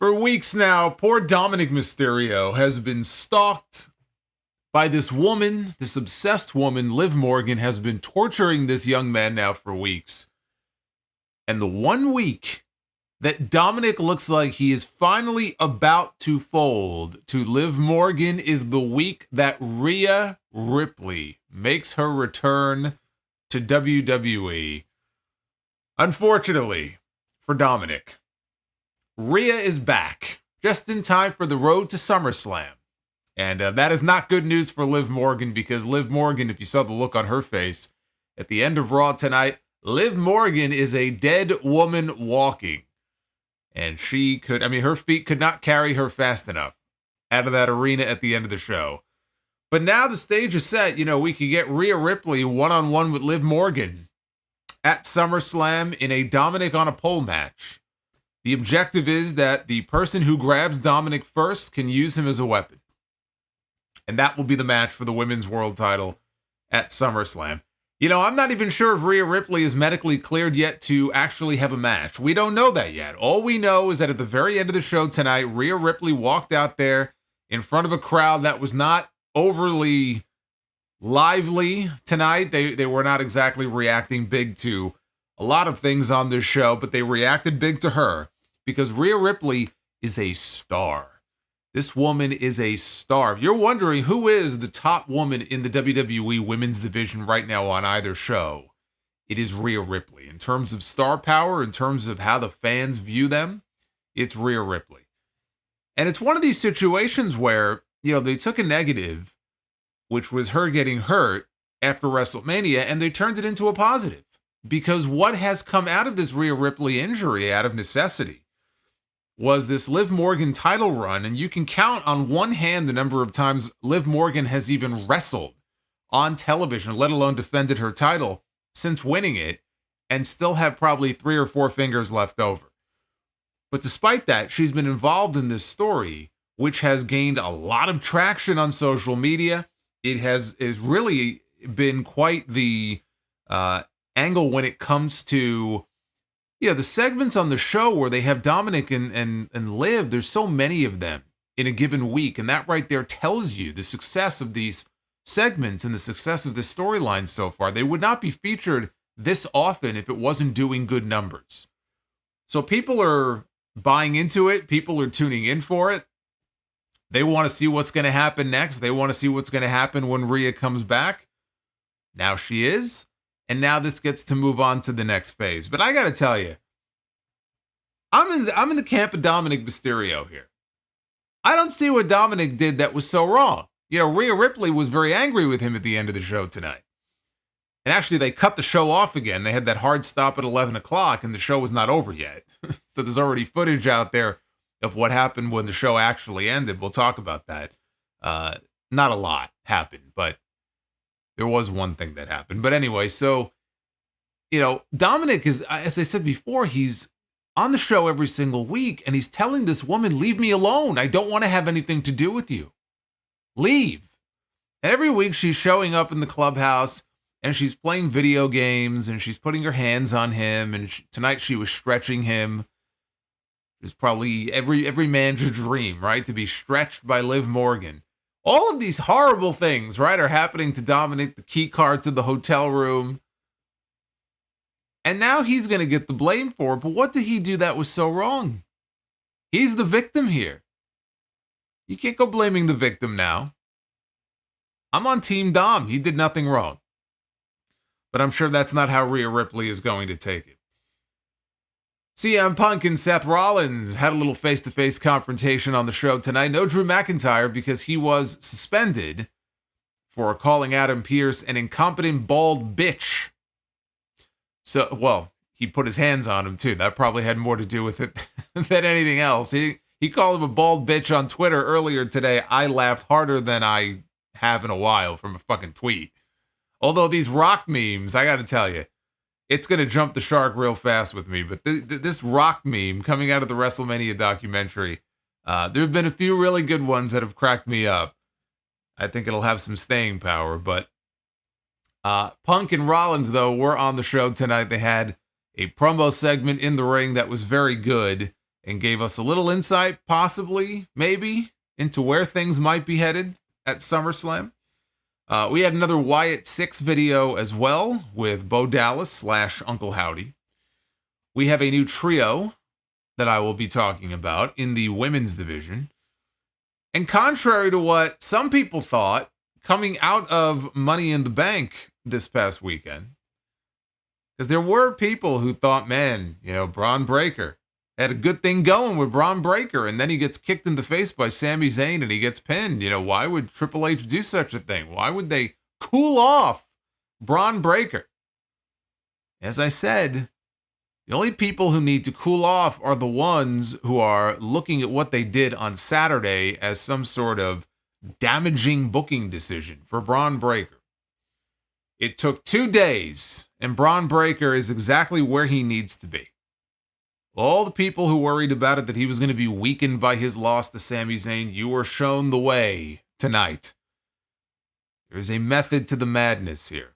For weeks now, poor Dominik Mysterio has been stalked by this woman, this obsessed woman. Liv Morgan has been torturing this young man now for weeks. And the 1 week that Dominik looks like he is finally about to fold to Liv Morgan is the week that Rhea Ripley makes her return to WWE. Unfortunately for Dominik, Rhea is back just in time for the road to SummerSlam. And that is not good news for Liv Morgan, because Liv Morgan, if you saw the look on her face at the end of Raw tonight, Liv Morgan is a dead woman walking. And her feet could not carry her fast enough out of that arena at the end of the show. But now the stage is set. We could get Rhea Ripley one-on-one with Liv Morgan at SummerSlam in a Dominik on a pole match. The objective is that the person who grabs Dominik first can use him as a weapon. And that will be the match for the women's world title at SummerSlam. I'm not even sure if Rhea Ripley is medically cleared yet to actually have a match. We don't know that yet. All we know is that at the very end of the show tonight, Rhea Ripley walked out there in front of a crowd that was not overly lively tonight. They were not exactly reacting big to a lot of things on this show, but they reacted big to her because Rhea Ripley is a star. This woman is a star. If you're wondering who is the top woman in the WWE women's division right now on either show, it is Rhea Ripley. In terms of star power, in terms of how the fans view them, it's Rhea Ripley. And it's one of these situations where, they took a negative, which was her getting hurt after WrestleMania, and they turned it into a positive. Because what has come out of this Rhea Ripley injury out of necessity was this Liv Morgan title run, and you can count on one hand the number of times Liv Morgan has even wrestled on television, let alone defended her title, since winning it, and still have probably 3 or 4 fingers left over. But despite that, she's been involved in this story, which has gained a lot of traction on social media. It has really been quite the angle when it comes to the segments on the show where they have Dominik and Liv. There's so many of them in a given week, and that right there tells you the success of these segments and the success of the storyline so far. They would not be featured this often if it wasn't doing good numbers. So people are buying into it. People are tuning in for it. They want to see what's going to happen next. They want to see what's going to happen when Rhea comes back. Now she is. And now this gets to move on to the next phase. But I got to tell you, I'm in the camp of Dominik Mysterio here. I don't see what Dominik did that was so wrong. Rhea Ripley was very angry with him at the end of the show tonight. And actually, they cut the show off again. They had that hard stop at 11 o'clock, and the show was not over yet. So there's already footage out there of what happened when the show actually ended. We'll talk about that. Not a lot happened, but there was one thing that happened. But anyway, so, Dominik is, as I said before, he's on the show every single week, and he's telling this woman, leave me alone. I don't want to have anything to do with you. Leave. And every week she's showing up in the clubhouse, and she's playing video games, and she's putting her hands on him, and tonight she was stretching him. It's probably every man's dream, right? To be stretched by Liv Morgan. All of these horrible things, right, are happening to Dominik, the key card to the hotel room. And now he's going to get the blame for it. But what did he do that was so wrong? He's the victim here. You can't go blaming the victim now. I'm on Team Dom. He did nothing wrong. But I'm sure that's not how Rhea Ripley is going to take it. CM Punk and Seth Rollins had a little face-to-face confrontation on the show tonight. No Drew McIntyre because he was suspended for calling Adam Pearce an incompetent bald bitch. So, well, he put his hands on him too. That probably had more to do with it than anything else. He called him a bald bitch on Twitter earlier today. I laughed harder than I have in a while from a fucking tweet. Although these Rock memes, I got to tell you, it's going to jump the shark real fast with me. But this Rock meme coming out of the WrestleMania documentary, there have been a few really good ones that have cracked me up. I think it'll have some staying power. But Punk and Rollins, though, were on the show tonight. They had a promo segment in the ring that was very good. and gave us a little insight, possibly, maybe, into where things might be headed at SummerSlam. We had another Wyatt 6 video as well with Bo Dallas / Uncle Howdy. We have a new trio that I will be talking about in the women's division. And contrary to what some people thought, coming out of Money in the Bank this past weekend, because there were people who thought, man, Braun Breaker had a good thing going with Braun Breaker, and then he gets kicked in the face by Sami Zayn and he gets pinned. Why would Triple H do such a thing? Why would they cool off Braun Breaker? As I said, the only people who need to cool off are the ones who are looking at what they did on Saturday as some sort of damaging booking decision for Braun Breaker. It took 2 days, and Braun Breaker is exactly where he needs to be. All the people who worried about it, that he was going to be weakened by his loss to Sami Zayn, you were shown the way tonight. There is a method to the madness here.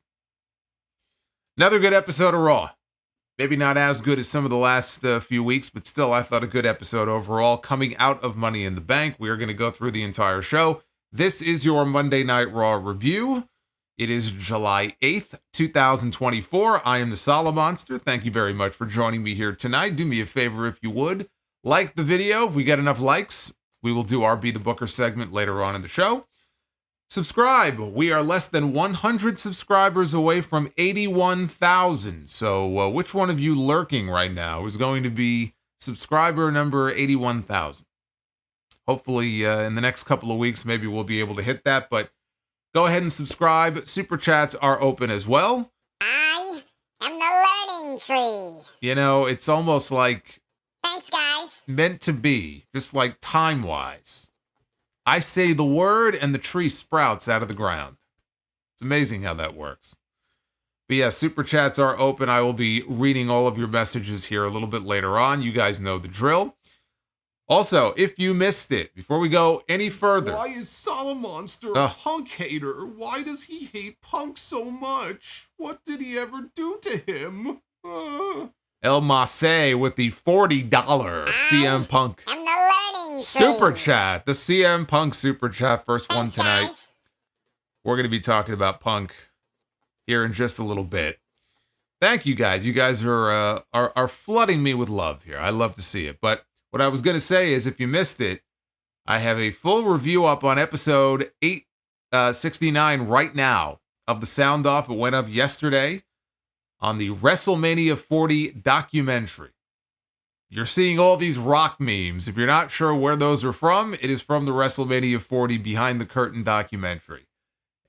Another good episode of Raw. Maybe not as good as some of the last few weeks, but still, I thought a good episode overall. Coming out of Money in the Bank, we are going to go through the entire show. This is your Monday Night Raw review. It is July 8th, 2024. I am the Solomonster. Thank you very much for joining me here tonight. Do me a favor if you would. Like the video. If we get enough likes, we will do our Be the Booker segment later on in the show. Subscribe. We are less than 100 subscribers away from 81,000. So which one of you lurking right now is going to be subscriber number 81,000? Hopefully in the next couple of weeks, maybe we'll be able to hit that, but go ahead and subscribe. Super chats are open as well. I am the learning tree. It's almost like... Thanks, guys. Meant to be, just like time-wise. I say the word and the tree sprouts out of the ground. It's amazing how that works. But yeah, super chats are open. I will be reading all of your messages here a little bit later on. You guys know the drill. Also, if you missed it, before we go any further... Why is Solomonster a Punk hater? Why does he hate Punk so much? What did he ever do to him? El Masse with the $40 CM Punk I'm the learning tree. super chat. The CM Punk super chat, first one tonight. Guys. We're going to be talking about Punk here in just a little bit. Thank you guys. You guys are flooding me with love here. I love to see it. But what I was going to say is, if you missed it, I have a full review up on episode 869 right now of the Sound Off. It went up yesterday on the WrestleMania 40 documentary. You're seeing all these Rock memes. If you're not sure where those are from, it is from the WrestleMania 40 Behind the Curtain documentary.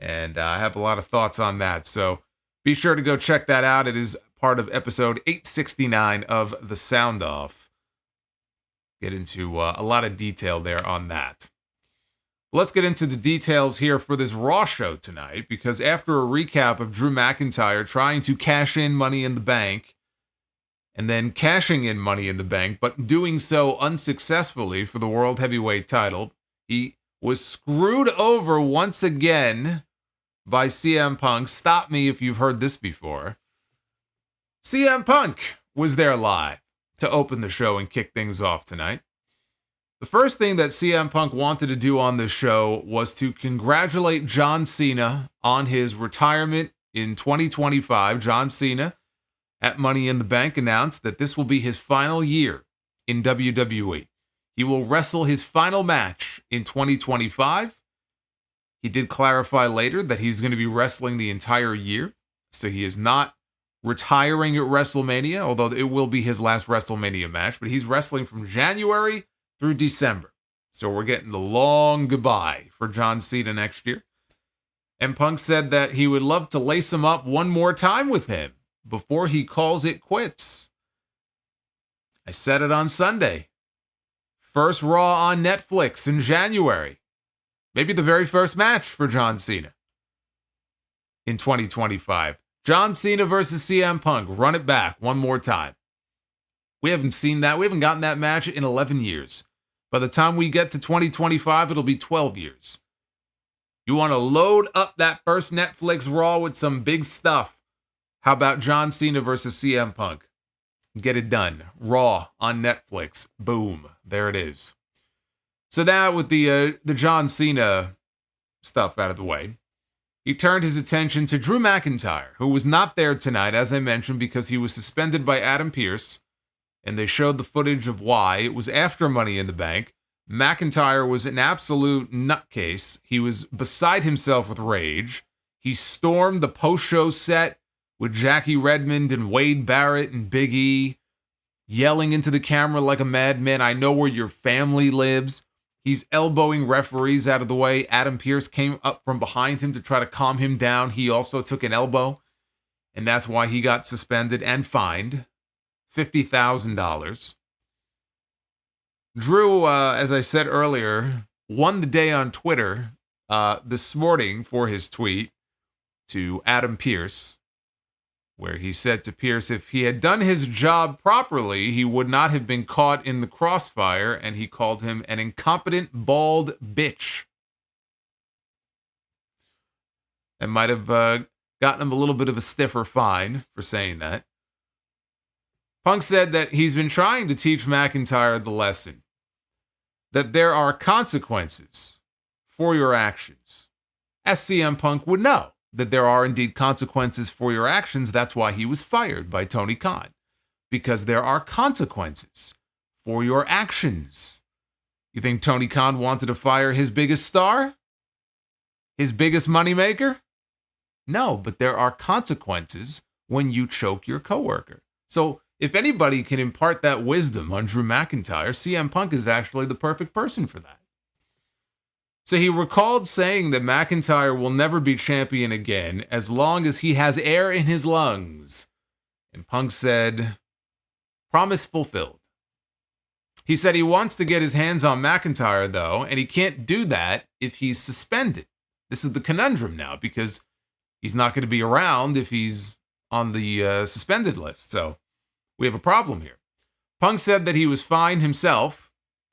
And I have a lot of thoughts on that. So be sure to go check that out. It is part of episode 869 of the Sound Off. Get into a lot of detail there on that. Let's get into the details here for this Raw show tonight, because after a recap of Drew McIntyre trying to cash in Money in the Bank, and then cashing in Money in the Bank, but doing so unsuccessfully for the World Heavyweight title, he was screwed over once again by CM Punk. Stop me if you've heard this before. CM Punk was there live to open the show and kick things off tonight. The first thing that CM Punk wanted to do on this show was to congratulate John Cena on his retirement in 2025. John Cena, at Money in the Bank, announced that this will be his final year in WWE. He will wrestle his final match in 2025. He did clarify later that he's going to be wrestling the entire year, so he is not retiring at WrestleMania, although it will be his last WrestleMania match, but he's wrestling from January through December. So we're getting the long goodbye for John Cena next year. And Punk said that he would love to lace him up one more time with him before he calls it quits. I said it on Sunday. First Raw on Netflix in January. Maybe the very first match for John Cena in 2025. John Cena versus CM Punk. Run it back one more time. We haven't seen that. We haven't gotten that match in 11 years. By the time we get to 2025, it'll be 12 years. You want to load up that first Netflix Raw with some big stuff. How about John Cena versus CM Punk? Get it done. Raw on Netflix. Boom. There it is. So now with the John Cena stuff out of the way, he turned his attention to Drew McIntyre, who was not there tonight, as I mentioned, because he was suspended by Adam Pearce, and they showed the footage of why. It was after Money in the Bank. McIntyre was an absolute nutcase. He was beside himself with rage. He stormed the post-show set with Jackie Redmond and Wade Barrett and Big E, yelling into the camera like a madman, "I know where your family lives." He's elbowing referees out of the way. Adam Pearce came up from behind him to try to calm him down. He also took an elbow, and that's why he got suspended and fined $50,000. Drew, as I said earlier, won the day on Twitter this morning for his tweet to Adam Pearce, where he said to Pearce, if he had done his job properly, he would not have been caught in the crossfire, and he called him an incompetent, bald bitch. That might have gotten him a little bit of a stiffer fine for saying that. Punk said that he's been trying to teach McIntyre the lesson that there are consequences for your actions. As CM Punk would know that there are indeed consequences for your actions. That's why he was fired by Tony Khan, because there are consequences for your actions. You think Tony Khan wanted to fire his biggest star? His biggest moneymaker? No, but there are consequences when you choke your coworker. So if anybody can impart that wisdom on Drew McIntyre, CM Punk is actually the perfect person for that. So he recalled saying that McIntyre will never be champion again as long as he has air in his lungs. And Punk said, promise fulfilled. He said he wants to get his hands on McIntyre, though, and he can't do that if he's suspended. This is the conundrum now, because he's not going to be around if he's on the suspended list. So we have a problem here. Punk said that he was fined himself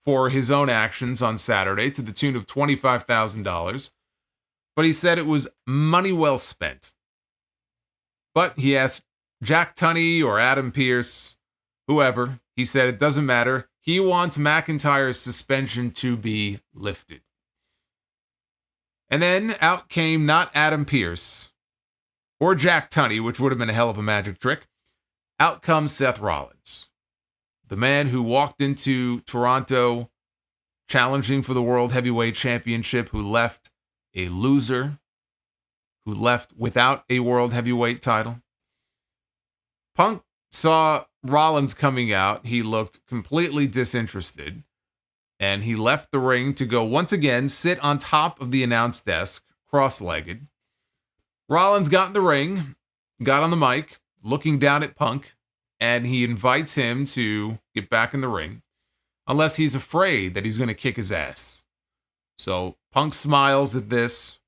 for his own actions on Saturday to the tune of $25,000, but he said it was money well spent. But he asked Jack Tunney or Adam Pearce, whoever, he said it doesn't matter. He wants McIntyre's suspension to be lifted. And then out came not Adam Pearce or Jack Tunney, which would have been a hell of a magic trick. Out comes Seth Rollins, the man who walked into Toronto challenging for the World Heavyweight Championship, who left a loser, who left without a World Heavyweight title. Punk saw Rollins coming out. He looked completely disinterested, and he left the ring to go once again sit on top of the announce desk, cross-legged. Rollins got in the ring, got on the mic, looking down at Punk, and he invites him to get back in the ring, unless he's afraid that he's going to kick his ass. So Punk smiles at this.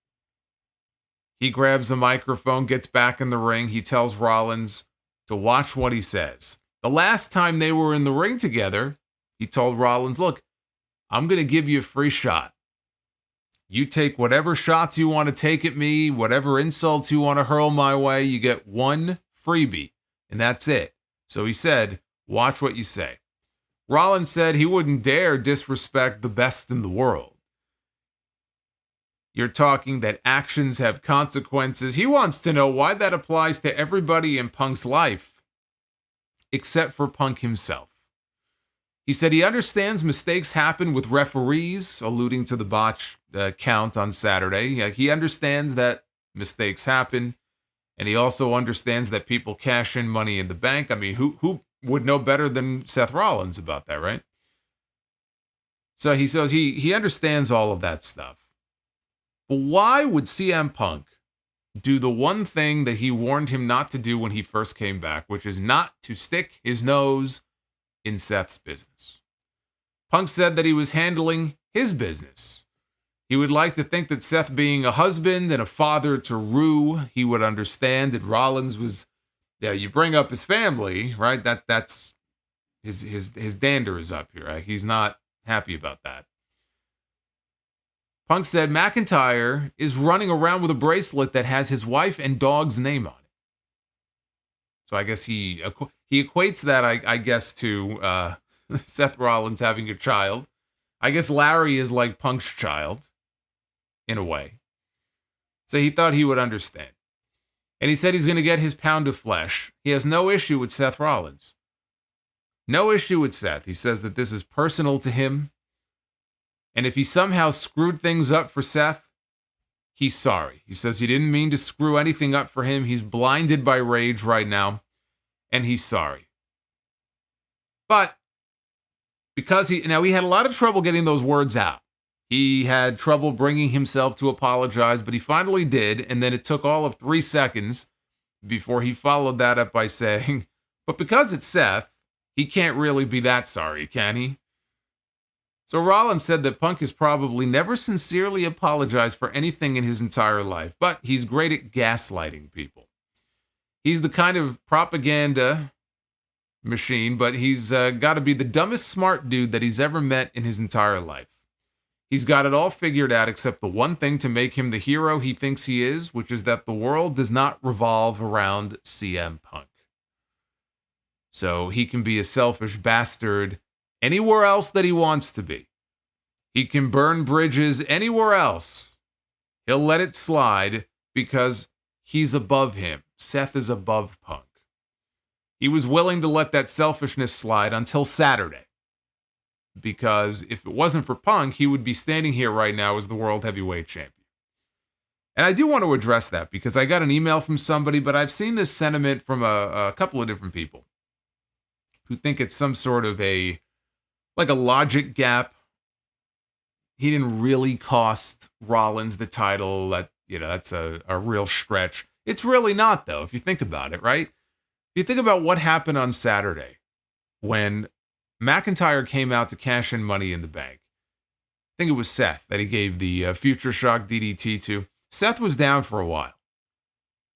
He grabs a microphone, gets back in the ring. He tells Rollins to watch what he says. The last time they were in the ring together, he told Rollins, look, I'm going to give you a free shot. You take whatever shots you want to take at me, whatever insults you want to hurl my way, you get one freebie, and that's it. So he said, watch what you say. Rollins said he wouldn't dare disrespect the best in the world. You're talking that actions have consequences. He wants to know why that applies to everybody in Punk's life, except for Punk himself. He said he understands mistakes happen with referees, alluding to the botch count on Saturday. He understands that mistakes happen. And he also understands that people cash in Money in the Bank. I mean, who would know better than Seth Rollins about that, right? So he says he understands all of that stuff. But why would CM Punk do the one thing that he warned him not to do when he first came back, which is not to stick his nose in Seth's business? Punk said that he was handling his business. He would like to think that Seth, being a husband and a father to Rue, he would understand that Rollins was, you bring up his family, right? That's his dander is up here, right? He's not happy about that. Punk said McIntyre is running around with a bracelet that has his wife and dog's name on it. So I guess he equates that, I guess, to Seth Rollins having a child. I guess Larry is like Punk's child, in a way. So he thought he would understand. And he said he's going to get his pound of flesh. He has no issue with Seth Rollins. No issue with Seth. He says that this is personal to him. And if he somehow screwed things up for Seth, he's sorry. He says he didn't mean to screw anything up for him. He's blinded by rage right now, and he's sorry. But because he had a lot of trouble getting those words out. He had trouble bringing himself to apologize, but he finally did, and then it took all of 3 seconds before he followed that up by saying, but because it's Seth, he can't really be that sorry, can he? So Rollins said that Punk has probably never sincerely apologized for anything in his entire life, but he's great at gaslighting people. He's the kind of propaganda machine, but he's got to be the dumbest smart dude that he's ever met in his entire life. He's got it all figured out except the one thing to make him the hero he thinks he is, which is that the world does not revolve around CM Punk. So he can be a selfish bastard anywhere else that he wants to be. He can burn bridges anywhere else. He'll let it slide because he's above him. Seth is above Punk. He was willing to let that selfishness slide until Saturday. Because if it wasn't for Punk, he would be standing here right now as the World Heavyweight Champion. And I do want to address that because I got an email from somebody, but I've seen this sentiment from a couple of different people who think it's some sort of a logic gap. He didn't really cost Rollins the title. That's a real stretch. It's really not, though, if you think about it, right? If you think about what happened on Saturday when McIntyre came out to cash in Money in the Bank. I think it was Seth that he gave the Future Shock DDT to. Seth was down for a while.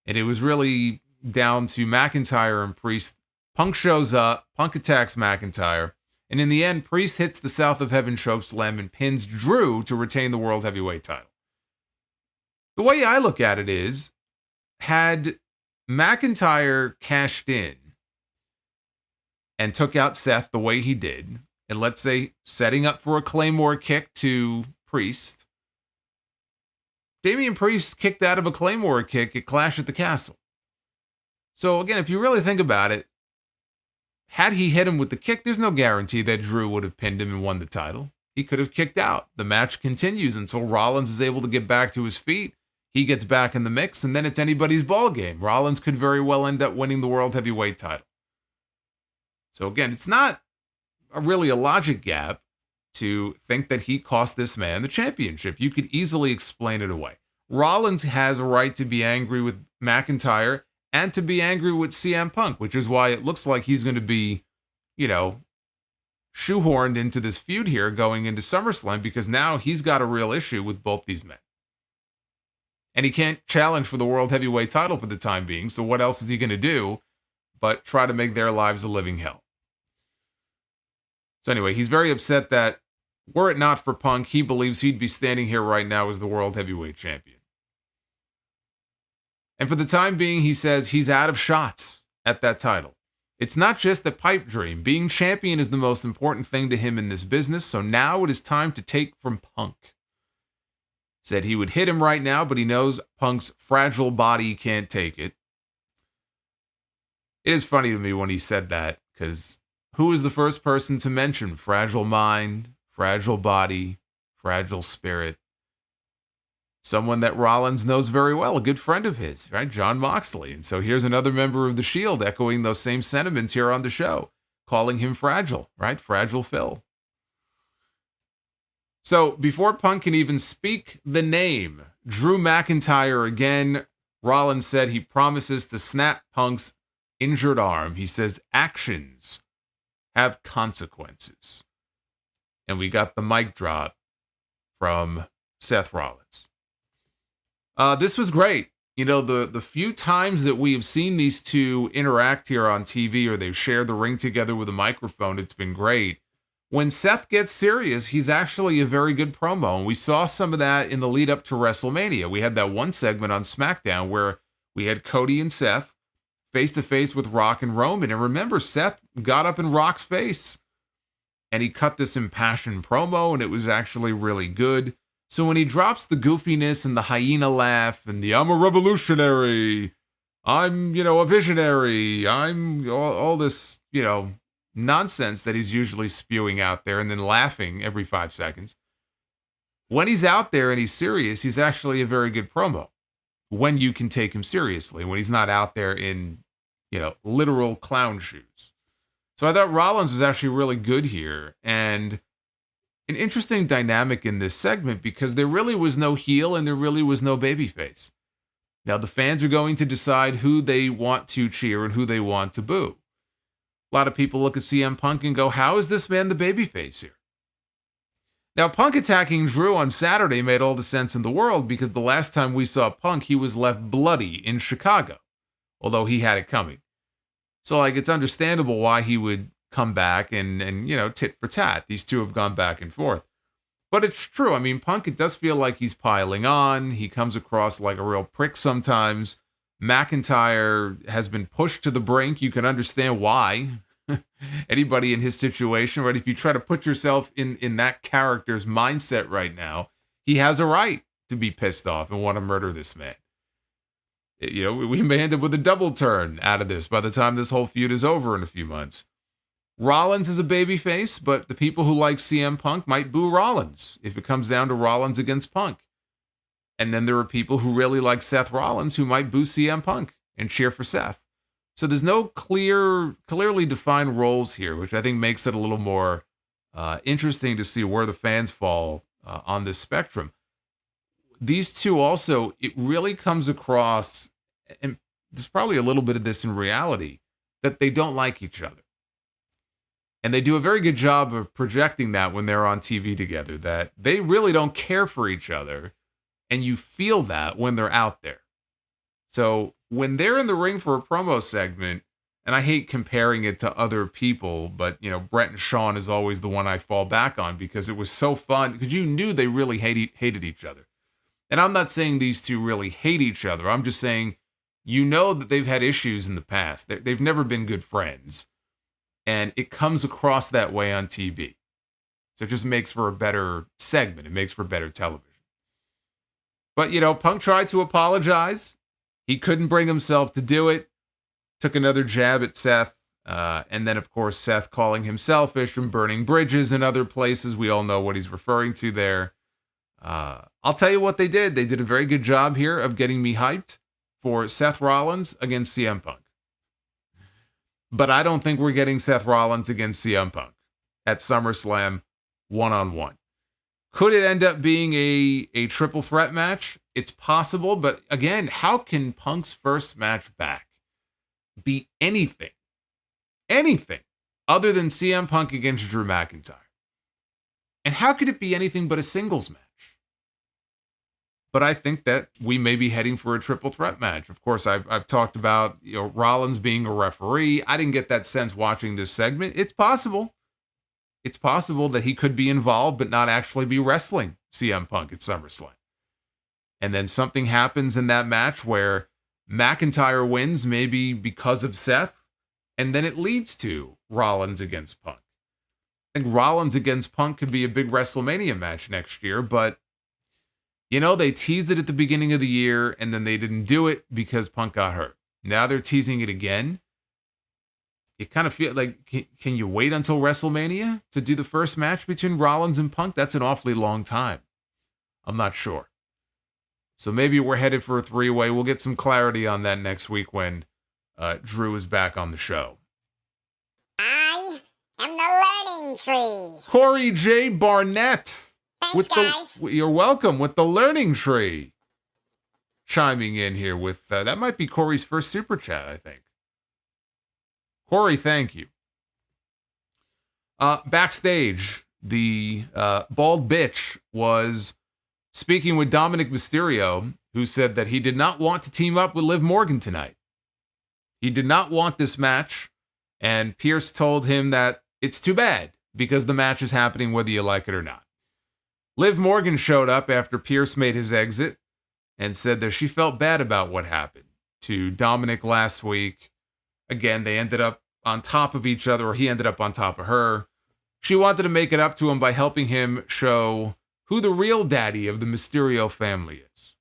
And it was really down to McIntyre and Priest. Punk shows up. Punk attacks McIntyre. And in the end, Priest hits the South of Heaven chokeslam and pins Drew to retain the World Heavyweight title. The way I look at it is, had McIntyre cashed in and took out Seth the way he did, and let's say setting up for a Claymore kick to Priest, Damian Priest kicked out of a Claymore kick at Clash at the Castle. So again, if you really think about it, had he hit him with the kick, there's no guarantee that Drew would have pinned him and won the title. He could have kicked out. The match continues until Rollins is able to get back to his feet. He gets back in the mix, and then it's anybody's ball game. Rollins could very well end up winning the World Heavyweight title. So again, it's not really a logic gap to think that he cost this man the championship. You could easily explain it away. Rollins has a right to be angry with McIntyre and to be angry with CM Punk, which is why it looks like he's going to be, shoehorned into this feud here going into SummerSlam, because now he's got a real issue with both these men. And he can't challenge for the World Heavyweight title for the time being, so what else is he going to do but try to make their lives a living hell? So anyway, he's very upset that were it not for Punk, he believes he'd be standing here right now as the World Heavyweight Champion. And for the time being, he says he's out of shots at that title. It's not just a pipe dream. Being champion is the most important thing to him in this business, so now it is time to take from Punk. Said he would hit him right now, but he knows Punk's fragile body can't take it. It is funny to me when he said that, because who was the first person to mention fragile mind, fragile body, fragile spirit? Someone that Rollins knows very well, a good friend of his, right? Jon Moxley. And so here's another member of the Shield echoing those same sentiments here on the show, calling him fragile, right? Fragile Phil. So before Punk can even speak the name, Drew McIntyre again, Rollins said he promises to snap Punk's injured arm. He says actions have consequences. And we got the mic drop from Seth Rollins. This was great. The few times that we have seen these two interact here on TV, or they've shared the ring together with a microphone, it's been great. When Seth gets serious, he's actually a very good promo. And we saw some of that in the lead up to WrestleMania. We had that one segment on SmackDown where we had Cody and Seth face-to-face with Rock and Roman. And remember, Seth got up in Rock's face, and he cut this impassioned promo, and it was actually really good. So when he drops the goofiness and the hyena laugh and the I'm a revolutionary, I'm, a visionary, I'm all this, nonsense that he's usually spewing out there and then laughing every 5 seconds. When he's out there and he's serious, he's actually a very good promo. When you can take him seriously, when he's not out there in, literal clown shoes. So I thought Rollins was actually really good here, and an interesting dynamic in this segment because there really was no heel and there really was no babyface. Now the fans are going to decide who they want to cheer and who they want to boo. A lot of people look at CM Punk and go, how is this man the babyface here? Now, Punk attacking Drew on Saturday made all the sense in the world because the last time we saw Punk, he was left bloody in Chicago, although he had it coming. So, it's understandable why he would come back and tit for tat. These two have gone back and forth. But it's true. I mean, Punk, it does feel like he's piling on. He comes across like a real prick sometimes. McIntyre has been pushed to the brink. You can understand why. Anybody in his situation, right? If you try to put yourself in that character's mindset right now, he has a right to be pissed off and want to murder this man. We may end up with a double turn out of this by the time this whole feud is over in a few months. Rollins is a babyface, but the people who like CM Punk might boo Rollins if it comes down to Rollins against Punk. And then there are people who really like Seth Rollins who might boo CM Punk and cheer for Seth. So there's no clearly defined roles here, which I think makes it a little more interesting to see where the fans fall on this spectrum. These two also, it really comes across, and there's probably a little bit of this in reality, that they don't like each other. And they do a very good job of projecting that when they're on TV together, that they really don't care for each other. And you feel that when they're out there. So when they're in the ring for a promo segment, and I hate comparing it to other people, but, Brett and Shawn is always the one I fall back on because it was so fun, because you knew they really hated each other. And I'm not saying these two really hate each other. I'm just saying, that they've had issues in the past. They've never been good friends. And it comes across that way on TV. So it just makes for a better segment. It makes for better television. But, Punk tried to apologize. He couldn't bring himself to do it. Took another jab at Seth. And then, of course, Seth calling him selfish and burning bridges in other places. We all know what he's referring to there. I'll tell you what they did. They did a very good job here of getting me hyped for Seth Rollins against CM Punk. But I don't think we're getting Seth Rollins against CM Punk at SummerSlam one-on-one. Could it end up being a triple threat match? It's possible, but again, how can Punk's first match back be anything other than CM Punk against Drew McIntyre? And how could it be anything but a singles match? But I think that we may be heading for a triple threat match. Of course, I've talked about Rollins being a referee. I didn't get that sense watching this segment. It's possible. It's possible that he could be involved but not actually be wrestling CM Punk at SummerSlam. And then something happens in that match where McIntyre wins, maybe because of Seth, and then it leads to Rollins against Punk. I think Rollins against Punk could be a big WrestleMania match next year, but they teased it at the beginning of the year, and then they didn't do it because Punk got hurt. Now they're teasing it again. You kind of feel like, can you wait until WrestleMania to do the first match between Rollins and Punk? That's an awfully long time. I'm not sure. So maybe we're headed for a three-way. We'll get some clarity on that next week when Drew is back on the show. I am the learning tree. Corey J. Barnett. Thanks, guys. You're welcome with the learning tree. Chiming in here with, that might be Corey's first super chat, I think. Corey, thank you. Backstage, the bald bitch was speaking with Dominik Mysterio, who said that he did not want to team up with Liv Morgan tonight. He did not want this match, and Pierce told him that it's too bad because the match is happening whether you like it or not. Liv Morgan showed up after Pierce made his exit and said that she felt bad about what happened to Dominik last week, Again, they ended up on top of each other, or he ended up on top of her. She wanted to make it up to him by helping him show who the real daddy of the Mysterio family is.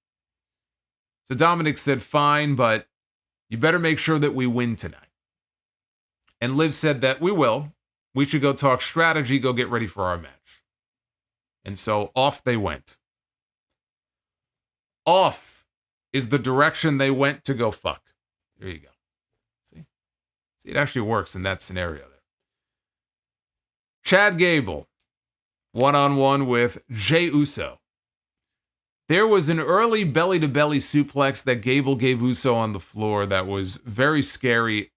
So Dominik said, fine, but you better make sure that we win tonight. And Liv said that we will. We should go talk strategy, go get ready for our match. And so off they went. Off is the direction they went to go fuck. There you go. See, it actually works in that scenario there. Chad Gable, one-on-one with Jey Uso. There was an early belly-to-belly suplex that Gable gave Uso on the floor that was very scary.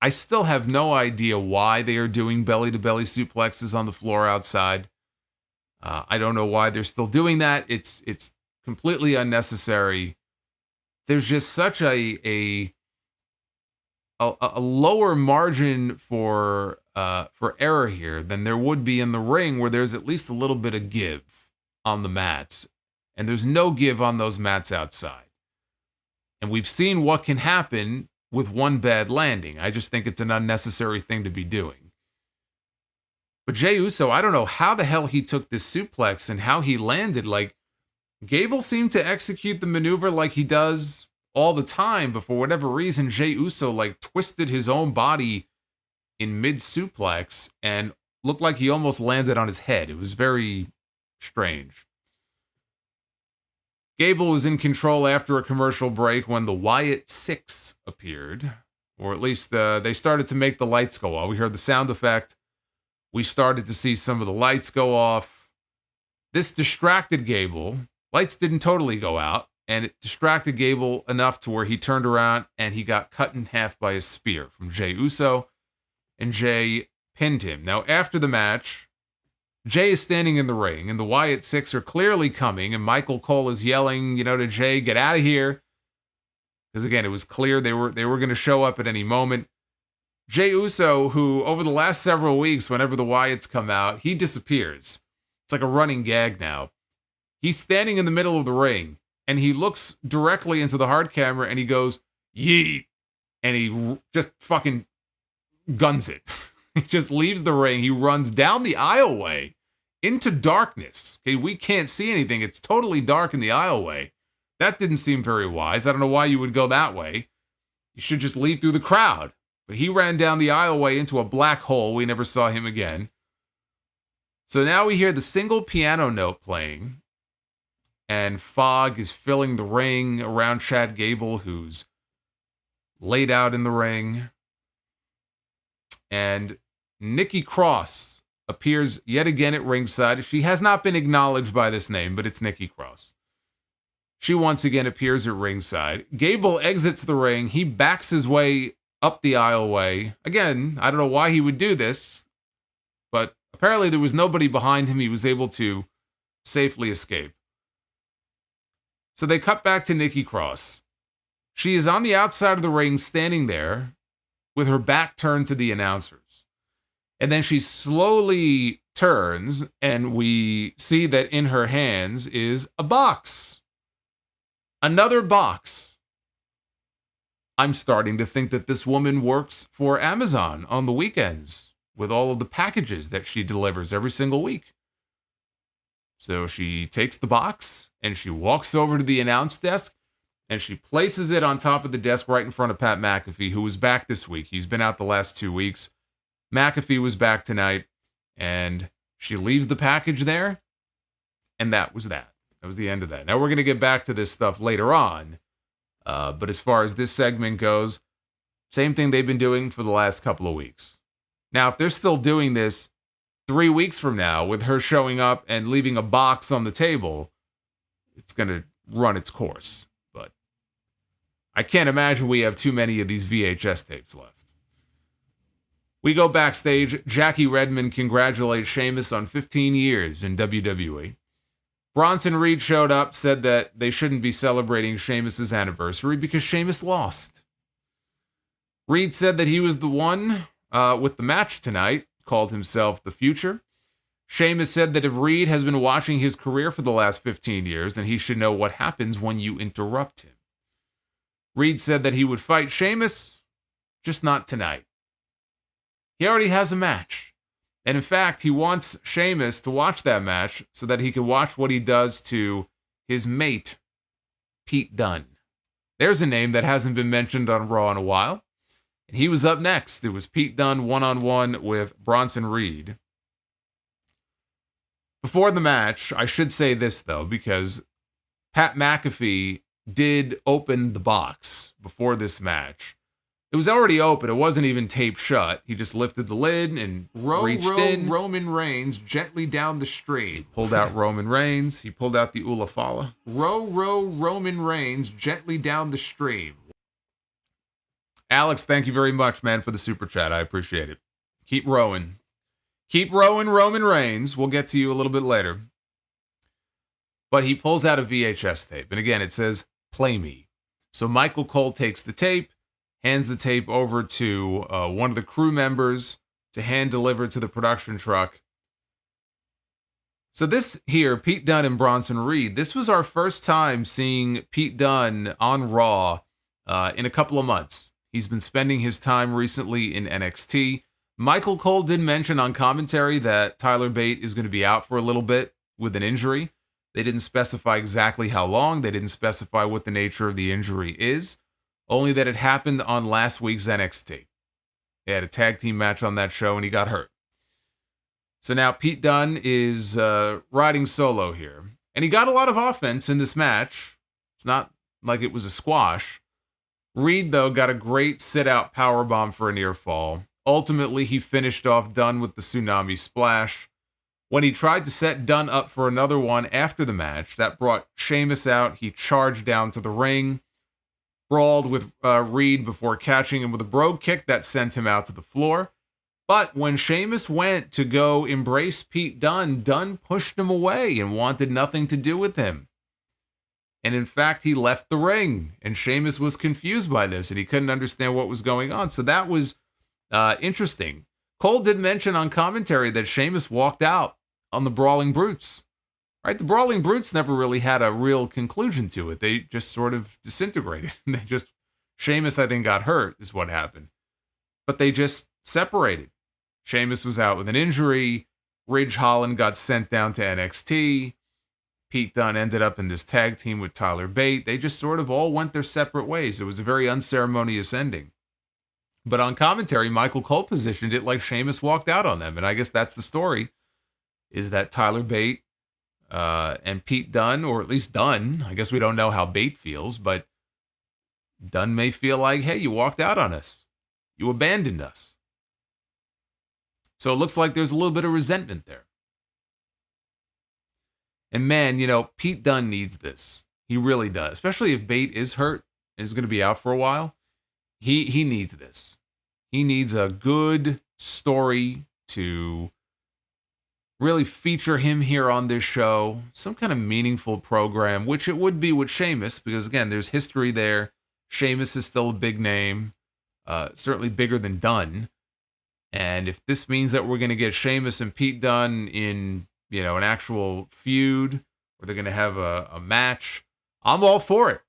I still have no idea why they are doing belly-to-belly suplexes on the floor outside. I don't know why they're still doing that. It's completely unnecessary. There's just such a lower margin for error here than there would be in the ring, where there's at least a little bit of give on the mats, and there's no give on those mats outside. And we've seen what can happen with one bad landing. I just think it's an unnecessary thing to be doing. But Jey Uso, I don't know how the hell he took this suplex and how he landed. Like, Gable seemed to execute the maneuver like he does all the time, but for whatever reason, Jey Uso like twisted his own body in mid-suplex and looked like he almost landed on his head. It was very strange. Gable was in control after a commercial break when the Wyatt Six appeared, or at least they started to make the lights go off. We heard the sound effect. We started to see some of the lights go off. This distracted Gable. Lights didn't totally go out, and it distracted Gable enough to where he turned around and he got cut in half by a spear from Jey Uso, and Jey pinned him. Now, after the match, Jey is standing in the ring, and the Wyatt Six are clearly coming, and Michael Cole is yelling, to Jey, get out of here. Because, again, it was clear they were going to show up at any moment. Jey Uso, who, over the last several weeks, whenever the Wyatts come out, he disappears. It's like a running gag now. He's standing in the middle of the ring, and he looks directly into the hard camera, and he goes, yeet, and he just fucking guns it. He just leaves the ring. He runs down the aisleway into darkness. Okay, we can't see anything. It's totally dark in the aisleway. That didn't seem very wise. I don't know why you would go that way. You should just leave through the crowd. But he ran down the aisleway into a black hole. We never saw him again. So now we hear the single piano note playing, and fog is filling the ring around Chad Gable, who's laid out in the ring. And Nikki Cross appears yet again at ringside. She has not been acknowledged by this name, but it's Nikki Cross. She once again appears at ringside. Gable exits the ring. He backs his way up the aisleway. Again, I don't know why he would do this, but apparently there was nobody behind him. He was able to safely escape. So they cut back to Nikki Cross. She is on the outside of the ring, standing there with her back turned to the announcers. And then she slowly turns, and we see that in her hands is a box. Another box. I'm starting to think that this woman works for Amazon on the weekends with all of the packages that she delivers every single week. So she takes the box and she walks over to the announce desk and she places it on top of the desk right in front of Pat McAfee, who was back this week. He's been out the last 2 weeks. McAfee was back tonight, and she leaves the package there, and that was that. That was the end of that. Now we're going to get back to this stuff later on. But as far as this segment goes, same thing they've been doing for the last couple of weeks. Now, if they're still doing this 3 weeks from now with her showing up and leaving a box on the table, it's going to run its course. But I can't imagine we have too many of these VHS tapes left. We go backstage. Jackie Redmond congratulates Sheamus on 15 years in WWE. Bronson Reed showed up, said that they shouldn't be celebrating Sheamus' anniversary because Sheamus lost. Reed said that he was the one with the match tonight, called himself the Future. Sheamus said that if Reed has been watching his career for the last 15 years, then he should know what happens when you interrupt him. Reed said that he would fight Sheamus, just not tonight. He already has a match. And in fact, he wants Sheamus to watch that match so that he can watch what he does to his mate, Pete Dunne. There's a name that hasn't been mentioned on Raw in a while. And he was up next. It was Pete Dunne one-on-one with Bronson Reed. Before the match, I should say this, though, because Pat McAfee did open the box before this match. It was already open. It wasn't even taped shut. He just lifted the lid and reached in. Roman Reigns gently down the stream. Pulled out Roman Reigns. He pulled out the Ula Fala. Roman Reigns gently down the stream. Alex, thank you very much, man, for the super chat. I appreciate it. Keep rowing. Keep rowing, Roman Reigns. We'll get to you a little bit later. But he pulls out a VHS tape. And again, it says, play me. So Michael Cole takes the tape, hands the tape over to one of the crew members to hand deliver to the production truck. So this here, Pete Dunne and Bronson Reed, this was our first time seeing Pete Dunne on Raw in a couple of months. He's been spending his time recently in NXT. Michael Cole did mention on commentary that Tyler Bate is going to be out for a little bit with an injury. They didn't specify exactly how long. They didn't specify what the nature of the injury is. Only that it happened on last week's NXT. They had a tag team match on that show and he got hurt. So now Pete Dunne is riding solo here. And he got a lot of offense in this match. It's not like it was a squash. Reed, though, got a great sit-out powerbomb for a near fall. Ultimately, he finished off Dunne with the tsunami splash. When he tried to set Dunne up for another one after the match, that brought Sheamus out. He charged down to the ring, brawled with Reed before catching him with a brogue kick that sent him out to the floor. But when Sheamus went to go embrace Pete Dunne, Dunne pushed him away and wanted nothing to do with him. And in fact, he left the ring, and Sheamus was confused by this, and he couldn't understand what was going on. So that was interesting. Cole did mention on commentary that Sheamus walked out on the Brawling Brutes. Right? The Brawling Brutes never really had a real conclusion to it. They just sort of disintegrated. Sheamus, I think, got hurt is what happened. But they just separated. Sheamus was out with an injury. Ridge Holland got sent down to NXT. Pete Dunne ended up in this tag team with Tyler Bate. They just sort of all went their separate ways. It was a very unceremonious ending. But on commentary, Michael Cole positioned it like Sheamus walked out on them. And I guess that's the story, is that Tyler Bate and Pete Dunne, or at least Dunne, I guess we don't know how Bate feels, but Dunne may feel like, hey, you walked out on us. You abandoned us. So it looks like there's a little bit of resentment there. And man, you know, Pete Dunne needs this. He really does. Especially if Bate is hurt and is going to be out for a while. He needs this. He needs a good story to really feature him here on this show. Some kind of meaningful program, which it would be with Sheamus, because again, there's history there. Sheamus is still a big name. Certainly bigger than Dunne. And if this means that we're going to get Sheamus and Pete Dunne in, you know, an actual feud, or they're going to have a match, I'm all for it.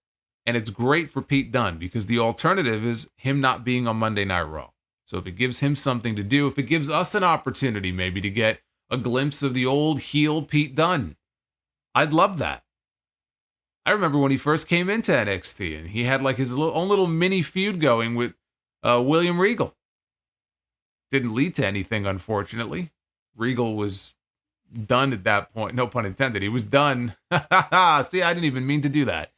And it's great for Pete Dunne, because the alternative is him not being on Monday Night Raw. So if it gives him something to do, if it gives us an opportunity maybe to get a glimpse of the old heel Pete Dunne, I'd love that. I remember when he first came into NXT and he had like his own little mini feud going with William Regal. Didn't lead to anything, unfortunately. Regal was done at that point. No pun intended. He was done. See, I didn't even mean to do that.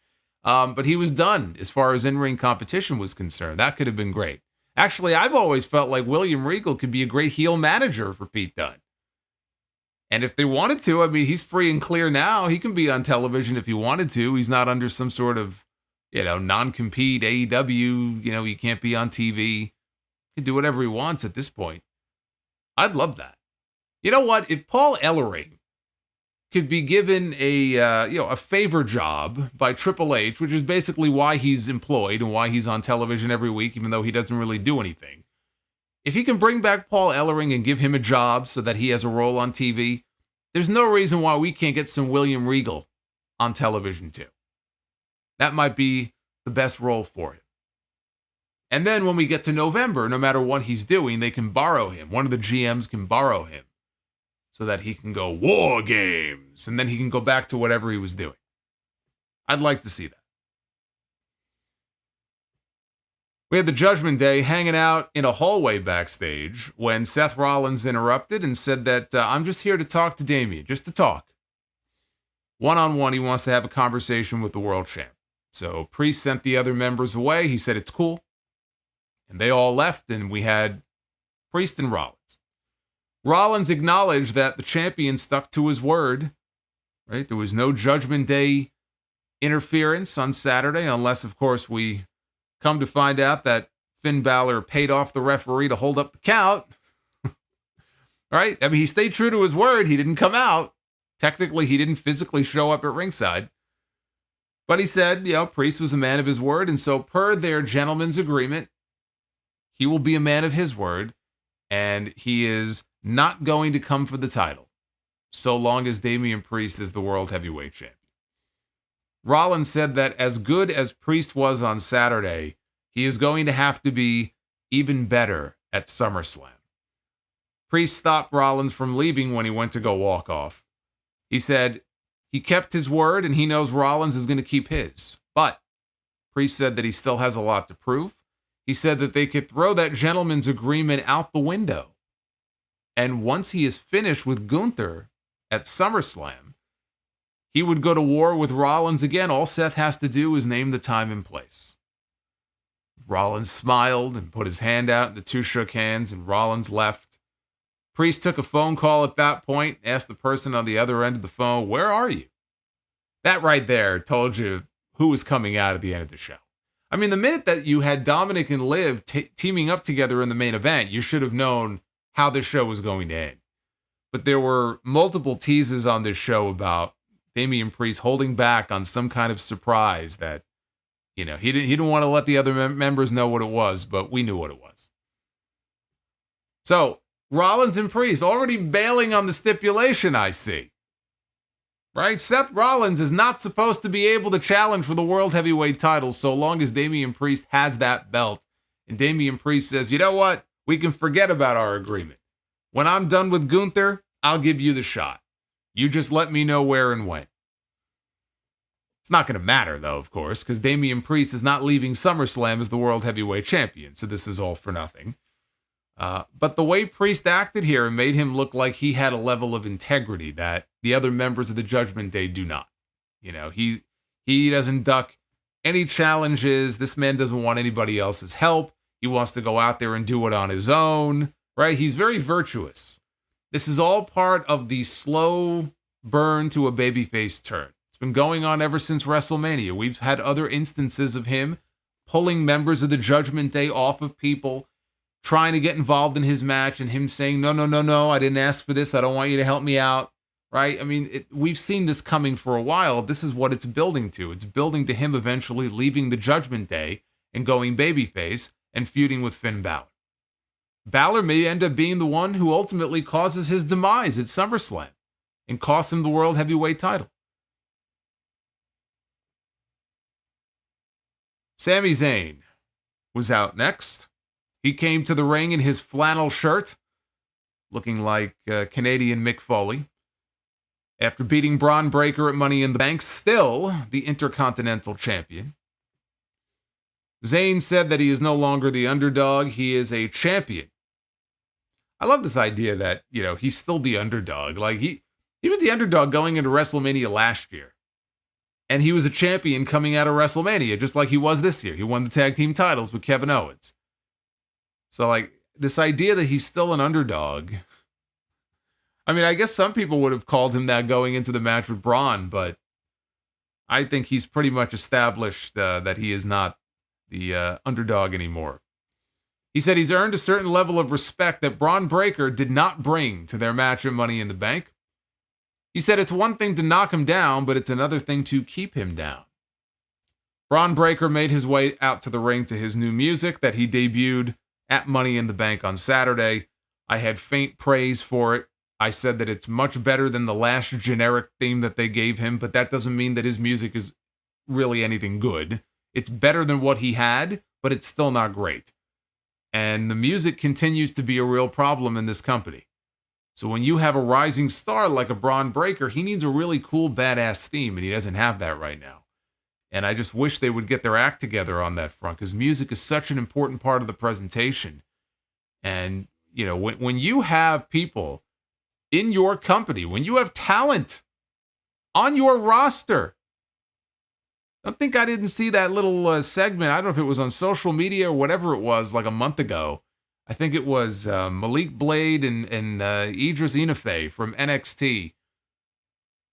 But he was done as far as in-ring competition was concerned. That could have been great. Actually, I've always felt like William Regal could be a great heel manager for Pete Dunne. And if they wanted to, I mean, he's free and clear now. He can be on television if he wanted to. He's not under some sort of, you know, non-compete AEW. You know, he can't be on TV. He can do whatever he wants at this point. I'd love that. You know what? If Paul Ellering could be given a favor job by Triple H, which is basically why he's employed and why he's on television every week, even though he doesn't really do anything. If he can bring back Paul Ellering and give him a job so that he has a role on TV, there's no reason why we can't get some William Regal on television too. That might be the best role for him. And then when we get to November, no matter what he's doing, they can borrow him. One of the GMs can borrow him so that he can go War Games, and then he can go back to whatever he was doing. I'd like to see that. We had the Judgment Day hanging out in a hallway backstage when Seth Rollins interrupted and said that I'm just here to talk to Damian, just to talk. One-on-one, he wants to have a conversation with the world champ. So Priest sent the other members away. He said it's cool. And they all left, and we had Priest and Rollins. Rollins acknowledged that the champion stuck to his word. Right? There was no Judgment Day interference on Saturday, unless, of course, we come to find out that Finn Balor paid off the referee to hold up the count. Right? I mean, he stayed true to his word. He didn't come out. Technically, he didn't physically show up at ringside. But he said, Priest was a man of his word, and so per their gentleman's agreement, he will be a man of his word, and he is not going to come for the title, so long as Damian Priest is the World Heavyweight Champion. Rollins said that as good as Priest was on Saturday, he is going to have to be even better at SummerSlam. Priest stopped Rollins from leaving when he went to go walk off. He said he kept his word and he knows Rollins is going to keep his. But Priest said that he still has a lot to prove. He said that they could throw that gentleman's agreement out the window. And once he is finished with Gunther at SummerSlam, he would go to war with Rollins again. All Seth has to do is name the time and place. Rollins smiled and put his hand out, and the two shook hands, and Rollins left. Priest took a phone call at that point, asked the person on the other end of the phone, "Where are you?" That right there told you who was coming out at the end of the show. I mean, the minute that you had Dominik and Liv teaming up together in the main event, you should have known how this show was going to end. But there were multiple teases on this show about Damian Priest holding back on some kind of surprise that, he didn't want to let the other members know what it was, but we knew what it was. So, Rollins and Priest already bailing on the stipulation, I see. Right? Seth Rollins is not supposed to be able to challenge for the World Heavyweight title so long as Damian Priest has that belt. And Damian Priest says, you know what? We can forget about our agreement. When I'm done with Gunther, I'll give you the shot. You just let me know where and when. It's not going to matter, though, of course, because Damian Priest is not leaving SummerSlam as the World Heavyweight Champion, so this is all for nothing. But the way Priest acted here made him look like he had a level of integrity that the other members of the Judgment Day do not. He doesn't duck any challenges. This man doesn't want anybody else's help. He wants to go out there and do it on his own, right? He's very virtuous. This is all part of the slow burn to a babyface turn. It's been going on ever since WrestleMania. We've had other instances of him pulling members of the Judgment Day off of people, trying to get involved in his match, and him saying, no, I didn't ask for this. I don't want you to help me out, right? I mean, we've seen this coming for a while. This is what it's building to. It's building to him eventually leaving the Judgment Day and going babyface and feuding with Finn Balor. Balor may end up being the one who ultimately causes his demise at SummerSlam and costs him the World Heavyweight title. Sami Zayn was out next. He came to the ring in his flannel shirt, looking like Canadian Mick Foley. After beating Braun Breaker at Money in the Bank, still the Intercontinental Champion. Zayn said that he is no longer the underdog, he is a champion. I love this idea that, he's still the underdog. Like, he was the underdog going into WrestleMania last year. And he was a champion coming out of WrestleMania, just like he was this year. He won the tag team titles with Kevin Owens. So, like, this idea that he's still an underdog. I mean, I guess some people would have called him that going into the match with Braun, but I think he's pretty much established that he is not the underdog anymore. He said he's earned a certain level of respect that Braun Breaker did not bring to their match at Money in the Bank. He said it's one thing to knock him down, but it's another thing to keep him down. Braun Breaker made his way out to the ring to his new music that he debuted at Money in the Bank on Saturday. I had faint praise for it. I said that it's much better than the last generic theme that they gave him, but that doesn't mean that his music is really anything good. It's better than what he had, but it's still not great. And the music continues to be a real problem in this company. So when you have a rising star like a Braun Breaker, he needs a really cool, badass theme, and he doesn't have that right now. And I just wish they would get their act together on that front, because music is such an important part of the presentation. And, you know, when you have people in your company, when you have talent on your roster, I don't think I didn't see that little segment. I don't know if it was on social media or whatever it was, like a month ago. I think it was Malik Blade and Idris Enofe from NXT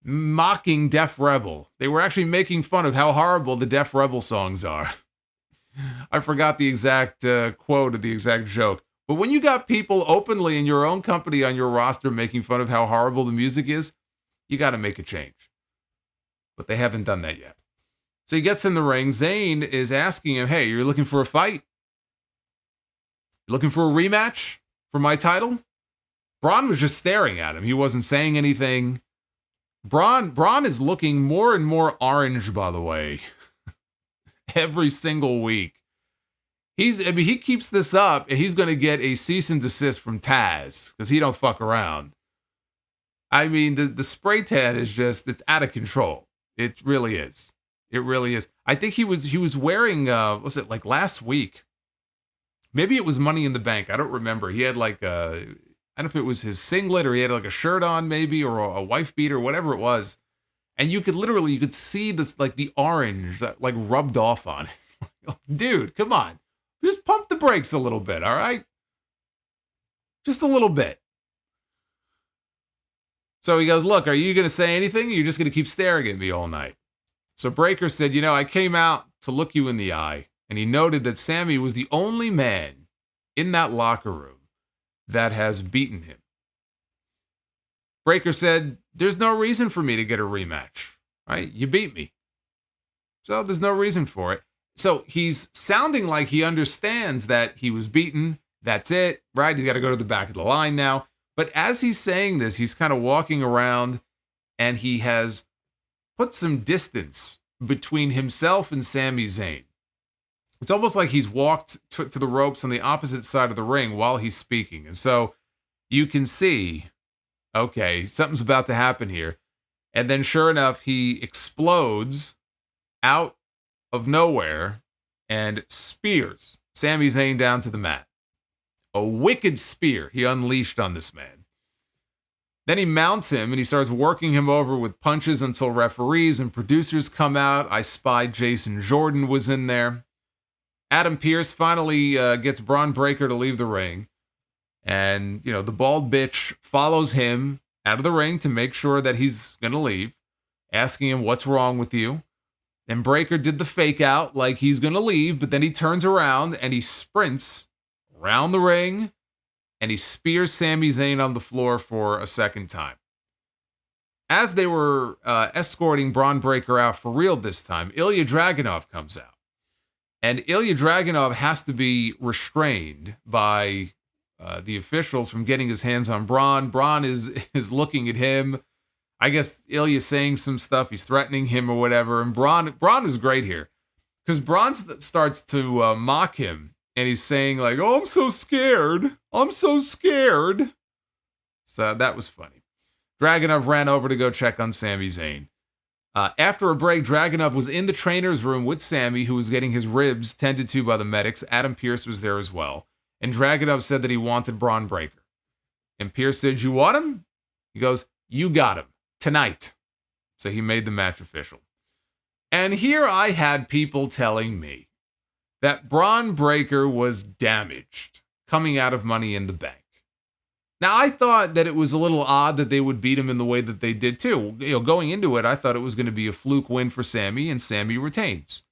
mocking Def Rebel. They were actually making fun of how horrible the Def Rebel songs are. I forgot the exact quote or the exact joke. But when you got people openly in your own company on your roster making fun of how horrible the music is, you got to make a change. But they haven't done that yet. So he gets in the ring. Zayn is asking him, hey, you're looking for a fight? Looking for a rematch for my title? Braun was just staring at him. He wasn't saying anything. Braun is looking more and more orange, by the way, every single week. He keeps this up, and he's going to get a cease and desist from Taz, because he don't fuck around. I mean, the spray tan is just, it's out of control. It really is. It really is. I think he was wearing, was it like last week? Maybe it was Money in the Bank. I don't remember. He had like I don't know if it was his singlet or he had like a shirt on maybe, or a wife beater, whatever it was. And you could see this, like the orange that like rubbed off on it. Dude, come on. Just pump the brakes a little bit, all right? Just a little bit. So he goes, look, are you going to say anything? Or you're just going to keep staring at me all night? So Breaker said, I came out to look you in the eye. And he noted that Sami was the only man in that locker room that has beaten him. Breaker said, there's no reason for me to get a rematch, right? You beat me. So there's no reason for it. So he's sounding like he understands that he was beaten. That's it, right? He's got to go to the back of the line now. But as he's saying this, he's kind of walking around and he has put some distance between himself and Sami Zayn. It's almost like he's walked to the ropes on the opposite side of the ring while he's speaking. And so you can see, okay, something's about to happen here. And then sure enough, he explodes out of nowhere and spears Sami Zayn down to the mat. A wicked spear he unleashed on this man. Then he mounts him and he starts working him over with punches until referees and producers come out. I spied Jason Jordan was in there. Adam Pearce finally gets Braun Breaker to leave the ring. And, the bald bitch follows him out of the ring to make sure that he's going to leave, asking him, what's wrong with you? And Breaker did the fake out like he's going to leave, but then he turns around and he sprints around the ring and he spears Sami Zayn on the floor for a second time. As they were escorting Braun Breaker out for real this time, Ilya Dragunov comes out. And Ilya Dragunov has to be restrained by the officials from getting his hands on Braun. Braun is looking at him. I guess Ilya's saying some stuff. He's threatening him or whatever. And Braun is great here. Because Braun starts to mock him. And he's saying like, oh, I'm so scared. I'm so scared. So that was funny. Dragunov ran over to go check on Sami Zayn. After a break, Dragunov was in the trainer's room with Sami, who was getting his ribs tended to by the medics. Adam Pearce was there as well. And Dragunov said that he wanted Braun Breaker. And Pearce said, you want him? He goes, you got him. Tonight. So he made the match official. And here I had people telling me that Braun Breaker was damaged coming out of Money in the Bank. Now, I thought that it was a little odd that they would beat him in the way that they did, too. Going into it, I thought it was going to be a fluke win for Sami, and Sami retains.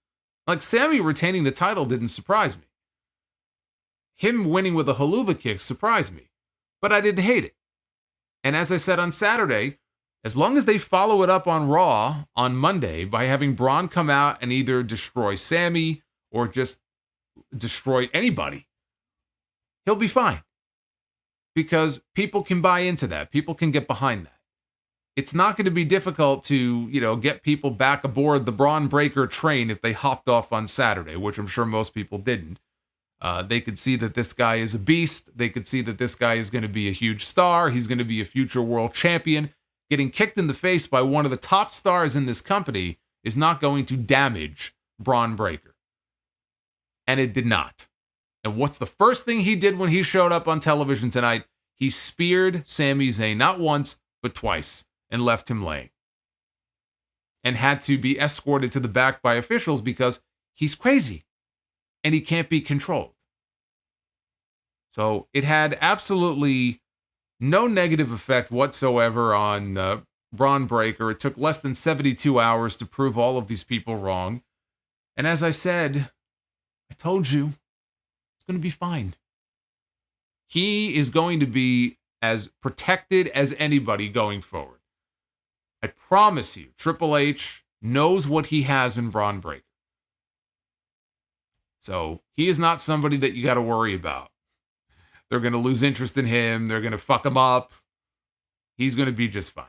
Like, Sami retaining the title didn't surprise me. Him winning with a haluva kick surprised me. But I didn't hate it. And as I said on Saturday, as long as they follow it up on Raw on Monday by having Braun come out and either destroy Sami or just destroy anybody, he'll be fine. Because people can buy into that. People can get behind that. it's not going to be difficult to, get people back aboard the Braun Breaker train if they hopped off on Saturday, which I'm sure most people didn't. They could see that this guy is a beast. They could see that this guy is going to be a huge star. He's going to be a future world champion. Getting kicked in the face by one of the top stars in this company is not going to damage Braun Breaker. And it did not. And what's the first thing he did when he showed up on television tonight? He speared Sami Zayn not once, but twice, and left him laying. And had to be escorted to the back by officials because he's crazy and he can't be controlled. So it had absolutely no negative effect whatsoever on Braun Breaker. It took less than 72 hours to prove all of these people wrong. And as I said, I told you, it's going to be fine. He is going to be as protected as anybody going forward. I promise you, Triple H knows what he has in Braun Breaker. So he is not somebody that you got to worry about. They're going to lose interest in him. They're going to fuck him up. He's going to be just fine.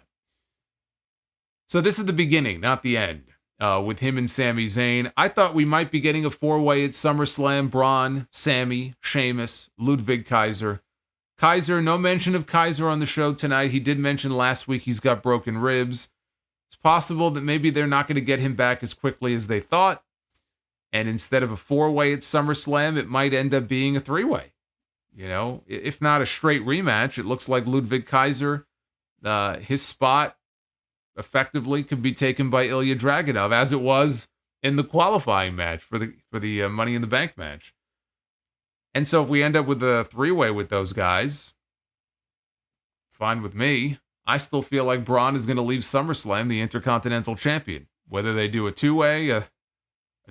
So this is the beginning, not the end, with him and Sami Zayn. I thought we might be getting a four-way at SummerSlam. Braun, Sami, Sheamus, Ludwig Kaiser. Kaiser, no mention of Kaiser on the show tonight. He did mention last week he's got broken ribs. It's possible that maybe they're not going to get him back as quickly as they thought. And instead of a four-way at SummerSlam, it might end up being a three-way. If not a straight rematch, it looks like Ludwig Kaiser, his spot effectively could be taken by Ilya Dragunov, as it was in the qualifying match for the Money in the Bank match. And so if we end up with a three-way with those guys, fine with me. I still feel like Braun is going to leave SummerSlam the Intercontinental Champion. Whether they do a two-way, a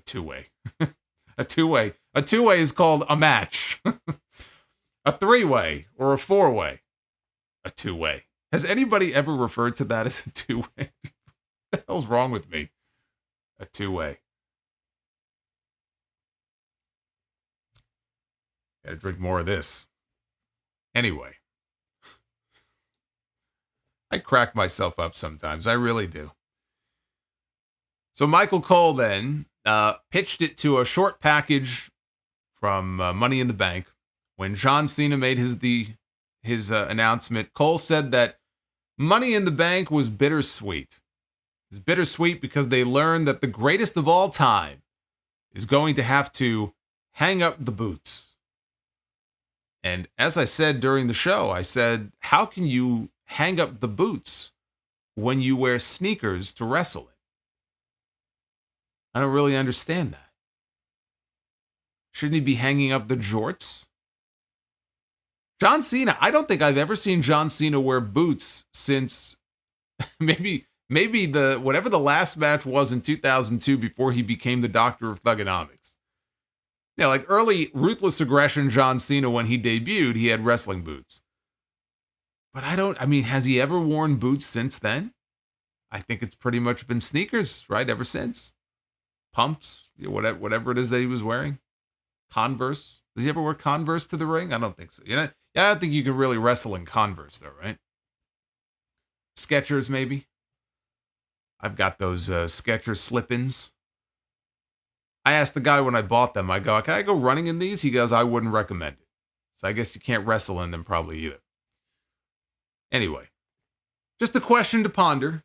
two-way. A two-way. A two-way is called a match. A three-way or a four-way. A two-way. Has anybody ever referred to that as a two-way? What the hell's wrong with me? A two-way. Gotta drink more of this. Anyway. I crack myself up sometimes. I really do. So Michael Cole then pitched it to a short package from Money in the Bank. When John Cena made his announcement, Cole said that Money in the Bank was bittersweet. It's bittersweet because they learned that the greatest of all time is going to have to hang up the boots. And as I said during the show, I said, how can you hang up the boots when you wear sneakers to wrestle in? I don't really understand that. Shouldn't he be hanging up the jorts? John Cena, I don't think I've ever seen John Cena wear boots since maybe whatever the last match was in 2002 before he became the Doctor of Thugonomics. Yeah, like early Ruthless Aggression John Cena, when he debuted, he had wrestling boots. But has he ever worn boots since then? I think it's pretty much been sneakers, right, ever since. Pumps, whatever it is that he was wearing. Converse. Does he ever wear Converse to the ring? I don't think so. I don't think you can really wrestle in Converse, though, right? Skechers, maybe. I've got those Skechers slip-ins. I asked the guy when I bought them, I go, can I go running in these? He goes, I wouldn't recommend it. So I guess you can't wrestle in them probably either. Anyway, just a question to ponder.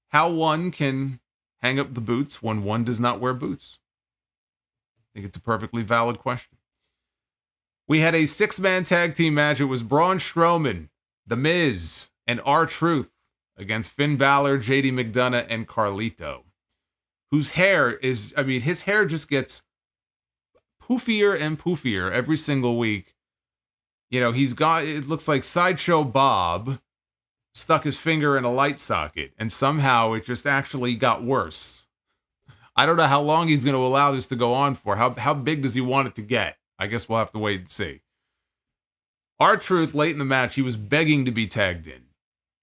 How one can hang up the boots when one does not wear boots. I think it's a perfectly valid question. We had a 6-man tag team match. It was Braun Strowman, The Miz, and R-Truth against Finn Bálor, JD McDonagh, and Carlito, whose hair is, his hair just gets poofier and poofier every single week. It looks like Sideshow Bob stuck his finger in a light socket, and somehow it just actually got worse. I don't know how long he's going to allow this to go on for. How big does he want it to get? I guess we'll have to wait and see. R-Truth, late in the match, he was begging to be tagged in.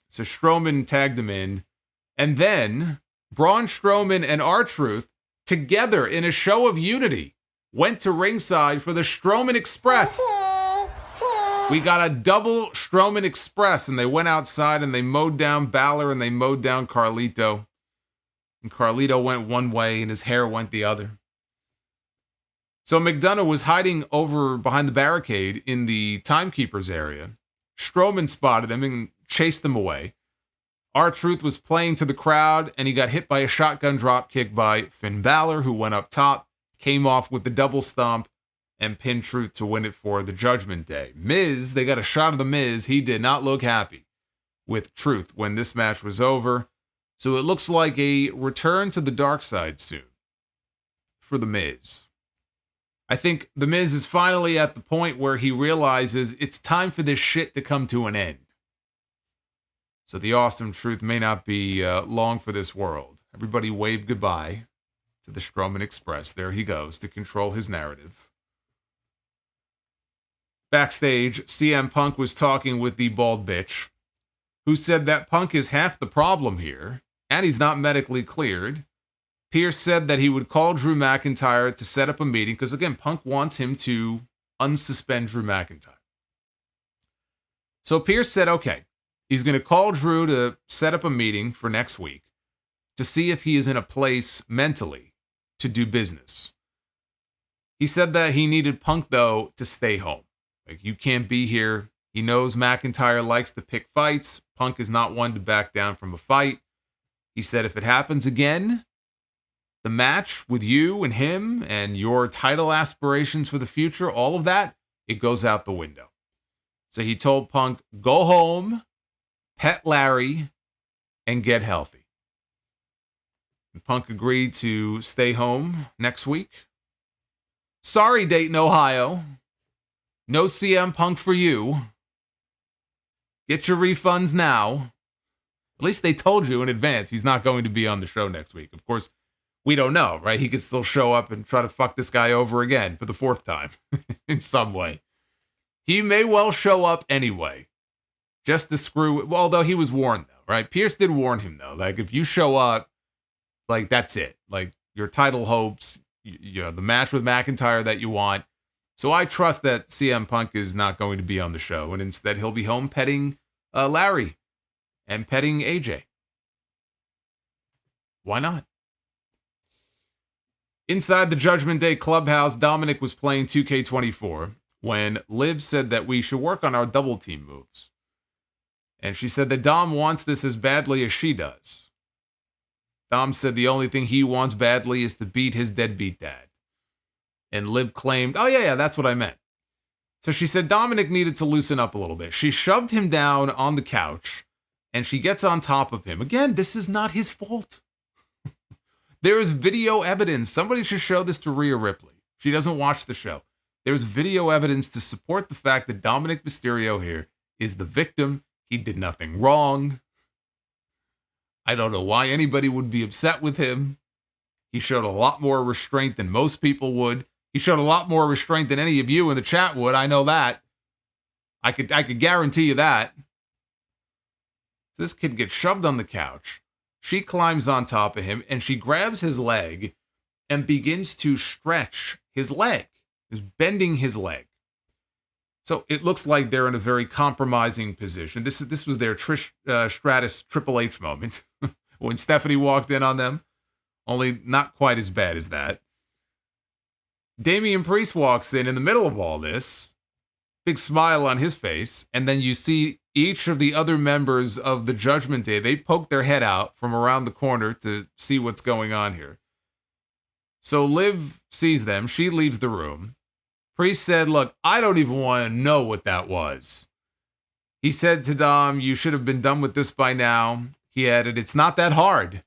So Strowman tagged him in. And then Braun Strowman and R-Truth, together in a show of unity, went to ringside for the Strowman Express. We got a double Strowman Express, and they went outside and they mowed down Bálor and they mowed down Carlito. And Carlito went one way and his hair went the other. So McDonagh was hiding over behind the barricade in the Timekeepers area. Strowman spotted him and chased him away. R-Truth was playing to the crowd, and he got hit by a shotgun drop kick by Finn Bálor, who went up top, came off with the double stomp, and pinned Truth to win it for the Judgment Day. Miz, they got a shot of the Miz. He did not look happy with Truth when this match was over. So it looks like a return to the dark side soon for the Miz. I think the Miz is finally at the point where he realizes it's time for this shit to come to an end. So the awesome Truth may not be long for this world. Everybody wave goodbye to the Strowman Express. There he goes to control his narrative. Backstage, CM Punk was talking with the bald bitch, who said that Punk is half the problem here, and he's not medically cleared. Pierce said that he would call Drew McIntyre to set up a meeting, because again, Punk wants him to unsuspend Drew McIntyre. So Pierce said, okay, he's going to call Drew to set up a meeting for next week to see if he is in a place mentally to do business. He said that he needed Punk, though, to stay home. Like, you can't be here. He knows McIntyre likes to pick fights. Punk is not one to back down from a fight. He said if it happens again, the match with you and him and your title aspirations for the future, all of that, it goes out the window. So he told Punk, go home, pet Larry, and get healthy. And Punk agreed to stay home next week. Sorry, Dayton, Ohio. No CM Punk for you. Get your refunds now. At least they told you in advance he's not going to be on the show next week. Of course, we don't know, right? He could still show up and try to fuck this guy over again for the fourth time in some way. He may well show up anyway, just to screw. Well, although he was warned, though, right? Pierce did warn him, though. Like, if you show up, like, that's it. Like, your title hopes, you know, the match with McIntyre that you want. So I trust that CM Punk is not going to be on the show, and instead he'll be home petting Larry and petting AJ. Why not? Inside the Judgment Day clubhouse, Dominik was playing 2K24 when Liv said that we should work on our double team moves. And she said that Dom wants this as badly as she does. Dom said the only thing he wants badly is to beat his deadbeat dad. And Liv claimed, oh yeah, that's what I meant. So she said Dominik needed to loosen up a little bit. She shoved him down on the couch, and she gets on top of him. Again, this is not his fault. There is video evidence. Somebody should show this to Rhea Ripley. She doesn't watch the show. There's video evidence to support the fact that Dominik Mysterio here is the victim. He did nothing wrong. I don't know why anybody would be upset with him. He showed a lot more restraint than most people would. He showed a lot more restraint than any of you in the chat would. I know that. I could guarantee you that. So this kid gets shoved on the couch. She climbs on top of him and she grabs his leg and begins to stretch his leg. Is bending his leg. So it looks like they're in a very compromising position. This was their Trish Stratus Triple H moment when Stephanie walked in on them. Only not quite as bad as that. Damian Priest walks in the middle of all this. Big smile on his face. And then you see each of the other members of the Judgment Day. They poke their head out from around the corner to see what's going on here. So Liv sees them. She leaves the room. Priest said, look, I don't even want to know what that was. He said to Dom, you should have been done with this by now. He added, it's not that hard.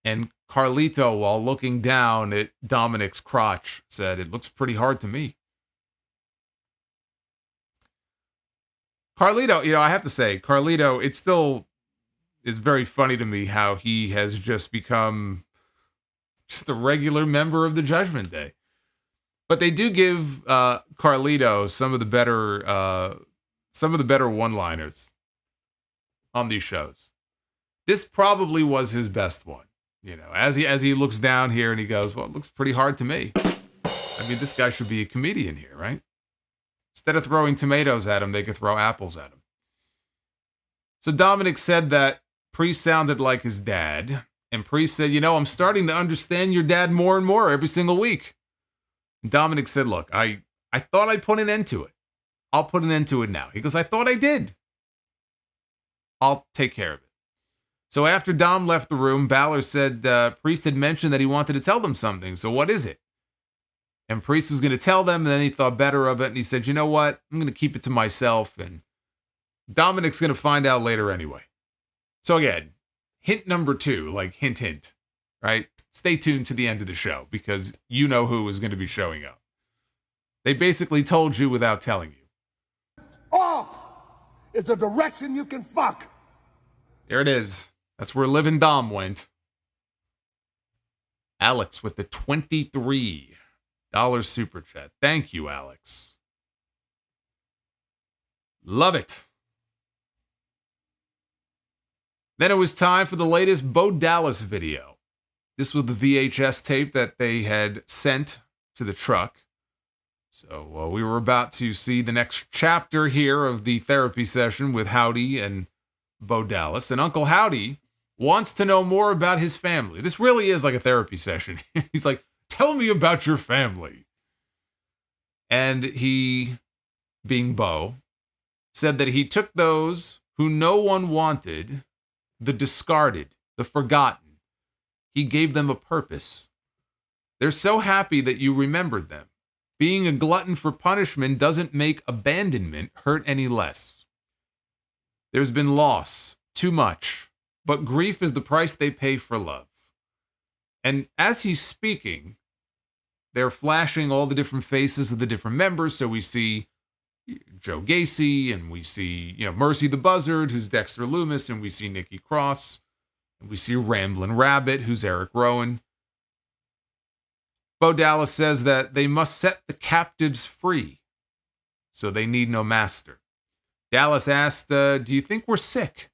And Carlito, while looking down at Dominik's crotch, said, it looks pretty hard to me. Carlito, I have to say, Carlito, it still is very funny to me how he has just become just a regular member of the Judgment Day. But they do give Carlito some of the better one-liners on these shows. This probably was his best one. As he looks down here and he goes, well, it looks pretty hard to me. I mean, this guy should be a comedian here, right? Instead of throwing tomatoes at him, they could throw apples at him. So Dominik said that Priest sounded like his dad. And Priest said, I'm starting to understand your dad more and more every single week. And Dominik said, look, I thought I'd put an end to it. I'll put an end to it now. He goes, I thought I did. I'll take care of it. So after Dom left the room, Bálor said Priest had mentioned that he wanted to tell them something. So what is it? And Priest was going to tell them, and then he thought better of it. And he said, you know what? I'm going to keep it to myself. And Dominik's going to find out later anyway. So again, hint number 2, like hint, hint, right? Stay tuned to the end of the show because you know who is going to be showing up. They basically told you without telling you. Off is a direction you can fuck. There it is. That's where Liv and Dom went. Alex with the $23 super chat. Thank you, Alex. Love it. Then it was time for the latest Bo Dallas video. This was the VHS tape that they had sent to the truck. So we were about to see the next chapter here of the therapy session with Howdy and Bo Dallas. And Uncle Howdy wants to know more about his family. This really is like a therapy session. He's like, tell me about your family. And he, being Bo, said that he took those who no one wanted, the discarded, the forgotten. He gave them a purpose. They're so happy that you remembered them. Being a glutton for punishment doesn't make abandonment hurt any less. There's been loss, too much, but grief is the price they pay for love. And as he's speaking, they're flashing all the different faces of the different members. So we see Joe Gacy, and we see, Mercy the Buzzard, who's Dexter Loomis, and we see Nikki Cross, and we see Ramblin' Rabbit, who's Eric Rowan. Bo Dallas says that they must set the captives free, so they need no master. Dallas asked, do you think we're sick?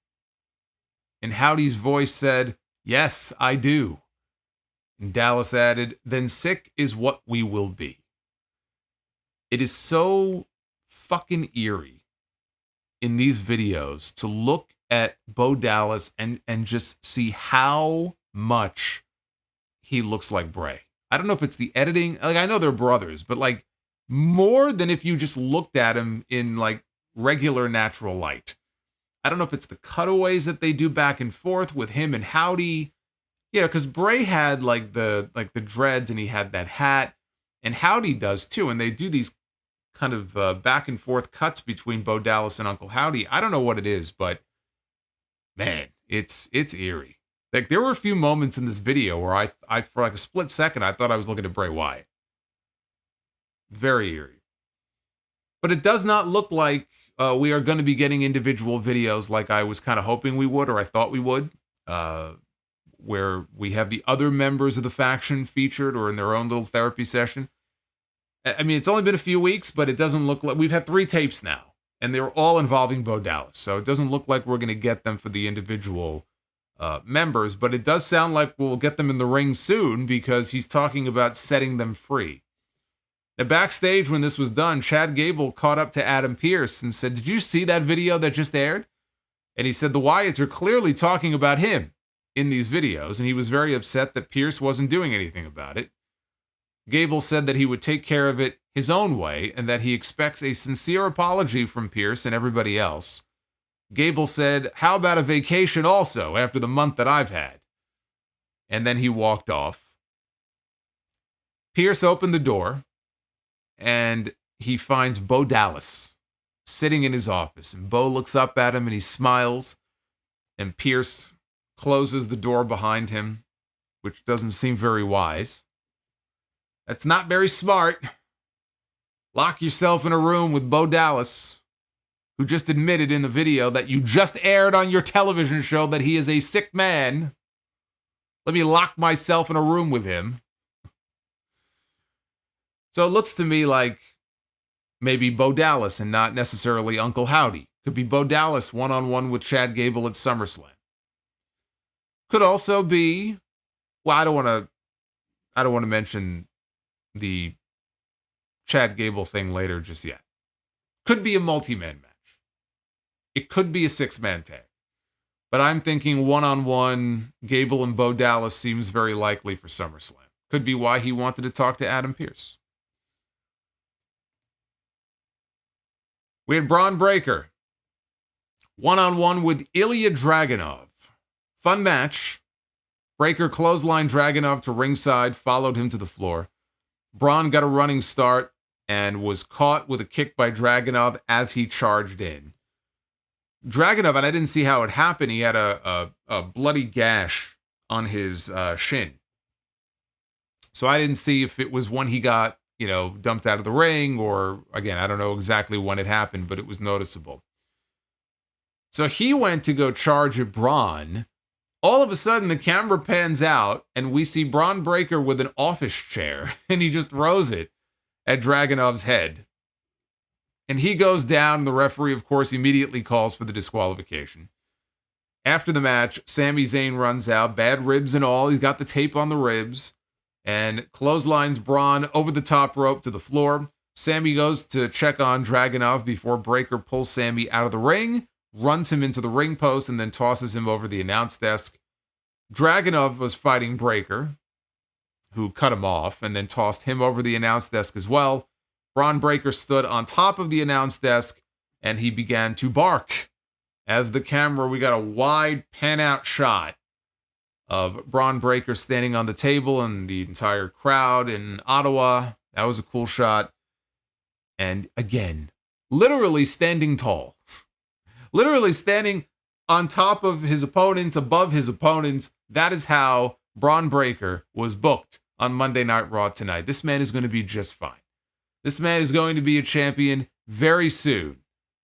And Howdy's voice said, yes, I do. And Dallas added, then sick is what we will be. It is so fucking eerie in these videos to look at Bo Dallas and just see how much he looks like Bray. I don't know if it's the editing. Like, I know they're brothers, but like more than if you just looked at him in like regular natural light. I don't know if it's the cutaways that they do back and forth with him and Howdy. Yeah, because Bray had like the dreads and he had that hat, and Howdy does too. And they do these kind of back and forth cuts between Bo Dallas and Uncle Howdy. I don't know what it is, but man, it's eerie. Like, there were a few moments in this video where I for like a split second, I thought I was looking at Bray Wyatt. Very eerie. But it does not look like we are going to be getting individual videos like I was kind of hoping we would, or I thought we would, where we have the other members of the faction featured or in their own little therapy session. I mean, it's only been a few weeks, but it doesn't look like we've had 3 tapes now, and they're all involving Bo Dallas. So it doesn't look like we're going to get them for the individual members, but it does sound like we'll get them in the ring soon because he's talking about setting them free. Now, backstage when this was done, Chad Gable caught up to Adam Pearce and said, did you see that video that just aired? And he said the Wyatts are clearly talking about him in these videos, and he was very upset that Pearce wasn't doing anything about it. Gable said that he would take care of it his own way and that he expects a sincere apology from Pearce and everybody else. Gable said, how about a vacation also after the month that I've had? And then he walked off. Pearce opened the door and he finds Bo Dallas sitting in his office. And Bo looks up at him and he smiles. And Pearce closes the door behind him, which doesn't seem very wise. That's not very smart. Lock yourself in a room with Bo Dallas, who just admitted in the video that you just aired on your television show that he is a sick man. Let me lock myself in a room with him. So it looks to me like maybe Bo Dallas and not necessarily Uncle Howdy. Could be Bo Dallas one-on-one with Chad Gable at SummerSlam. Could also be, well, I don't want to mention the Chad Gable thing later just yet. Could be a multi-man match. It could be a 6-man tag. But I'm thinking one-on-one, Gable and Bo Dallas seems very likely for SummerSlam. Could be why he wanted to talk to Adam Pearce. We had Braun Breaker. One-on-one with Ilya Dragunov. Fun match. Breaker clotheslined Dragunov to ringside, followed him to the floor. Braun got a running start and was caught with a kick by Dragunov as he charged in. Dragunov, and I didn't see how it happened, he had a bloody gash on his shin. So I didn't see if it was when he got, dumped out of the ring, or, again, I don't know exactly when it happened, but it was noticeable. So he went to go charge at Braun. All of a sudden, the camera pans out, and we see Braun Breaker with an office chair, and he just throws it at Dragunov's head. And he goes down. The referee, of course, immediately calls for the disqualification. After the match, Sami Zayn runs out, bad ribs and all. He's got the tape on the ribs, and clotheslines Braun over the top rope to the floor. Sami goes to check on Dragunov before Breaker pulls Sami out of the ring, runs him into the ring post, and then tosses him over the announce desk. Dragunov was fighting Breaker, who cut him off, and then tossed him over the announce desk as well. Braun Breaker stood on top of the announce desk, and he began to bark. As the camera, we got a wide pan-out shot of Braun Breaker standing on the table and the entire crowd in Ottawa. That was a cool shot. And again, literally standing tall. Literally standing on top of his opponents, above his opponents. That is how Braun Breaker was booked on Monday Night Raw tonight. This man is going to be just fine. This man is going to be a champion very soon.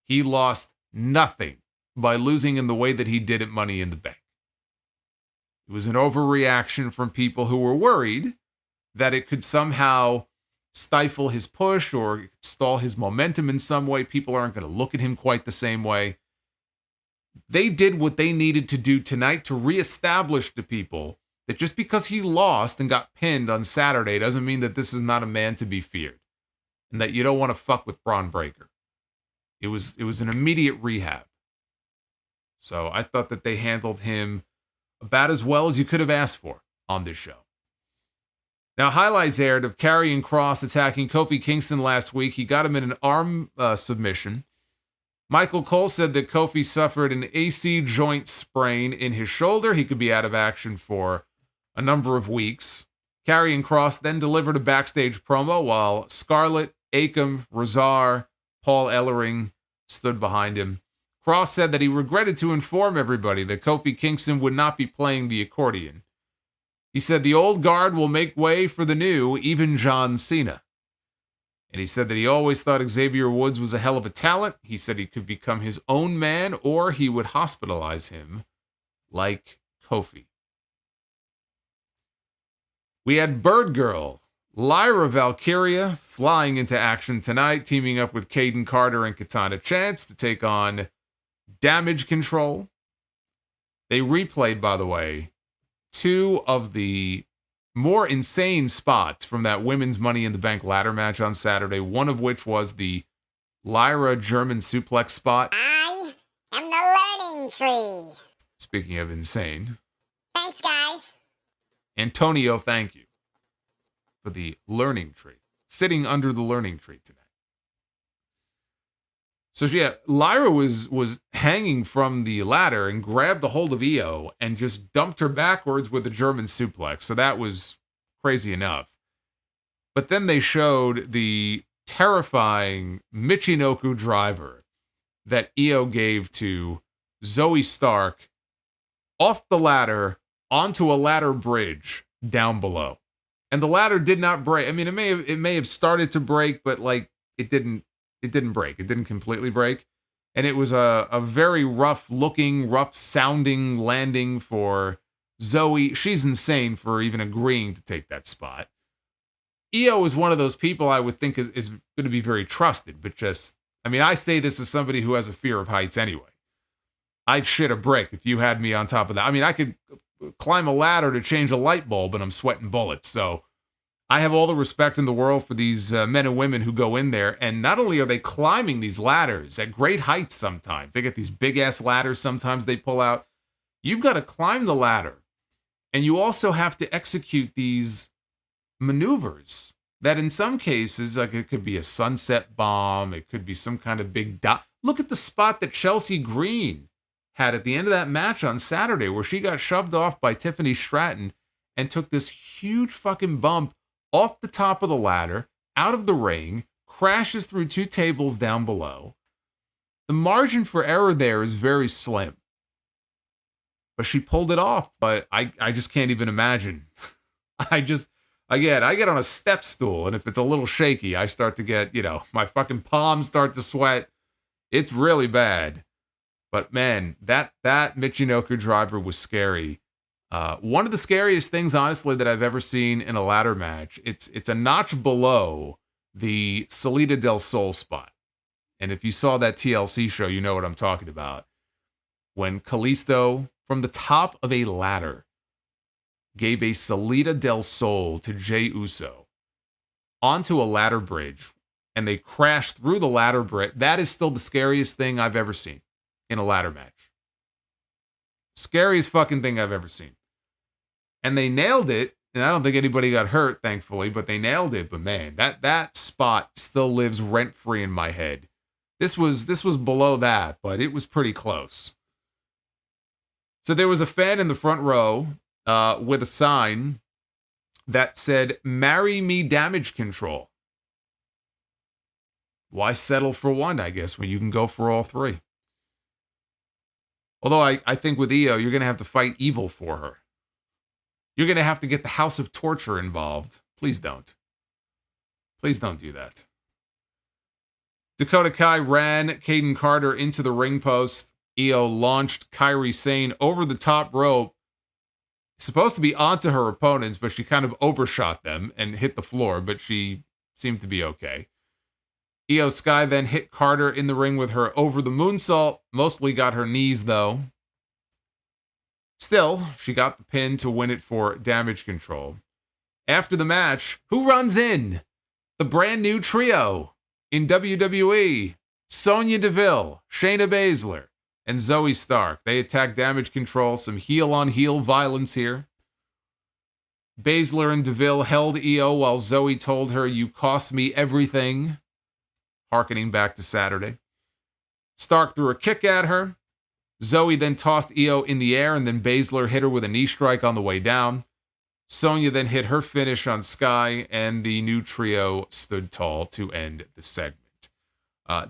He lost nothing by losing in the way that he did at Money in the Bank. It was an overreaction from people who were worried that it could somehow stifle his push or stall his momentum in some way. People aren't going to look at him quite the same way. They did what they needed to do tonight to reestablish to people that just because he lost and got pinned on Saturday doesn't mean that this is not a man to be feared, and that you don't want to fuck with Braun Breaker. It was an immediate rehab. So I thought that they handled him about as well as you could have asked for on this show. Now, highlights aired of Karrion Kross attacking Kofi Kingston last week. He got him in an arm submission. Michael Cole said that Kofi suffered an AC joint sprain in his shoulder. He could be out of action for a number of weeks. Karrion Kross then delivered a backstage promo while Scarlett, Akam, Razar, Paul Ellering stood behind him. Kross said that he regretted to inform everybody that Kofi Kingston would not be playing the accordion. He said the old guard will make way for the new, even John Cena. And he said that he always thought Xavier Woods was a hell of a talent. He said he could become his own man, or he would hospitalize him like Kofi. We had Bird Girl, Lyra Valkyria, flying into action tonight, teaming up with Kayden Carter and Katana Chance to take on Damage CTRL. They replayed, by the way, two of the more insane spots from that women's Money in the Bank ladder match on Saturday, one of which was the Lyra German suplex spot. I am the learning tree. Speaking of insane. Thanks, guys. Antonio, thank you for the learning tree. Sitting under the learning tree tonight. So yeah, Lyra was hanging from the ladder and grabbed the hold of Io and just dumped her backwards with a German suplex. So that was crazy enough. But then they showed the terrifying Michinoku driver that Io gave to Zoe Stark off the ladder onto a ladder bridge down below. And the ladder did not break. I mean, it may have started to break, but like it didn't break. It didn't completely break. And it was a very rough looking, rough sounding landing for Zoe. She's insane for even agreeing to take that spot. Io is one of those people I would think is going to be very trusted, but I say this as somebody who has a fear of heights anyway. I'd shit a brick if you had me on top of that. I mean, I could climb a ladder to change a light bulb and I'm sweating bullets. So I have all the respect in the world for these men and women who go in there, and not only are they climbing these ladders at great heights sometimes, they get these big-ass ladders sometimes they pull out. You've got to climb the ladder, and you also have to execute these maneuvers that in some cases, like it could be a sunset bomb, it could be some kind of big dot. Look at the spot that Chelsea Green had at the end of that match on Saturday where she got shoved off by Tiffany Stratton and took this huge fucking bump off the top of the ladder, out of the ring, crashes through 2 tables down below. The margin for error there is very slim. But she pulled it off, but I just can't even imagine. I get on a step stool, and if it's a little shaky, I start to get, my fucking palms start to sweat. It's really bad. But man, that Michinoku driver was scary. One of the scariest things, honestly, that I've ever seen in a ladder match. It's a notch below the Salida del Sol spot. And if you saw that TLC show, you know what I'm talking about. When Kalisto, from the top of a ladder, gave a Salida del Sol to Jey Uso onto a ladder bridge, and they crashed through the ladder bridge. That is still the scariest thing I've ever seen in a ladder match. Scariest fucking thing I've ever seen. And they nailed it, and I don't think anybody got hurt, thankfully, but they nailed it. But man, that spot still lives rent-free in my head. This was below that, but it was pretty close. So there was a fan in the front row with a sign that said, "Marry me damage control." Why settle for one, I guess, when you can go for all 3? Although I think with Io, you're going to have to fight evil for her. You're going to have to get the House of Torture involved. Please don't. Please don't do that. Dakota Kai ran Kayden Carter into the ring post. Io launched Kairi Sane over the top rope. Supposed to be onto her opponents, but she kind of overshot them and hit the floor, but she seemed to be okay. Io Sky then hit Carter in the ring with her over the moonsault. Mostly got her knees, though. Still, she got the pin to win it for damage control. After the match, who runs in? The brand new trio in WWE. Sonya Deville, Shayna Baszler, and Zoe Stark. They attack damage control. Some heel-on-heel violence here. Baszler and Deville held Io while Zoe told her, "You cost me everything," harkening back to Saturday. Stark threw a kick at her. Zoe then tossed Io in the air, and then Baszler hit her with a knee strike on the way down. Sonya then hit her finish on Sky, and the new trio stood tall to end the segment.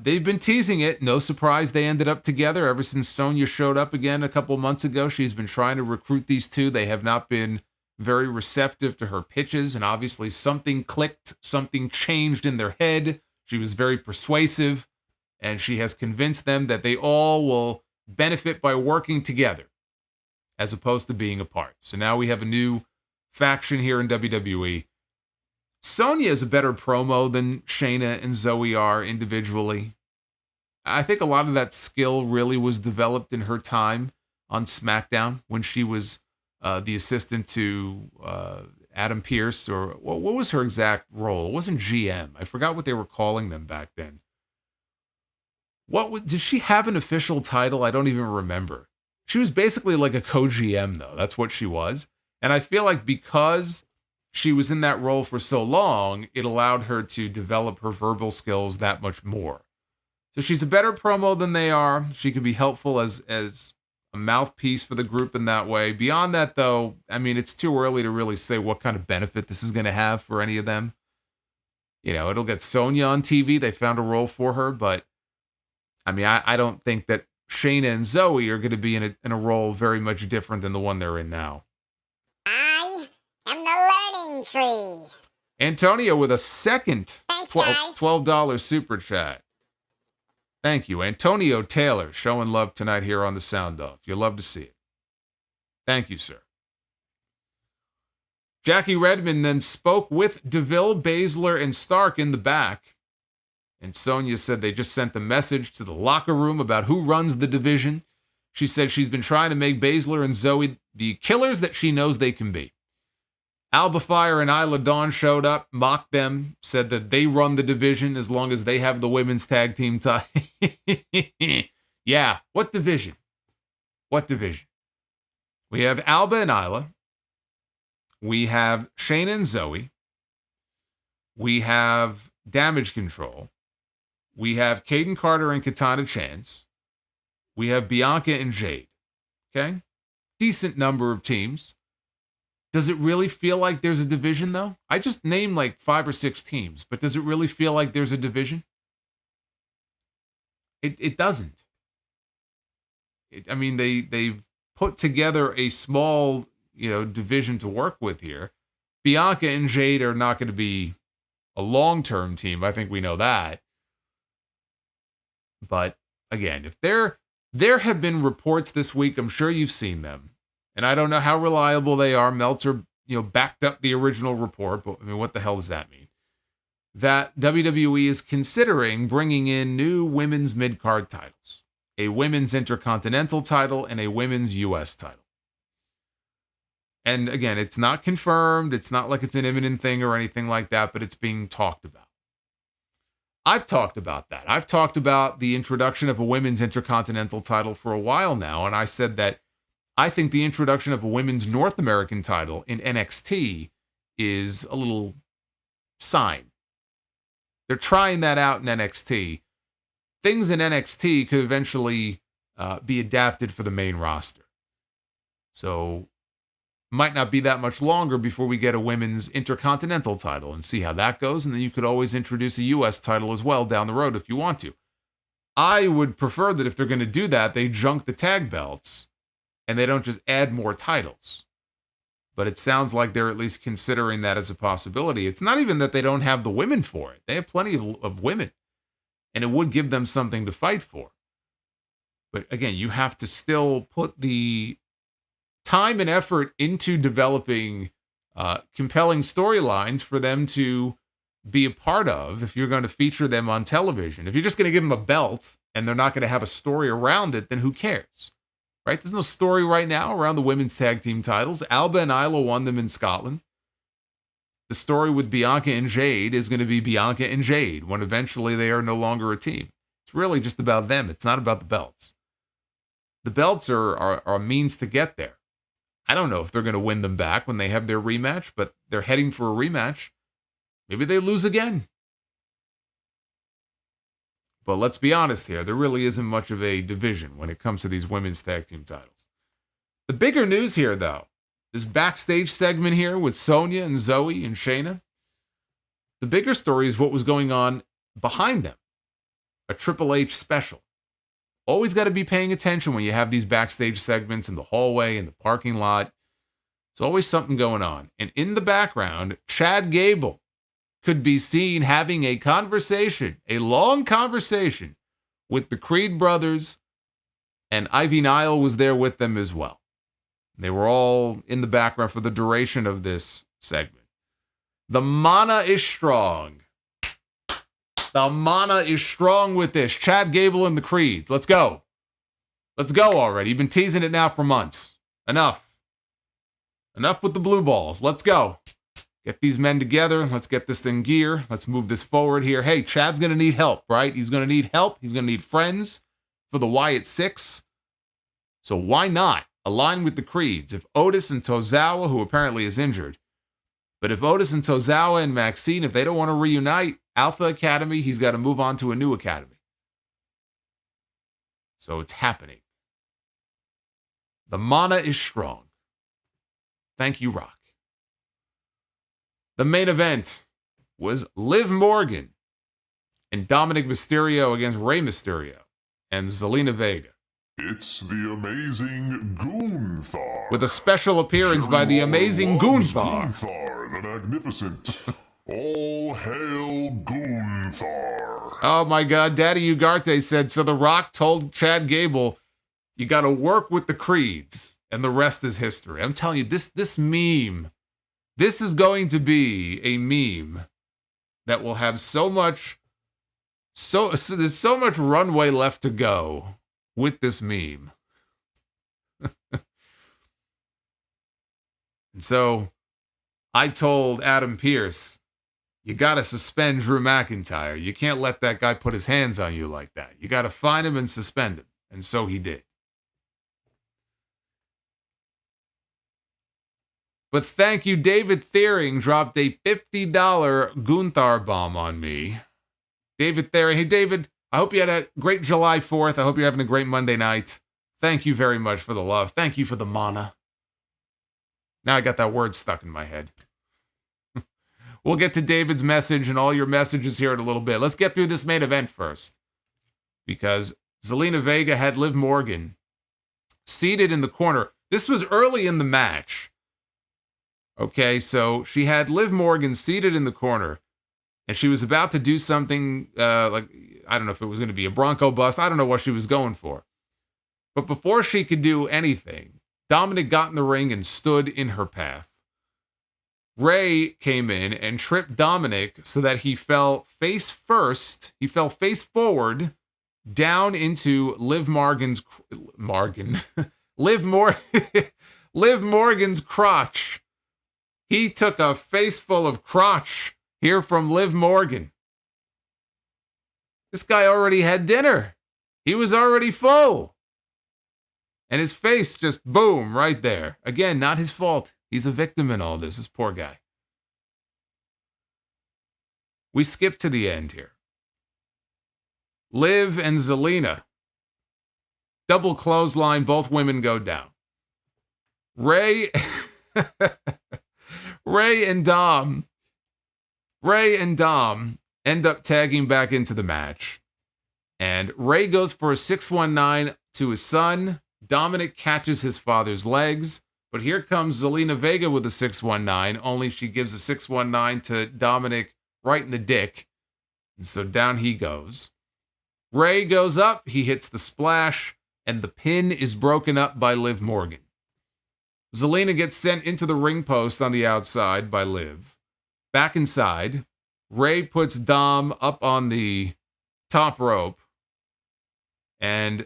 They've been teasing it. No surprise they ended up together ever since Sonya showed up again a couple months ago. She's been trying to recruit these two. They have not been very receptive to her pitches, and obviously something clicked, something changed in their head. She was very persuasive, and she has convinced them that they all will benefit by working together as opposed to being apart. So now we have a new faction here in WWE. Sonya is a better promo than Shayna and Zoe are individually. I think a lot of that skill really was developed in her time on SmackDown when she was the assistant to Adam Pearce, or what was her exact role? It wasn't GM. I forgot what they were calling them back then. Did she have an official title? I don't even remember. She was basically like a co-GM, though. That's what she was. And I feel like because she was in that role for so long, it allowed her to develop her verbal skills that much more. So she's a better promo than they are. She could be helpful as a mouthpiece for the group in that way. Beyond that, though, I mean, it's too early to really say what kind of benefit this is going to have for any of them. It'll get Sonya on TV. They found a role for her, but I mean, I don't think that Shayna and Zoe are going to be in a role very much different than the one they're in now. I am the learning tree. Antonio with a second Thanks, guys. $12 super chat. Thank you. Antonio Taylor showing love tonight here on the Sound Off. You'll love to see it. Thank you, sir. Jackie Redmond then spoke with Deville, Baszler, and Stark in the back. And Sonya said they just sent the message to the locker room about who runs the division. She said she's been trying to make Baszler and Zoe the killers that she knows they can be. Alba Fire and Isla Dawn showed up, mocked them, said that they run the division as long as they have the women's tag team title. Yeah, what division? What division? We have Alba and Isla. We have Shayna and Zoe. We have Damage Control. We have Kayden Carter and Katana Chance. We have Bianca and Jade. Okay? Decent number of teams. Does it really feel like there's a division, though? I just named like 5 or 6 teams, but does it really feel like there's a division? It doesn't. They've put together a small, division to work with here. Bianca and Jade are not going to be a long-term team. I think we know that. But again, if there have been reports this week, I'm sure you've seen them, and I don't know how reliable they are. Meltzer, backed up the original report, but what the hell does that mean? That WWE is considering bringing in new women's mid-card titles, a women's intercontinental title and a women's US title. And again, it's not confirmed. It's not like it's an imminent thing or anything like that, but it's being talked about. I've talked about that. I've talked about the introduction of a women's intercontinental title for a while now, and I said that I think the introduction of a women's North American title in NXT is a little sign. They're trying that out in NXT. Things in NXT could eventually be adapted for the main roster. So might not be that much longer before we get a women's intercontinental title and see how that goes. And then you could always introduce a US title as well down the road if you want to. I would prefer that if they're going to do that, they junk the tag belts and they don't just add more titles. But it sounds like they're at least considering that as a possibility. It's not even that they don't have the women for it. They have plenty of women. And it would give them something to fight for. But again, you have to still put the time and effort into developing compelling storylines for them to be a part of if you're going to feature them on television. If you're just going to give them a belt and they're not going to have a story around it, then who cares? Right? There's no story right now around the women's tag team titles. Alba and Isla won them in Scotland. The story with Bianca and Jade is going to be Bianca and Jade when eventually they are no longer a team. It's really just about them. It's not about the belts. The belts are a means to get there. I don't know if they're going to win them back when they have their rematch, but they're heading for a rematch. Maybe they lose again. But let's be honest here. There really isn't much of a division when it comes to these women's tag team titles. The bigger news here, though, this backstage segment here with Sonya and Zoe and Shayna. The bigger story is what was going on behind them. A Triple H special. Always got to be paying attention when you have these backstage segments in the hallway, in the parking lot. There's always something going on. And in the background, Chad Gable could be seen having a conversation, a long conversation with the Creed brothers, and Ivy Nile was there with them as well. They were all in the background for the duration of this segment. The mana is strong. The mana is strong with this. Chad Gable and the Creeds. Let's go. Let's go already. You've been teasing it now for months. Enough. Enough with the blue balls. Let's go. Get these men together. Let's get this thing gear. Let's move this forward here. Hey, Chad's going to need help, right? He's going to need help. He's going to need friends for the Wyatt Six. So why not align with the Creeds? If Otis and Tozawa, who apparently is injured, but if Otis and Tozawa and Maxine, if they don't want to reunite, Alpha Academy, he's got to move on to a new academy. So it's happening. The mana is strong. Thank you, Rock. The main event was Liv Morgan and Dominik Mysterio against Rey Mysterio and Zelina Vega. It's the amazing Gunther. With a special appearance by the amazing Gunther. Gunther, the magnificent. All hail Gunther. Oh my God, Daddy Ugarte said, so The Rock told Chad Gable, you got to work with the Creeds, and the rest is history. I'm telling you, this meme, this is going to be a meme that will have there's so much runway left to go with this meme. And so I told Adam Pearce, you got to suspend Drew McIntyre. You can't let that guy put his hands on you like that. You got to fine him and suspend him. And so he did. But thank you, David Thiering dropped a $50 Gunther bomb on me. David Thiering. Hey, David, I hope you had a great July 4th. I hope you're having a great Monday night. Thank you very much for the love. Thank you for the mana. Now I got that word stuck in my head. We'll get to David's message and all your messages here in a little bit. Let's get through this main event first. Because Zelina Vega had Liv Morgan seated in the corner. This was early in the match. Okay, so she had Liv Morgan seated in the corner. And she was about to do something like, I don't know if it was going to be a Bronco bust. I don't know what she was going for. But before she could do anything, Dominik got in the ring and stood in her path. Rey came in and tripped Dominik so that he fell face first. He fell face forward down into Liv Morgan's Liv Morgan's crotch. He took a face full of crotch here from Liv Morgan. This guy already had dinner. He was already full. And his face just boom right there. Again, not his fault. He's a victim in all this poor guy. We skip to the end here. Liv and Zelina. Double clothesline, both women go down. Rey and Dom end up tagging back into the match. And Rey goes for a 619 to his son. Dominik catches his father's legs. But here comes Zelina Vega with a 619, only she gives a 619 to Dominik right in the dick. And so down he goes. Rey goes up, he hits the splash, and the pin is broken up by Liv Morgan. Zelina gets sent into the ring post on the outside by Liv. Back inside, Rey puts Dom up on the top rope, and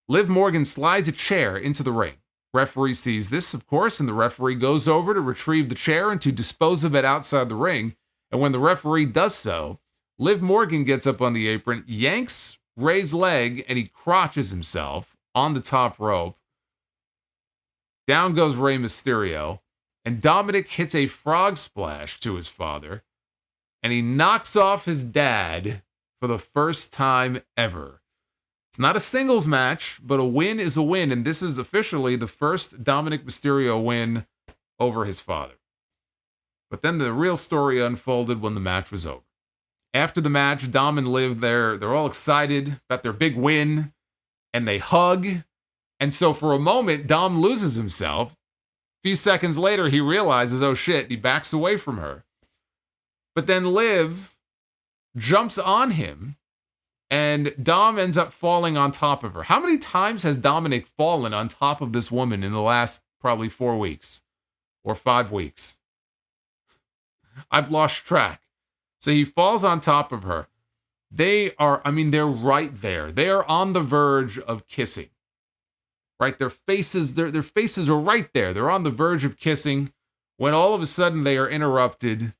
Liv Morgan slides a chair into the ring. Referee sees this, of course, and the referee goes over to retrieve the chair and to dispose of it outside the ring. And when the referee does so, Liv Morgan gets up on the apron, yanks Rey's leg, and he crotches himself on the top rope. Down goes Rey Mysterio, and Dominik hits a frog splash to his father, and he knocks off his dad for the first time ever. It's not a singles match, but a win is a win, and this is officially the first Dominik Mysterio win over his father. But then the real story unfolded when the match was over. After the match, Dom and Liv, they're all excited about their big win, and they hug. And so for a moment, Dom loses himself. A few seconds later, he realizes, oh shit, he backs away from her. But then Liv jumps on him, and Dom ends up falling on top of her. How many times has Dominik fallen on top of this woman in the last probably 4 weeks or 5 weeks? I've lost track. So he falls on top of her. They're right there. They are on the verge of kissing. Right? Their faces are right there. They're on the verge of kissing when all of a sudden they are interrupted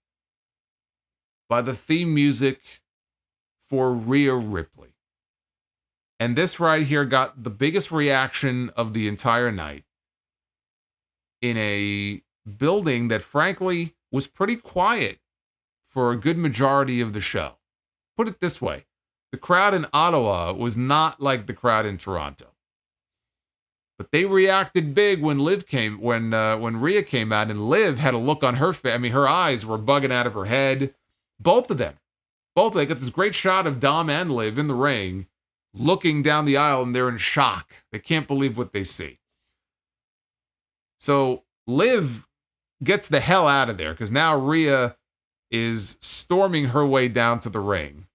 by the theme music for Rhea Ripley. And this right here got the biggest reaction of the entire night in a building that frankly was pretty quiet for a good majority of the show. Put it this way, the crowd in Ottawa was not like the crowd in Toronto. But they reacted big when Rhea came out, and Liv had a look on her face. I mean, her eyes were bugging out of her head. Both of them. They got this great shot of Dom and Liv in the ring, looking down the aisle, and they're in shock. They can't believe what they see. So Liv gets the hell out of there, because now Rhea is storming her way down to the ring.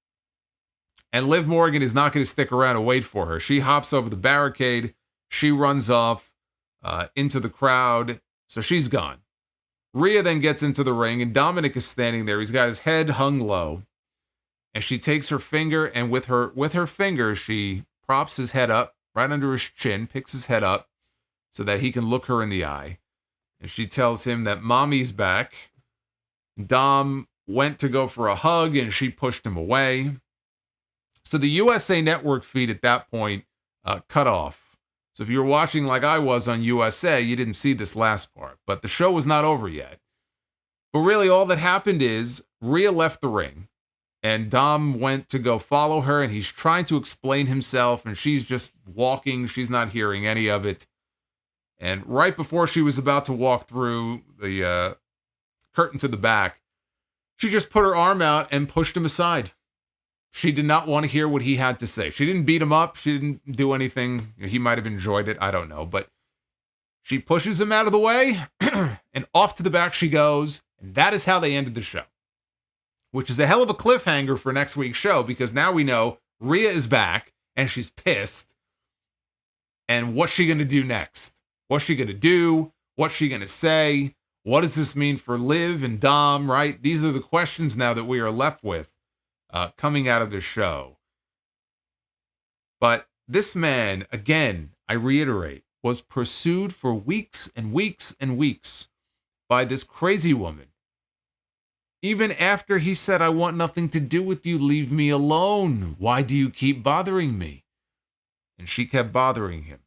And Liv Morgan is not going to stick around and wait for her. She hops over the barricade. She runs off into the crowd. So she's gone. Rhea then gets into the ring, and Dominik is standing there. He's got his head hung low. And she takes her finger, and with her finger, she props his head up right under his chin, picks his head up, so that he can look her in the eye. And she tells him that mommy's back. Dom went to go for a hug and she pushed him away. So the USA Network feed at that point cut off. So if you were watching like I was on USA, you didn't see this last part. But the show was not over yet. But really all that happened is Rhea left the ring and Dom went to go follow her and he's trying to explain himself and she's just walking. She's not hearing any of it. And right before she was about to walk through the curtain to the back, she just put her arm out and pushed him aside. She did not want to hear what he had to say. She didn't beat him up. She didn't do anything. He might have enjoyed it. I don't know. But she pushes him out of the way and off to the back she goes. And that is how they ended the show, which is a hell of a cliffhanger for next week's show because now we know Rhea is back and she's pissed. And what's she going to do next? What's she going to do? What's she going to say? What does this mean for Liv and Dom, right? These are the questions now that we are left with coming out of this show. But this man, again, I reiterate, was pursued for weeks and weeks and weeks by this crazy woman. Even after he said, I want nothing to do with you, leave me alone. Why do you keep bothering me? And she kept bothering him.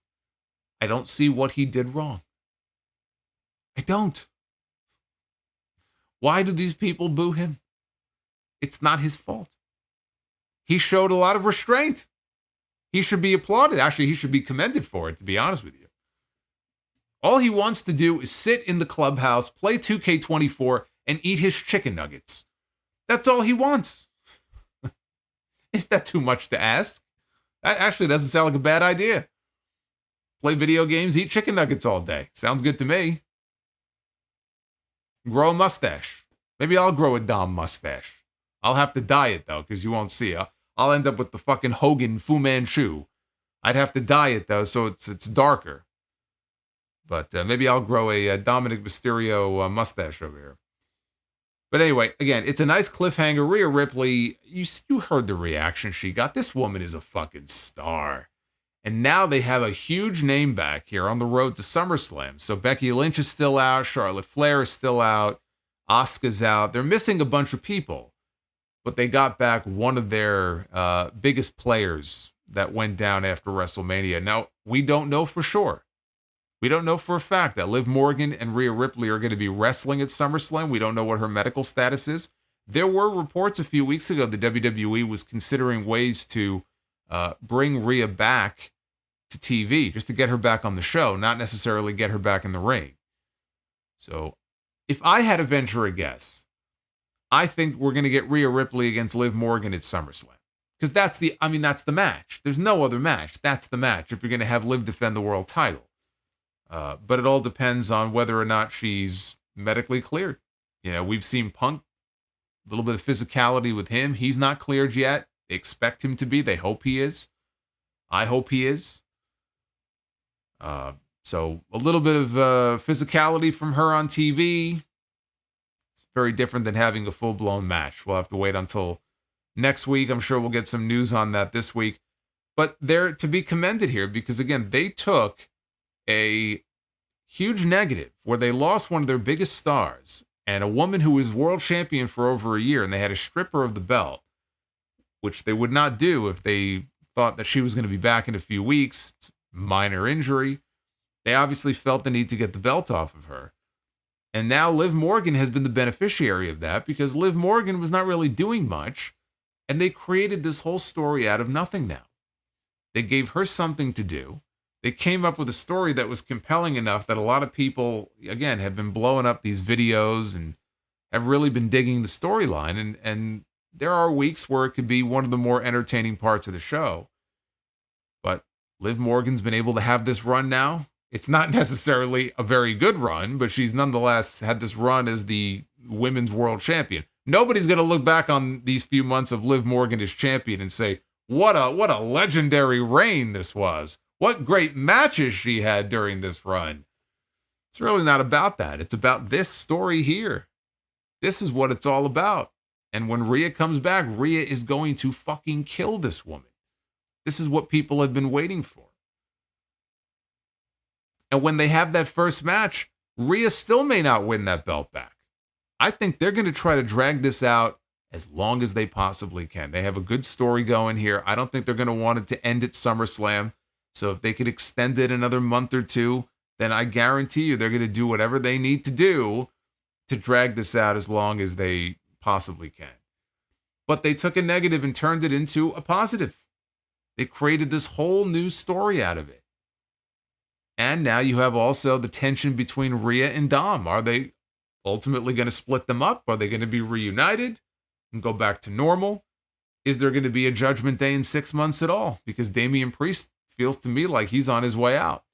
I don't see what he did wrong. I don't. Why do these people boo him? It's not his fault. He showed a lot of restraint. He should be applauded. Actually, he should be commended for it, to be honest with you. All he wants to do is sit in the clubhouse, play 2K24, and eat his chicken nuggets. That's all he wants. Is that too much to ask? That actually doesn't sound like a bad idea. Play video games, eat chicken nuggets all day. Sounds good to me. Grow a mustache. Maybe I'll grow a Dom mustache. I'll have to dye it, though, because you won't see it. I'll end up with the fucking Hogan Fu Manchu. I'd have to dye it, though, so it's darker. But maybe I'll grow a Dominik Mysterio mustache over here. But anyway, again, it's a nice cliffhanger. Rhea Ripley, you heard the reaction she got. This woman is a fucking star. And now they have a huge name back here on the road to SummerSlam. So Becky Lynch is still out. Charlotte Flair is still out. Asuka's out. They're missing a bunch of people. But they got back one of their biggest players that went down after WrestleMania. Now, we don't know for sure. We don't know for a fact that Liv Morgan and Rhea Ripley are going to be wrestling at SummerSlam. We don't know what her medical status is. There were reports a few weeks ago the WWE was considering ways to bring Rhea back to TV, just to get her back on the show, not necessarily get her back in the ring. So if I had to venture a guess, I think we're going to get Rhea Ripley against Liv Morgan at SummerSlam. Because that's the match. There's no other match. That's the match if you're going to have Liv defend the world title. But it all depends on whether or not she's medically cleared. You know, we've seen Punk, a little bit of physicality with him. He's not cleared yet. They expect him to be. They hope he is. I hope he is. So a little bit of physicality from her on TV. It's very different than having a full-blown match. We'll have to wait until next week. I'm sure we'll get some news on that this week. But they're to be commended here because, again, they took a huge negative where they lost one of their biggest stars and a woman who was world champion for over a year, and they had to strip her of the belt, which they would not do if they thought that she was going to be back in a few weeks. It's a minor injury. They obviously felt the need to get the belt off of her. And now Liv Morgan has been the beneficiary of that because Liv Morgan was not really doing much, and they created this whole story out of nothing now. They gave her something to do. They came up with a story that was compelling enough that a lot of people, again, have been blowing up these videos and have really been digging the storyline. And there are weeks where it could be one of the more entertaining parts of the show. But Liv Morgan's been able to have this run now. It's not necessarily a very good run, but she's nonetheless had this run as the women's world champion. Nobody's going to look back on these few months of Liv Morgan as champion and say, what a legendary reign this was. What great matches she had during this run. It's really not about that. It's about this story here. This is what it's all about. And when Rhea comes back, Rhea is going to fucking kill this woman. This is what people have been waiting for. And when they have that first match, Rhea still may not win that belt back. I think they're going to try to drag this out as long as they possibly can. They have a good story going here. I don't think they're going to want it to end at SummerSlam. So if they could extend it another month or two, then I guarantee you they're going to do whatever they need to do to drag this out as long as they possibly can. But they took a negative and turned it into a positive. They created this whole new story out of it. And now you have also the tension between Rhea and Dom. Are they ultimately going to split them up? Are they going to be reunited and go back to normal? Is there going to be a Judgment Day in 6 months at all? Because Damian Priest feels to me like he's on his way out.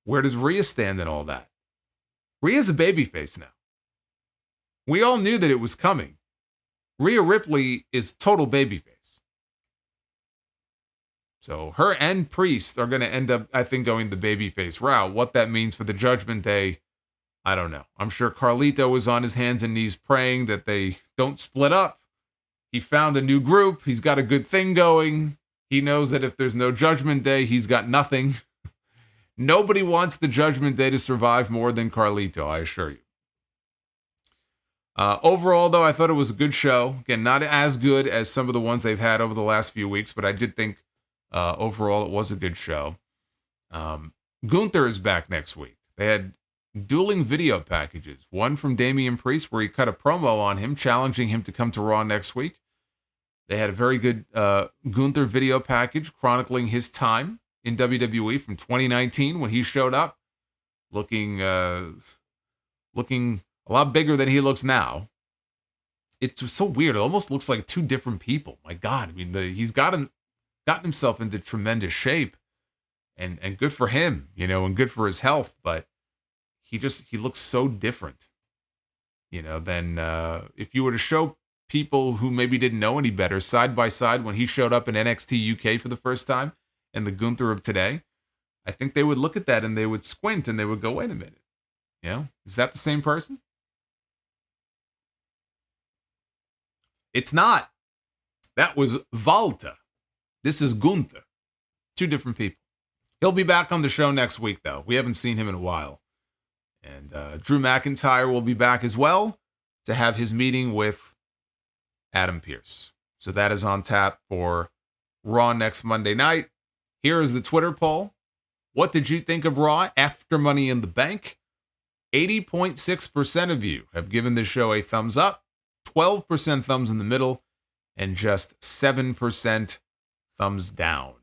Where does Rhea stand in all that? Rhea's a babyface now. We all knew that it was coming. Rhea Ripley is total babyface. So her and Priest are going to end up, I think, going the babyface route. What that means for the Judgment Day, I don't know. I'm sure Carlito was on his hands and knees praying that they don't split up. He found a new group. He's got a good thing going. He knows that if there's no Judgment Day, he's got nothing. Nobody wants the Judgment Day to survive more than Carlito, I assure you. Overall, though, I thought it was a good show. Again, not as good as some of the ones they've had over the last few weeks, but I did think overall it was a good show. Gunther is back next week. They had dueling video packages. One from Damian Priest where he cut a promo on him, challenging him to come to Raw next week. They had a very good Gunther video package chronicling his time in WWE from 2019 when he showed up, looking a lot bigger than he looks now. It's so weird. It almost looks like two different people. My God, I mean, he's gotten himself into tremendous shape, and good for him, and good for his health. But he looks so different, than if you were to show people who maybe didn't know any better side by side when he showed up in NXT UK for the first time and the Gunther of today. I think they would look at that and they would squint and they would go, wait a minute, is that the same person? It's not. That was Walter. This is Gunther. Two different people. He'll be back on the show next week, though. We haven't seen him in a while. And Drew McIntyre will be back as well to have his meeting with Adam Pearce. So that is on tap for Raw next Monday night. Here is the Twitter poll. What did you think of Raw after Money in the Bank? 80.6% of you have given this show a thumbs up, 12% thumbs in the middle, and just 7% thumbs down.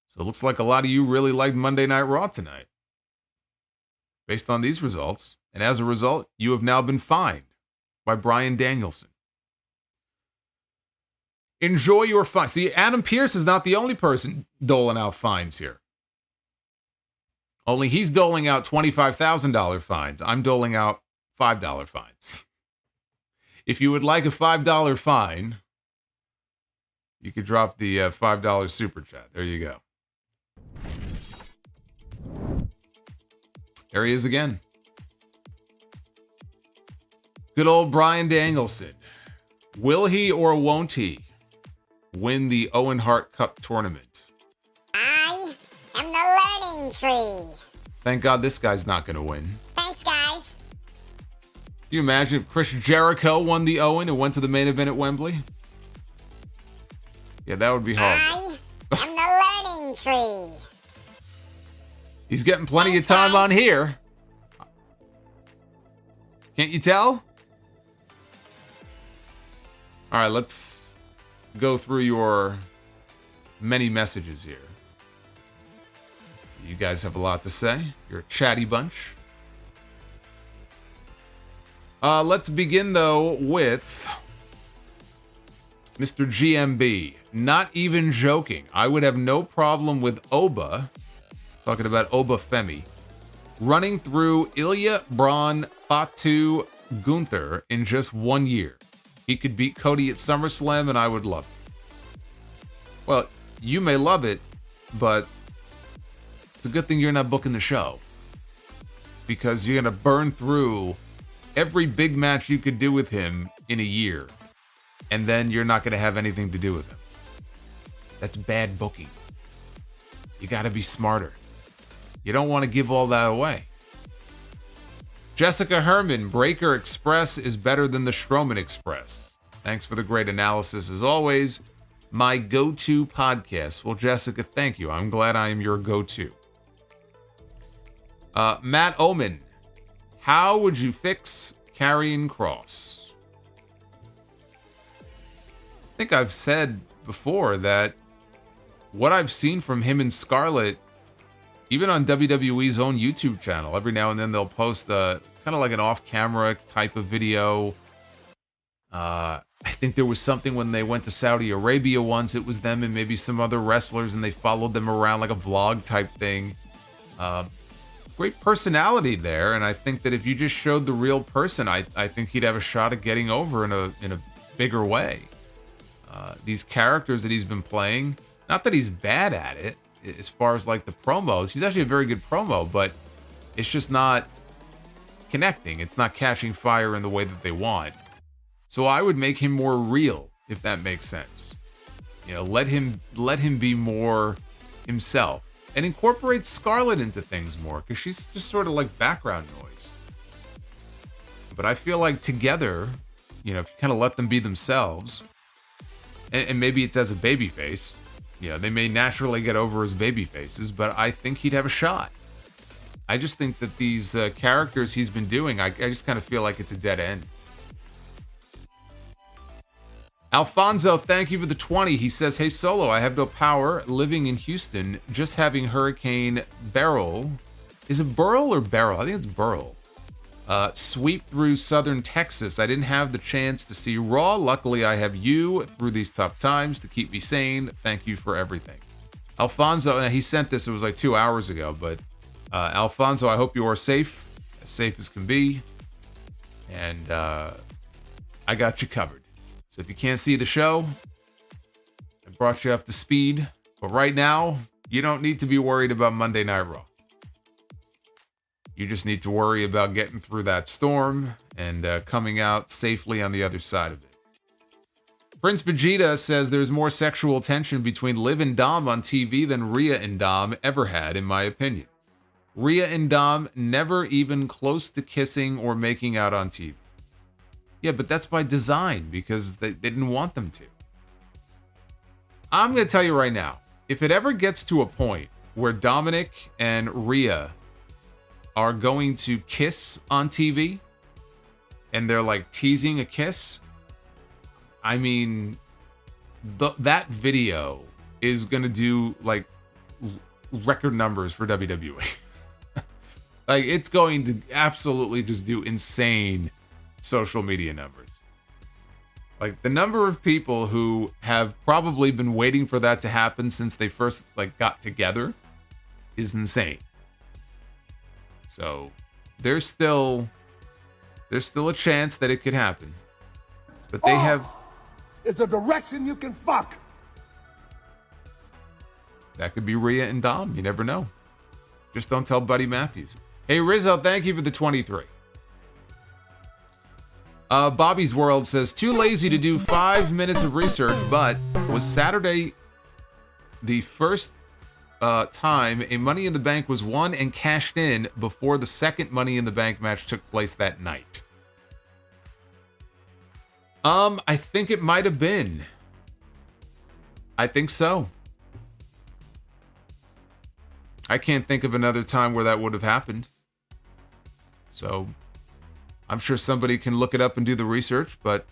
So it looks like a lot of you really liked Monday Night Raw tonight. Based on these results, and as a result, you have now been fined by Bryan Danielson. Enjoy your fine. See, Adam Pearce is not the only person doling out fines here. Only he's doling out $25,000 fines. I'm doling out $5 fines. If you would like a $5 fine, you could drop the $5 super chat. There you go. There he is again. Good old Bryan Danielson. Will he or won't he win the Owen Hart Cup tournament? I am the learning tree. Thank God this guy's not going to win. Thanks, guys. Can you imagine if Chris Jericho won the Owen and went to the main event at Wembley? Yeah, that would be horrible. I am the learning tree. He's getting plenty of time on here. Can't you tell? All right, let's go through your many messages here. You guys have a lot to say. You're a chatty bunch. Let's begin, though, with Mr. GMB. Not even joking. I would have no problem with Oba, talking about Oba Femi, running through Ilya, Braun, Fatu, Gunther in just 1 year. He could beat Cody at SummerSlam, and I would love it. Well, you may love it, but it's a good thing you're not booking the show, because you're going to burn through every big match you could do with him in a year, and then you're not going to have anything to do with him. That's bad booking. You got to be smarter. You don't want to give all that away. Jessica Herman, Breaker Express is better than the Strowman Express. Thanks for the great analysis as always. My go-to podcast. Well, Jessica, thank you. I'm glad I am your go-to. Matt Oman, how would you fix Karrion Kross? I think I've said before that what I've seen from him and Scarlett, even on WWE's own YouTube channel, every now and then they'll post kind of like an off-camera type of video. I think there was something when they went to Saudi Arabia once. It was them and maybe some other wrestlers, and they followed them around like a vlog type thing. Great personality there, and I think that if you just showed the real person, I think he'd have a shot at getting over in a bigger way. These characters that he's been playing, not that he's bad at it as far as like the promos. He's actually a very good promo, but it's just not connecting. It's not catching fire in the way that they want. So I would make him more real, if that makes sense. You know, let him be more himself. And incorporate Scarlett into things more, because she's just sort of like background noise. But I feel like together, you know, if you kind of let them be themselves, and maybe it's as a babyface, you know, they may naturally get over as babyfaces, but I think he'd have a shot. I just think that these characters he's been doing, I just kind of feel like it's a dead end. Alfonso, thank you for the 20. He says, hey, Solo, I have no power. Living in Houston, just having Hurricane Beryl. Is it Beryl or Beryl? I think it's Beryl. Sweep through southern Texas. I didn't have the chance to see Raw. Luckily, I have you through these tough times to keep me sane. Thank you for everything. Alfonso, he sent this, it was like 2 hours ago, but Alfonso, I hope you are safe as can be. And I got you covered. So if you can't see the show, I brought you up to speed. But right now, you don't need to be worried about Monday Night Raw. You just need to worry about getting through that storm and coming out safely on the other side of it. Prince Vegeta says there's more sexual tension between Liv and Dom on TV than Rhea and Dom ever had, in my opinion. Rhea and Dom never even close to kissing or making out on TV. Yeah, but that's by design because they didn't want them to. I'm going to tell you right now, if it ever gets to a point where Dominik and Rhea are going to kiss on TV and they're like teasing a kiss, I mean, that video is going to do like record numbers for WWE. Like, it's going to absolutely just do insane social media numbers. Like, the number of people who have probably been waiting for that to happen since they first like got together is insane. So there's still a chance that it could happen. But they have, it's a direction you can fuck. that could be Rhea and Dom. You never know. Just don't tell Buddy Matthews. Hey Rizzo, thank you for the 23. Bobby's World says, too lazy to do 5 minutes of research, but was Saturday the first time a Money in the Bank was won and cashed in before the second Money in the Bank match took place that night? I think it might have been. I think so. I can't think of another time where that would have happened. So I'm sure somebody can look it up and do the research, but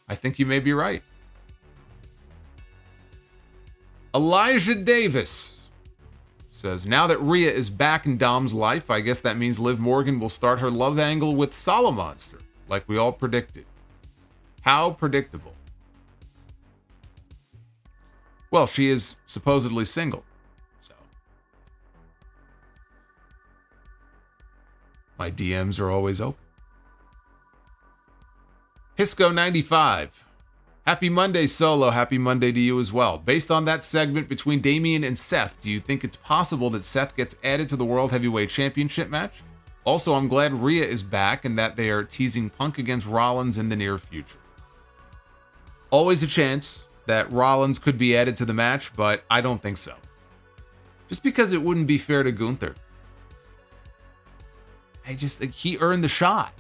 I think you may be right. Elijah Davis says, now that Rhea is back in Dom's life, I guess that means Liv Morgan will start her love angle with Solomonster, like we all predicted. How predictable. Well, she is supposedly single, so my DMs are always open. Hisco95. Happy Monday, Solo. Happy Monday to you as well. Based on that segment between Damian and Seth, do you think it's possible that Seth gets added to the World Heavyweight Championship match? Also, I'm glad Rhea is back and that they are teasing Punk against Rollins in the near future. Always a chance that Rollins could be added to the match, but I don't think so. Just because it wouldn't be fair to Gunther. I just think he earned the shot.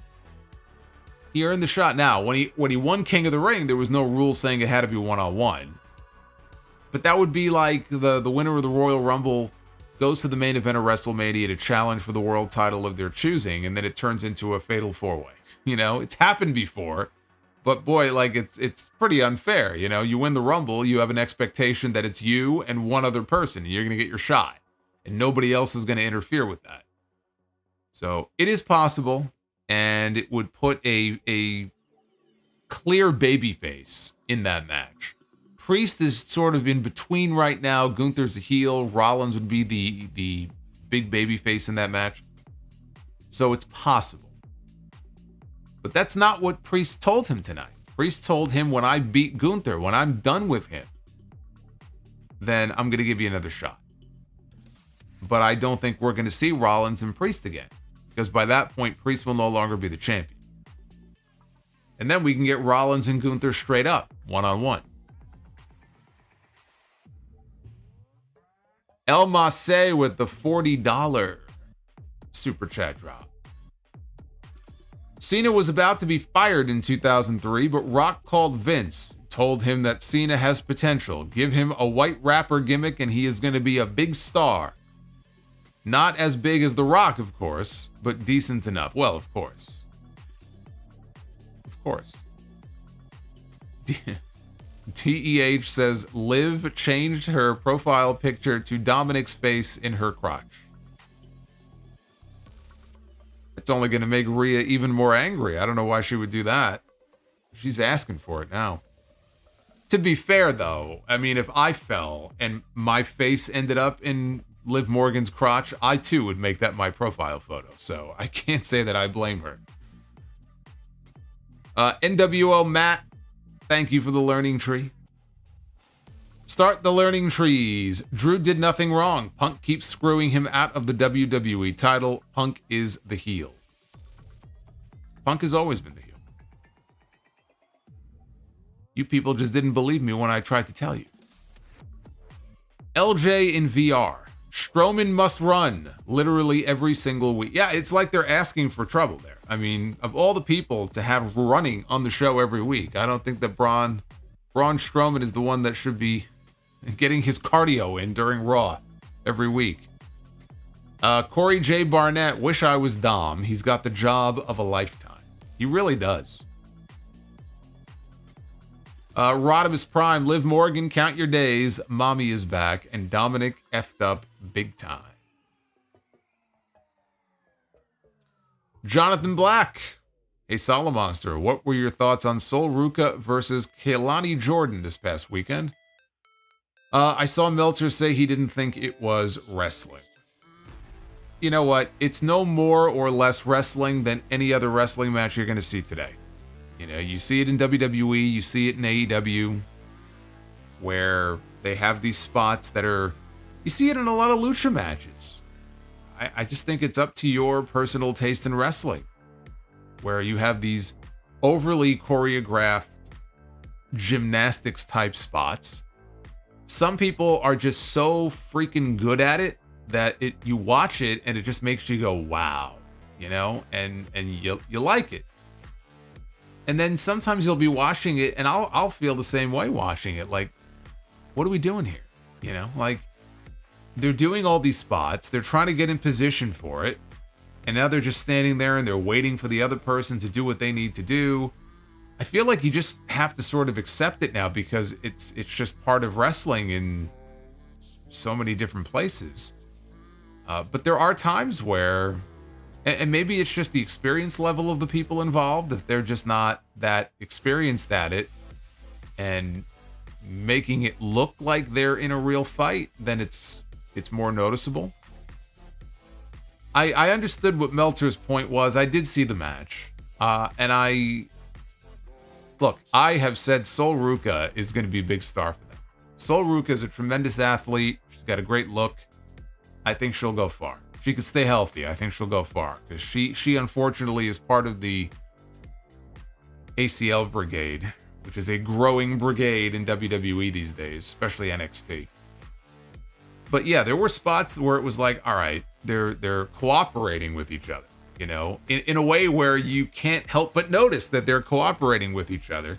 He earned the shot. Now, when he won King of the Ring, there was no rule saying it had to be one-on-one. But that would be like the winner of the Royal Rumble goes to the main event of WrestleMania to challenge for the world title of their choosing, and then it turns into a fatal four-way. You know, it's happened before, but boy, like it's pretty unfair. You know, you win the Rumble, you have an expectation that it's you and one other person, and you're going to get your shot, and nobody else is going to interfere with that. So it is possible, and it would put a clear babyface in that match. Priest is sort of in between right now. Gunther's a heel. Rollins would be the big babyface in that match. So it's possible. But that's not what Priest told him tonight. Priest told him, when I beat Gunther, when I'm done with him, then I'm going to give you another shot. But I don't think we're going to see Rollins and Priest again, because by that point, Priest will no longer be the champion. And then we can get Rollins and Gunther straight up, one-on-one. El Masse with the $40 super chat drop. Cena was about to be fired in 2003, but Rock called Vince, told him that Cena has potential. Give him a white rapper gimmick and he is going to be a big star. Not as big as The Rock, of course, but decent enough. Well, of course. Of course. TEH says Liv changed her profile picture to Dominik's face in her crotch. It's only going to make Rhea even more angry. I don't know why she would do that. She's asking for it now. To be fair, though, I mean, if I fell and my face ended up in Liv Morgan's crotch, I too would make that my profile photo. So I can't say that I blame her. NWO Matt, thank you for the learning tree. Start the learning trees. Drew did nothing wrong. Punk keeps screwing him out of the WWE title. Punk is the heel. Punk has always been the heel. You people just didn't believe me when I tried to tell you. LJ in VR. Strowman must run literally every single week. Yeah, it's like they're asking for trouble there. I mean, of all the people to have running on the show every week, I don't think that Braun Strowman is the one that should be getting his cardio in during Raw every week. Corey J. Barnett, wish I was Dom. He's got the job of a lifetime. He really does. Rodimus Prime, Liv Morgan, count your days. Mommy is back, and Dominik effed up big time. Jonathan Black. Hey, Solomonster, what were your thoughts on Sol Ruca versus Kehlani Jordan this past weekend? I saw Meltzer say he didn't think it was wrestling. You know what? It's no more or less wrestling than any other wrestling match you're going to see today. You know, you see it in WWE, you see it in AEW, where they have these spots that are... You see it in a lot of lucha matches. I just think it's up to your personal taste in wrestling, where you have these overly choreographed gymnastics type spots. Some people are just so freaking good at it that you watch it and it just makes you go, wow, you know, and you like it. And then sometimes you'll be watching it and I'll feel the same way watching it. Like, what are we doing here? You know, like, they're doing all these spots. They're trying to get in position for it. And now they're just standing there and they're waiting for the other person to do what they need to do. I feel like you just have to sort of accept it now because it's just part of wrestling in so many different places. But there are times where, and maybe it's just the experience level of the people involved, if they're just not that experienced at it and making it look like they're in a real fight, then it's more noticeable. I understood what Meltzer's point was. I did see the match. And I have said Sol Ruca is going to be a big star for them. Sol Ruca is a tremendous athlete. She's got a great look. I think she'll go far. If she could stay healthy, I think she'll go far. Because she unfortunately is part of the ACL brigade, which is a growing brigade in WWE these days, especially NXT. But yeah, there were spots where it was like, all right, they're cooperating with each other. you know, in a way where you can't help but notice that they're cooperating with each other.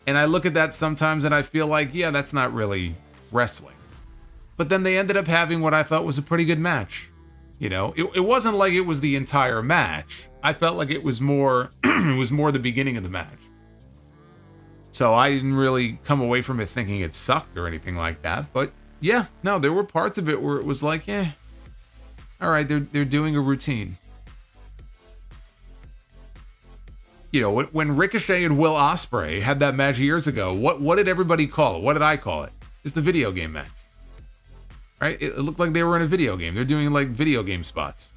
And I look at that sometimes and I feel like, yeah, that's not really wrestling. But then they ended up having what I thought was a pretty good match. You know, it wasn't like it was the entire match. I felt like it was more the beginning of the match. So I didn't really come away from it thinking it sucked or anything like that. But yeah, no, there were parts of it where it was like, all right, they're doing a routine. You know, when Ricochet and Will Ospreay had that match years ago, what did everybody call it? What did I call it? It's the video game match. Right? It looked like they were in a video game. They're doing like video game spots.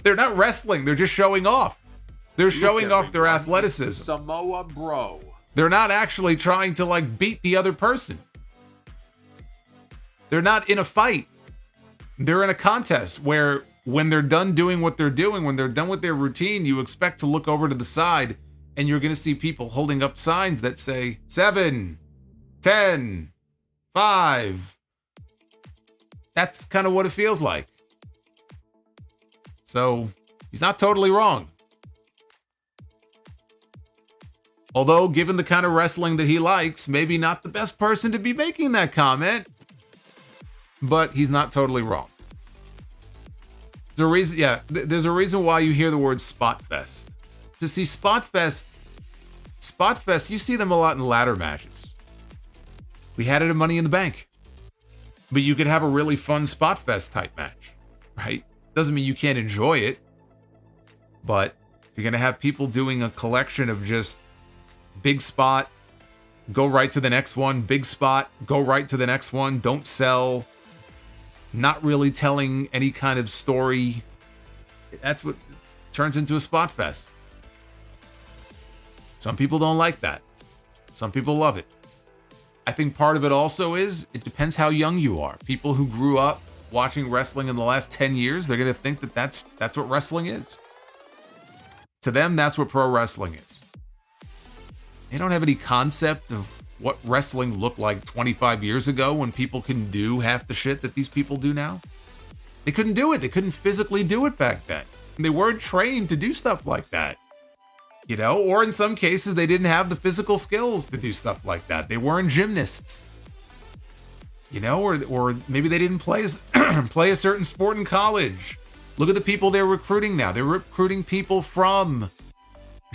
They're not wrestling. They're just showing off. They're showing off their athleticism. Samoa BRO. They're not actually trying to like beat the other person. They're not in a fight. They're in a contest where when they're done doing what they're doing, when they're done with their routine, you expect to look over to the side and you're going to see people holding up signs that say 7, 10, 5. That's kind of what it feels like. So he's not totally wrong. Although, given the kind of wrestling that he likes, maybe not the best person to be making that comment, but he's not totally wrong. There's a reason, there's a reason why you hear the word Spot Fest. To see Spot Fest, you see them a lot in ladder matches. We had it at Money in the Bank. But you could have a really fun Spot Fest type match, right? Doesn't mean you can't enjoy it. But you're going to have people doing a collection of just big spot, go right to the next one, big spot, go right to the next one, don't sell, not really telling any kind of story. That's what turns into a Spot Fest. Some people don't like that. Some people love it. I think part of it also is, it depends how young you are. People who grew up watching wrestling in the last 10 years, they're going to think that that's what wrestling is. To them, that's what pro wrestling is. They don't have any concept of what wrestling looked like 25 years ago when people couldn't do half the shit that these people do now. They couldn't do it. They couldn't physically do it back then. And they weren't trained to do stuff like that. You know, or in some cases, they didn't have the physical skills to do stuff like that. They weren't gymnasts. You know, or maybe they didn't play a certain sport in college. Look at the people they're recruiting now. They're recruiting people from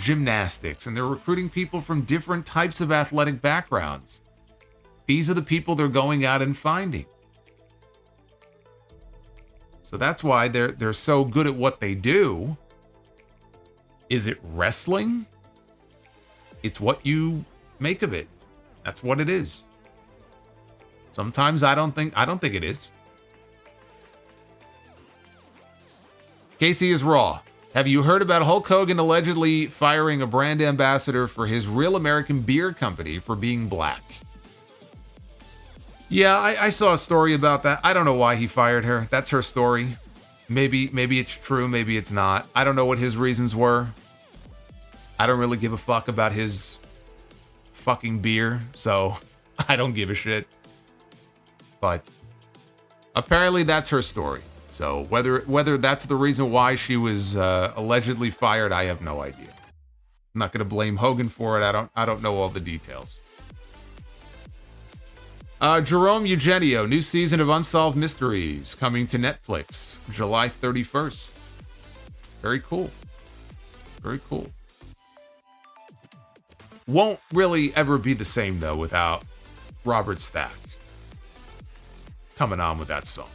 gymnastics, and they're recruiting people from different types of athletic backgrounds. These are the people they're going out and finding. So that's why they're so good at what they do. Is it wrestling? It's what you make of it. That's what it is. Sometimes I don't think it is. Casey is Raw. Have you heard about Hulk Hogan allegedly firing a brand ambassador for his Real American Beer Company for being black? Yeah, I saw a story about that. I don't know why he fired her. That's her story. Maybe it's true, maybe it's not. I don't know what his reasons were. I don't really give a fuck about his fucking beer, so I don't give a shit. But apparently that's her story. So whether that's the reason why she was allegedly fired, I have no idea. I'm not going to blame Hogan for it. I don't know all the details. Jerome Eugenio, new season of Unsolved Mysteries coming to Netflix July 31st. Very cool. Very cool. Won't really ever be the same though without Robert Stack coming on with that song.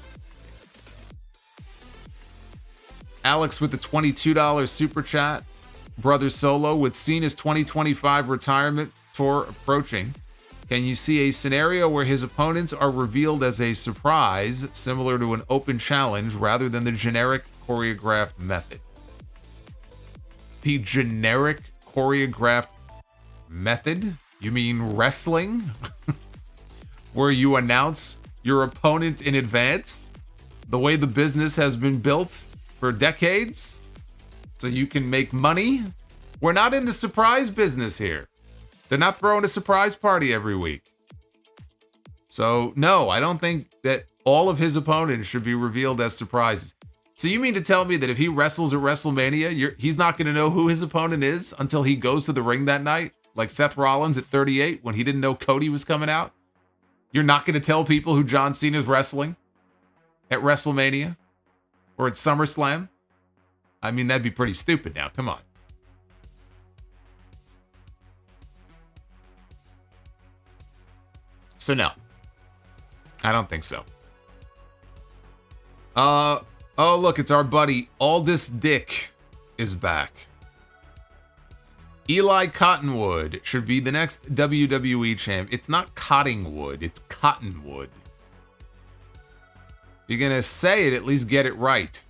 Alex with the $22 super chat. Brother Solo, with Cena's 2025 retirement tour approaching, can you see a scenario where his opponents are revealed as a surprise, similar to an open challenge, rather than the generic choreographed method? The generic choreographed method? You mean wrestling? Where you announce your opponent in advance? The way the business has been built for decades? So you can make money? We're not in the surprise business here. They're not throwing a surprise party every week. So, no, I don't think that all of his opponents should be revealed as surprises. So you mean to tell me that if he wrestles at WrestleMania, he's not going to know who his opponent is until he goes to the ring that night? Like Seth Rollins at 38 when he didn't know Cody was coming out? You're not going to tell people who John Cena's wrestling at WrestleMania or at SummerSlam? I mean, that'd be pretty stupid now. Come on. So no, I don't think so. Oh, look, it's our buddy Aldous Dick is back. Eli Cottonwood should be the next WWE champ. It's not Cottingwood, it's Cottonwood. If you're gonna say it, at least get it right.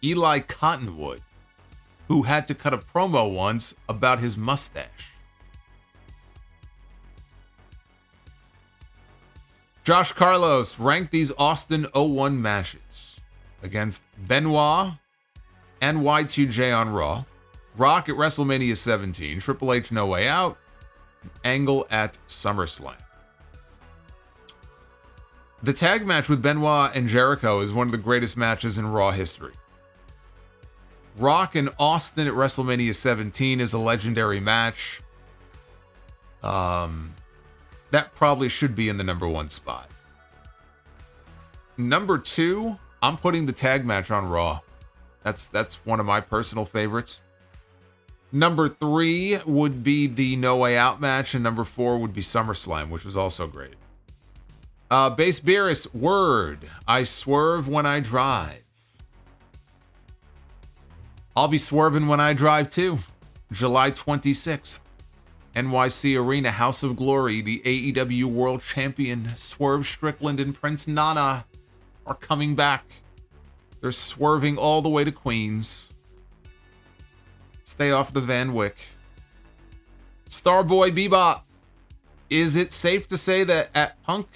Eli Cottonwood, who had to cut a promo once about his mustache. Josh Carlos ranked these Austin 01 matches against Benoit and Y2J on Raw, Rock at WrestleMania 17, Triple H No Way Out, Angle at SummerSlam. The tag match with Benoit and Jericho is one of the greatest matches in Raw history. Rock and Austin at WrestleMania 17 is a legendary match. That probably should be in the number 1 spot. Number 2, I'm putting the tag match on Raw. That's one of my personal favorites. Number 3 would be the No Way Out match, and number 4 would be SummerSlam, which was also great. Base Beerus, word. I swerve when I drive. I'll be swerving when I drive too. July 26th. NYC Arena, House of Glory, the AEW World Champion Swerve Strickland and Prince Nana are coming back. They're swerving all the way to Queens. Stay off the Van Wyck. Starboy Bebop. Is it safe to say that at Punk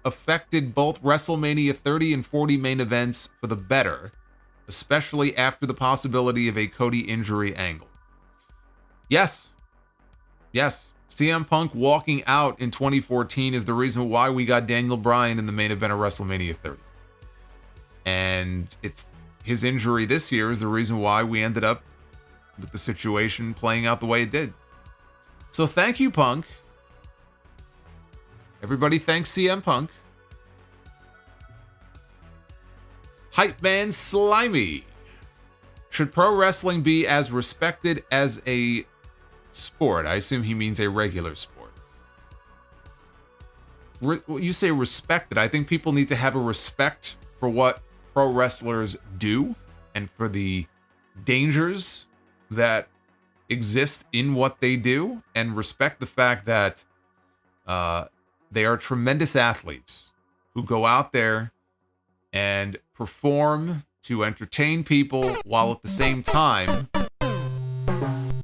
affected both WrestleMania 30 and 40 main events for the better, especially after the possibility of a Cody injury angle? Yes. CM Punk walking out in 2014 is the reason why we got Daniel Bryan in the main event of WrestleMania 30. And it's his injury this year is the reason why we ended up with the situation playing out the way it did. So thank you, Punk. Everybody thanks CM Punk. Hype Man Slimy. Should pro wrestling be as respected as a sport? I assume he means a regular sport. You say respected. I think people need to have a respect for what pro wrestlers do and for the dangers that exist in what they do, and respect the fact that they are tremendous athletes who go out there and perform to entertain people while at the same time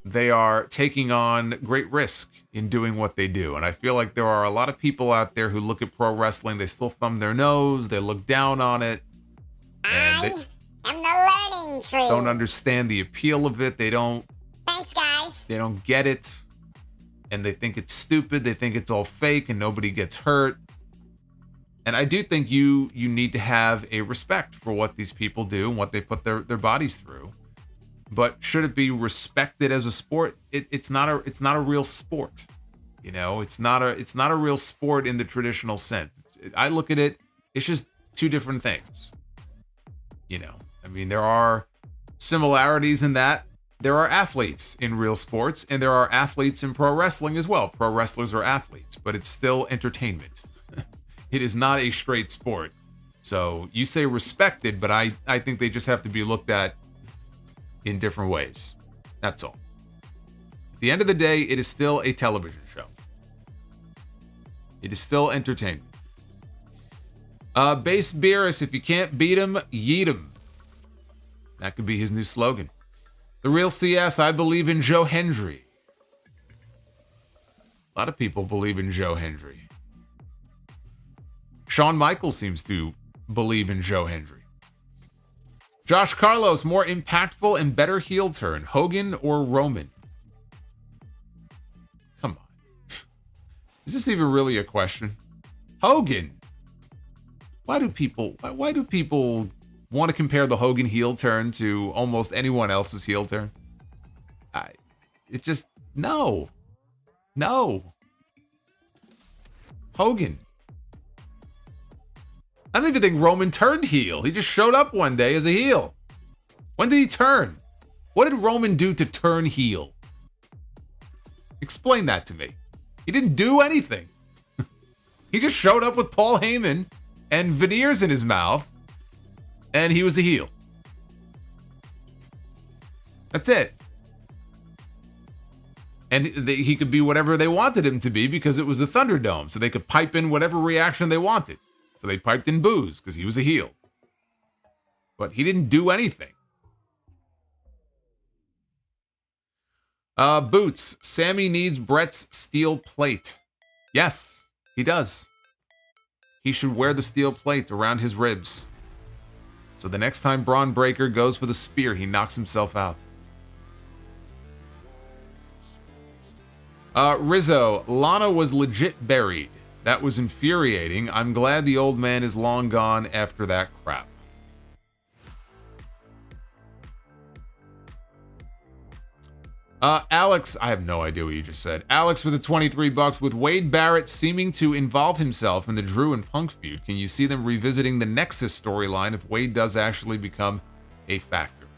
they are taking on great risk in doing what they do. And I feel like there are a lot of people out there who look at pro wrestling, they still thumb their nose, they look down on it, and they am the learning tree. don't understand the appeal of it. They don't. Thanks, guys. They don't get it, and they think it's stupid. They think it's all fake, and nobody gets hurt. And I do think you need to have a respect for what these people do and what they put their bodies through. But should it be respected as a sport? It's not a real sport. You know, it's not a real sport in the traditional sense. I look at it, it's just two different things. You know, I mean, there are similarities in that there are athletes in real sports and there are athletes in pro wrestling as well. Pro wrestlers are athletes, but it's still entertainment. It is not a straight sport. So you say respected, but I think they just have to be looked at in different ways. That's all. At the end of the day, it is still a television show. It is still entertainment. Base Beerus, if you can't beat him, yeet him. That could be his new slogan. The Real CS, I believe in Joe Hendry. A lot of people believe in Joe Hendry. Shawn Michaels seems to believe in Joe Hendry. Josh Carlos, more impactful and better heel turn, Hogan or Roman? Come on. Is this even really a question? Hogan. Why do people want to compare the Hogan heel turn to almost anyone else's heel turn? No. Hogan. I don't even think Roman turned heel. He just showed up one day as a heel. When did he turn? What did Roman do to turn heel? Explain that to me. He didn't do anything. He just showed up with Paul Heyman and veneers in his mouth, and he was a heel. That's it. And he could be whatever they wanted him to be because it was the Thunderdome, so they could pipe in whatever reaction they wanted. So they piped in boos because he was a heel. But he didn't do anything. Boots. Sammy needs Brett's steel plate. Yes, he does. He should wear the steel plate around his ribs. So the next time Braun Breaker goes for the spear, he knocks himself out. Rizzo. Lana was legit buried. That was infuriating. I'm glad the old man is long gone after that crap. Alex, I have no idea what you just said. Alex with the $23. With Wade Barrett seeming to involve himself in the Drew and Punk feud, can you see them revisiting the Nexus storyline if Wade does actually become a factor?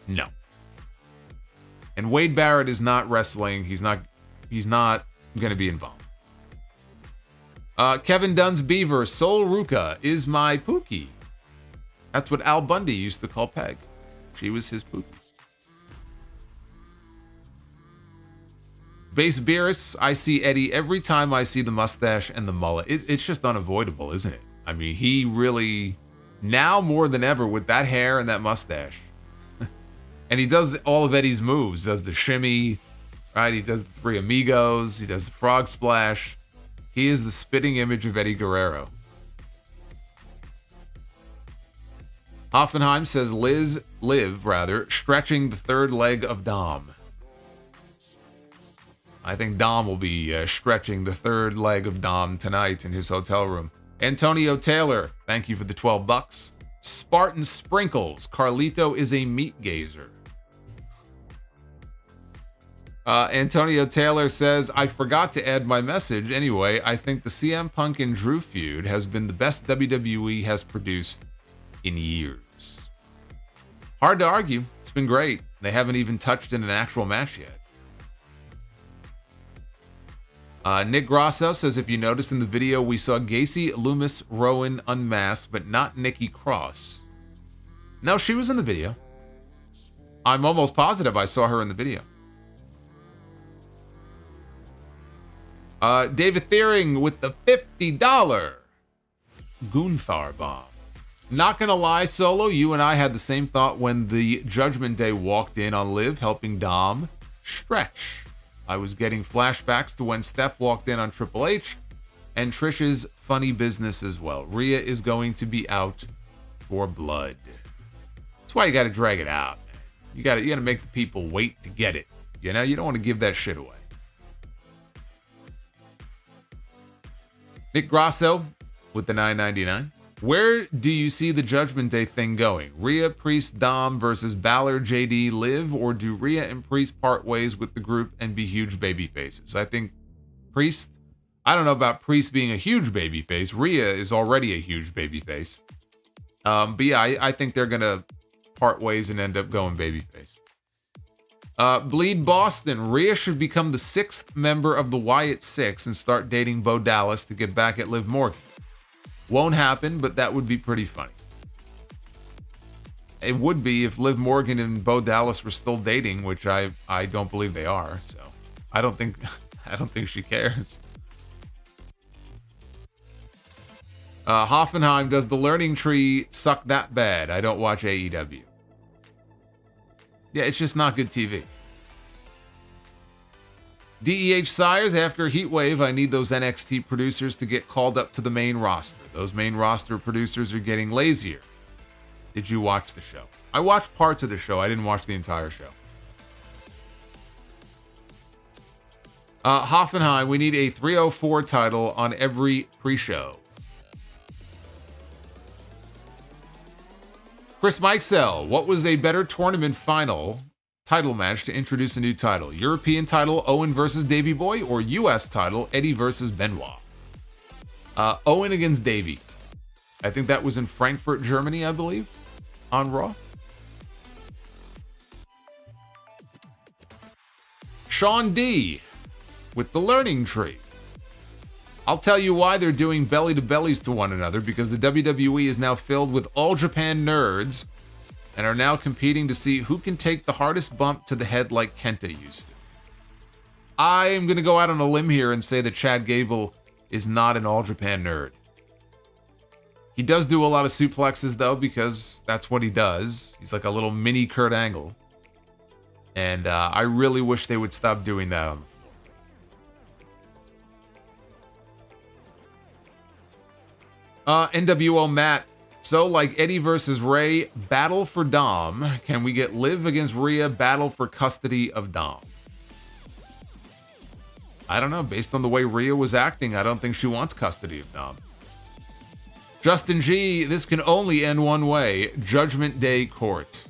No. And Wade Barrett is not wrestling. He's not going to be involved. Kevin Dunn's Beaver. Sol Ruka is my Pookie. That's what Al Bundy used to call Peg. She was his Pookie. Base Beerus, I see Eddie every time I see the mustache and the mullet. It's just unavoidable, isn't it? I mean, he really, now more than ever with that hair and that mustache. And he does all of Eddie's moves. Does the shimmy, right? He does the Three Amigos. He does the frog splash. He is the spitting image of Eddie Guerrero. Hoffenheim says Liv, stretching the third leg of Dom. I think Dom will be stretching the third leg of Dom tonight in his hotel room. Antonio Taylor, thank you for the $12. Spartan Sprinkles, Carlito is a meat gazer. Antonio Taylor says, I forgot to add my message. Anyway, I think the CM Punk and Drew feud has been the best WWE has produced in years. Hard to argue. It's been great. They haven't even touched in an actual match yet. Nick Grosso says, if you noticed in the video, we saw Gacy, Loomis, Rowan unmasked, but not Nikki Cross. No, she was in the video. I'm almost positive I saw her in the video. David Thiering with the $50 Gunther bomb. Not gonna lie, Solo, you and I had the same thought when the Judgment Day walked in on Liv, helping Dom stretch. I was getting flashbacks to when Steph walked in on Triple H and Trish's funny business as well. Rhea is going to be out for blood. That's why you got to drag it out. You got to make the people wait to get it. You know, you don't want to give that shit away. Nick Grosso with the $9.99. Where do you see the Judgment Day thing going? Rhea, Priest, Dom versus Bálor, JD, Liv, or do Rhea and Priest part ways with the group and be huge baby faces? I think Priest, I don't know about Priest being a huge baby face. Rhea is already a huge baby face. But yeah, I think they're going to part ways and end up going babyface. Bleed Boston. Rhea should become the 6th member of the Wyatt Six and start dating Bo Dallas to get back at Liv Morgan. Won't happen, but that would be pretty funny. It would be if Liv Morgan and Bo Dallas were still dating, which I don't believe they are. So I don't think she cares. Hoffenheim, does the learning tree suck that bad? I don't watch AEW. Yeah, it's just not good TV. DEH Sires, after Heatwave, I need those NXT producers to get called up to the main roster. Those main roster producers are getting lazier. Did you watch the show? I watched parts of the show. I didn't watch the entire show. Hoffenheim, we need a 304 title on every pre-show. Chris Mikesell, what was a better tournament final title match to introduce a new title? European title, Owen versus Davey Boy, or US title, Eddie versus Benoit? Owen against Davey. I think that was in Frankfurt, Germany, I believe, on Raw. Sean D with the learning tree. I'll tell you why they're doing belly to bellies to one another, because the WWE is now filled with all Japan nerds and are now competing to see who can take the hardest bump to the head like Kenta used to. I am going to go out on a limb here and say that Chad Gable is not an all Japan nerd. He does do a lot of suplexes though, because that's what he does. He's like a little mini Kurt Angle. And I really wish they would stop doing that on the floor. NWO Matt. So, like Eddie versus Ray, battle for Dom. Can we get Liv against Rhea, battle for custody of Dom? I don't know. Based on the way Rhea was acting, I don't think she wants custody of Dom. Justin G, this can only end one way. Judgment Day Court.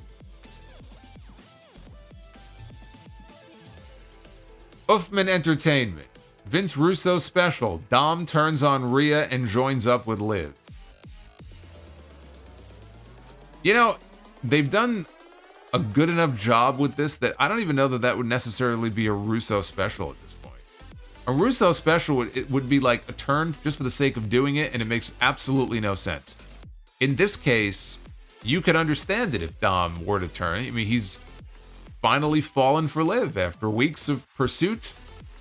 Uffman Entertainment. Vince Russo special. Dom turns on Rhea and joins up with Liv. You know, they've done a good enough job with this that I don't even know that that would necessarily be a Russo special at this point. A Russo special would be like a turn just for the sake of doing it, and it makes absolutely no sense. In this case, you could understand it if Dom were to turn. I mean, he's finally fallen for Liv after weeks of pursuit.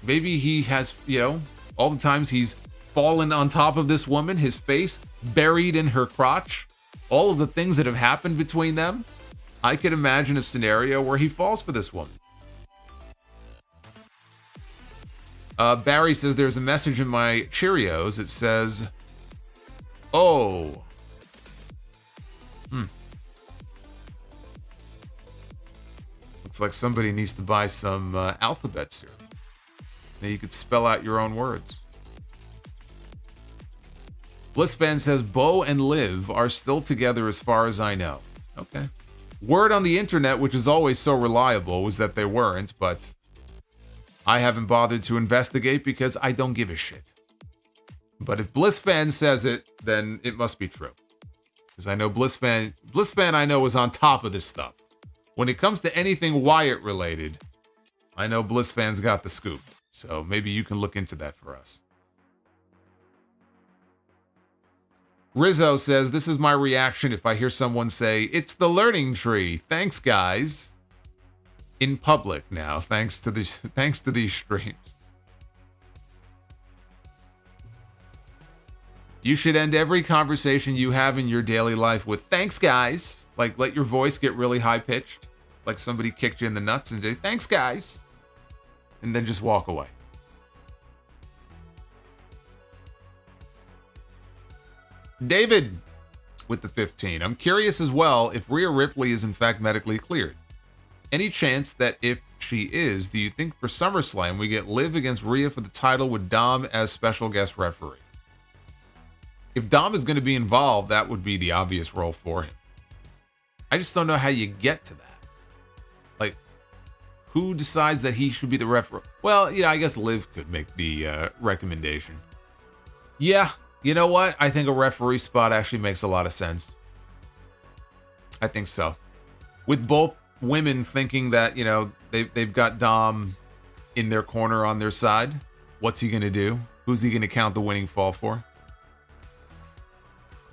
Maybe he has, you know, all the times he's fallen on top of this woman, his face buried in her crotch, all of the things that have happened between them. I could imagine a scenario where he falls for this woman. Barry says there's a message in my Cheerios. It says, oh. Looks like somebody needs to buy some alphabet syrup. Now you could spell out your own words. Blissfan says Bo and Liv are still together as far as I know. Okay. Word on the internet, which is always so reliable, was that they weren't, but I haven't bothered to investigate because I don't give a shit. But if Blissfan says it, then it must be true. Because I know Blissfan I know is on top of this stuff. When it comes to anything Wyatt related, I know Blissfan's got the scoop. So maybe you can look into that for us. Rizzo says, this is my reaction if I hear someone say, it's the learning tree. Thanks, guys. In public now, thanks to these streams. You should end every conversation you have in your daily life with thanks, guys. Like, let your voice get really high-pitched. Like somebody kicked you in the nuts and say, thanks, guys. And then just walk away. David with the 15. I'm curious as well if Rhea Ripley is in fact medically cleared. Any chance that if she is, do you think for SummerSlam we get Liv against Rhea for the title with Dom as special guest referee? If Dom is going to be involved, that would be the obvious role for him. I just don't know how you get to that. Like, who decides that he should be the referee? Well, yeah, I guess Liv could make the recommendation. Yeah, you know what? I think a referee spot actually makes a lot of sense. I think so. With both women thinking that, you know, they've got Dom in their corner on their side. What's he going to do? Who's he going to count the winning fall for?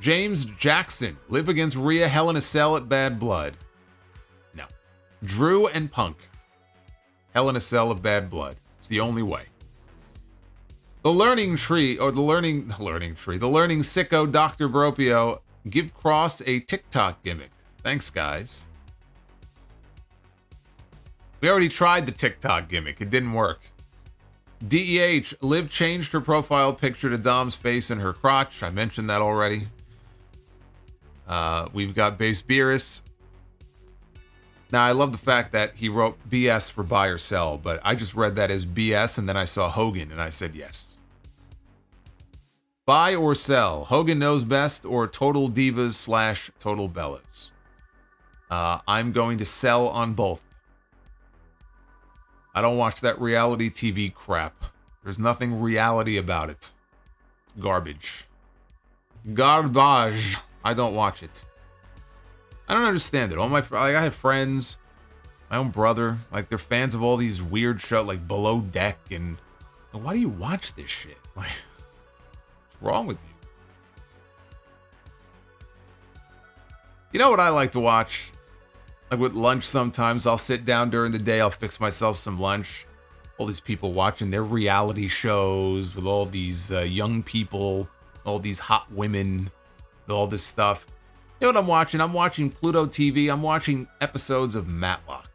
James Jackson. Liv against Rhea, Hell in a Cell at Bad Blood. No. Drew and Punk. Hell in a Cell of Bad Blood. It's the only way. The learning tree, or the learning sicko Dr. Bropio. Give Cross a TikTok gimmick. Thanks, guys. We already tried the TikTok gimmick. It didn't work. DEH. Liv changed her profile picture to Dom's face and her crotch. I mentioned that already. We've got Base Beerus. Now, I love the fact that he wrote BS for buy or sell, but I just read that as BS, and then I saw Hogan, and I said yes. Buy or sell. Hogan knows best, or Total Divas / Total Bellas. I'm going to sell on both. I don't watch that reality TV crap. There's nothing reality about it. Garbage. Garbage. I don't watch it. I don't understand it. I have friends, my own brother, like they're fans of all these weird shows like Below Deck, and why do you watch this shit? Like, what's wrong with you? You know what I like to watch? Like with lunch sometimes, I'll sit down during the day, I'll fix myself some lunch. All these people watching their reality shows with all these young people, all these hot women, all this stuff. You know what I'm watching? I'm watching Pluto TV. I'm watching episodes of Matlock.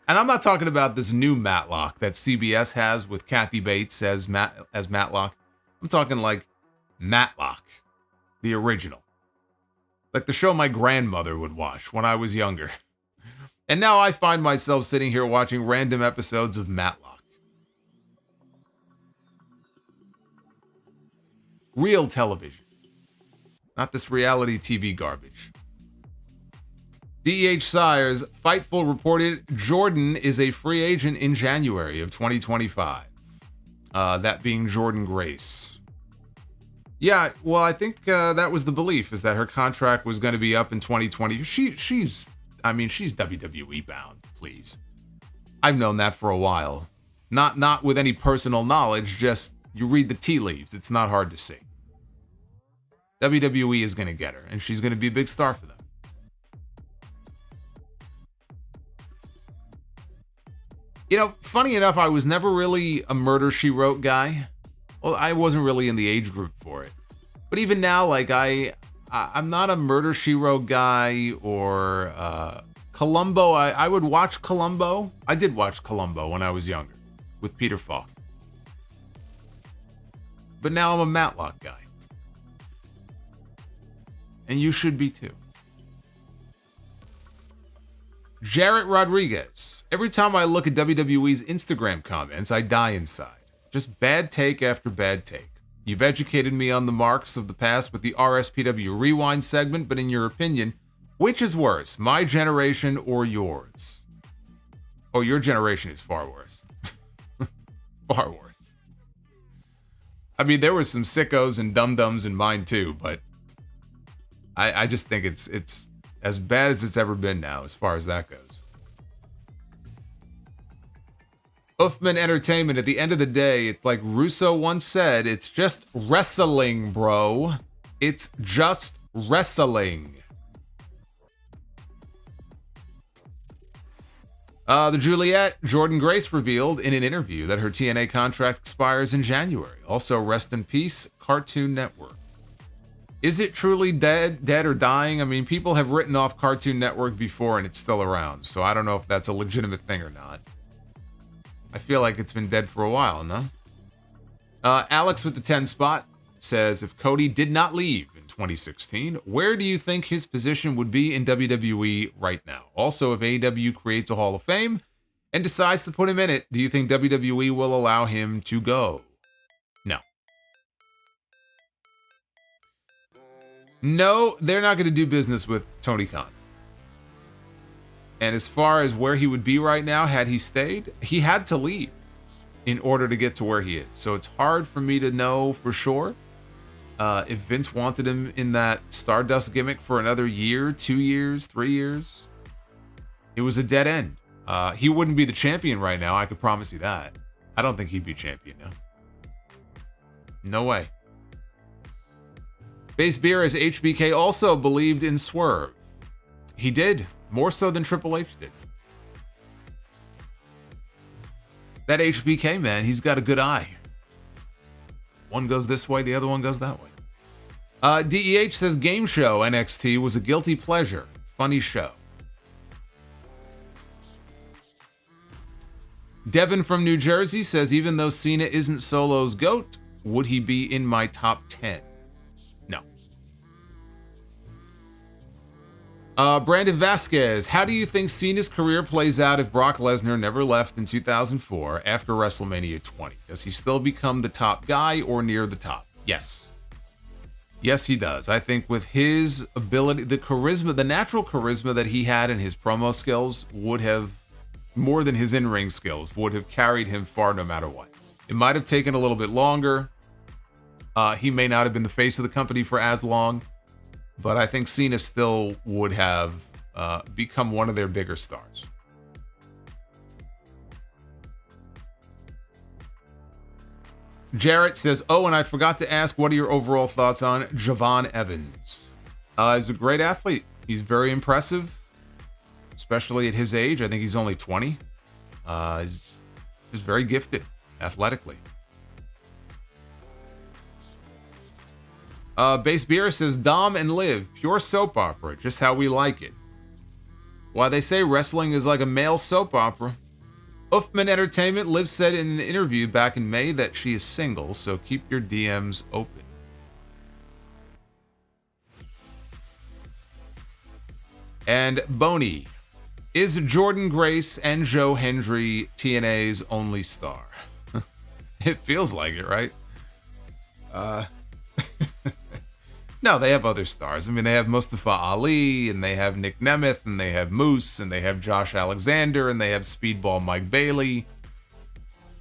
And I'm not talking about this new Matlock that CBS has with Kathy Bates as Matlock. I'm talking like Matlock, the original. Like the show my grandmother would watch when I was younger. And now I find myself sitting here watching random episodes of Matlock. Real television. Not this reality TV garbage. DEH Sires, Fightful reported Jordan is a free agent in January of 2025. That being Jordan Grace. Yeah, well, I think that was the belief, is that her contract was going to be up in 2020. She's WWE bound, please. I've known that for a while. Not with any personal knowledge, just you read the tea leaves. It's not hard to see. WWE is going to get her, and she's going to be a big star for them. You know, funny enough, I was never really a Murder, She Wrote guy. Well, I wasn't really in the age group for it. But even now, like, I'm not a Murder, She Wrote guy or Columbo. I would watch Columbo. I did watch Columbo when I was younger with Peter Falk. But now I'm a Matlock guy. And you should be too. Jarrett Rodriguez. Every time I look at WWE's Instagram comments, I die inside. Just bad take after bad take. You've educated me on the marks of the past with the RSPW Rewind segment, but in your opinion, which is worse, my generation or yours? Oh, your generation is far worse. Far worse. I mean, there were some sickos and dum-dums in mine too, but I just think it's as bad as it's ever been now, as far as that goes. Uffman Entertainment, at the end of the day, it's like Russo once said, it's just wrestling, bro. It's just wrestling. The Juliet, Jordan Grace revealed in an interview that her TNA contract expires in January. Also, rest in peace, Cartoon Network. Is it truly dead or dying? I mean, people have written off Cartoon Network before and it's still around, so I don't know if that's a legitimate thing or not. I feel like it's been dead for a while, no? Alex with the 10 spot says, if Cody did not leave in 2016, where do you think his position would be in WWE right now? Also, if AEW creates a Hall of Fame and decides to put him in it, do you think WWE will allow him to go? No. No, they're not going to do business with Tony Khan. And as far as where he would be right now, had he stayed, he had to leave in order to get to where he is. So it's hard for me to know for sure if Vince wanted him in that Stardust gimmick for another year, 2 years, 3 years. It was a dead end. He wouldn't be the champion right now, I could promise you that. I don't think he'd be champion now. No way. Base Beer as HBK also believed in Swerve. He did, more so than Triple H did. That HBK man, he's got a good eye. One goes this way, the other one goes that way. DEH says Game Show NXT was a guilty pleasure. Funny show. Devin from New Jersey says even though Cena isn't Solo's GOAT, would he be in my top 10? Brandon Vasquez, how do you think Cena's career plays out if Brock Lesnar never left in 2004 after WrestleMania 20? Does he still become the top guy or near the top? Yes. Yes, he does. I think with his ability, the charisma, the natural charisma that he had and his promo skills would have, more than his in-ring skills, would have carried him far no matter what. It might have taken a little bit longer. He may not have been the face of the company for as long, but I think Cena still would have become one of their bigger stars. Jarrett says, oh, and I forgot to ask, what are your overall thoughts on Javon Evans? He's a great athlete. He's very impressive, especially at his age. I think he's only 20. He's very gifted athletically. Base Beer says, Dom and Liv, pure soap opera, just how we like it. Why they say wrestling is like a male soap opera. Uffman Entertainment, Liv said in an interview back in May that she is single, so keep your DMs open. And Boney, is Jordan Grace and Joe Hendry TNA's only star? It feels like it, right? No, they have other stars. I mean, they have Mustafa Ali, and they have Nick Nemeth, and they have Moose, and they have Josh Alexander, and they have Speedball Mike Bailey.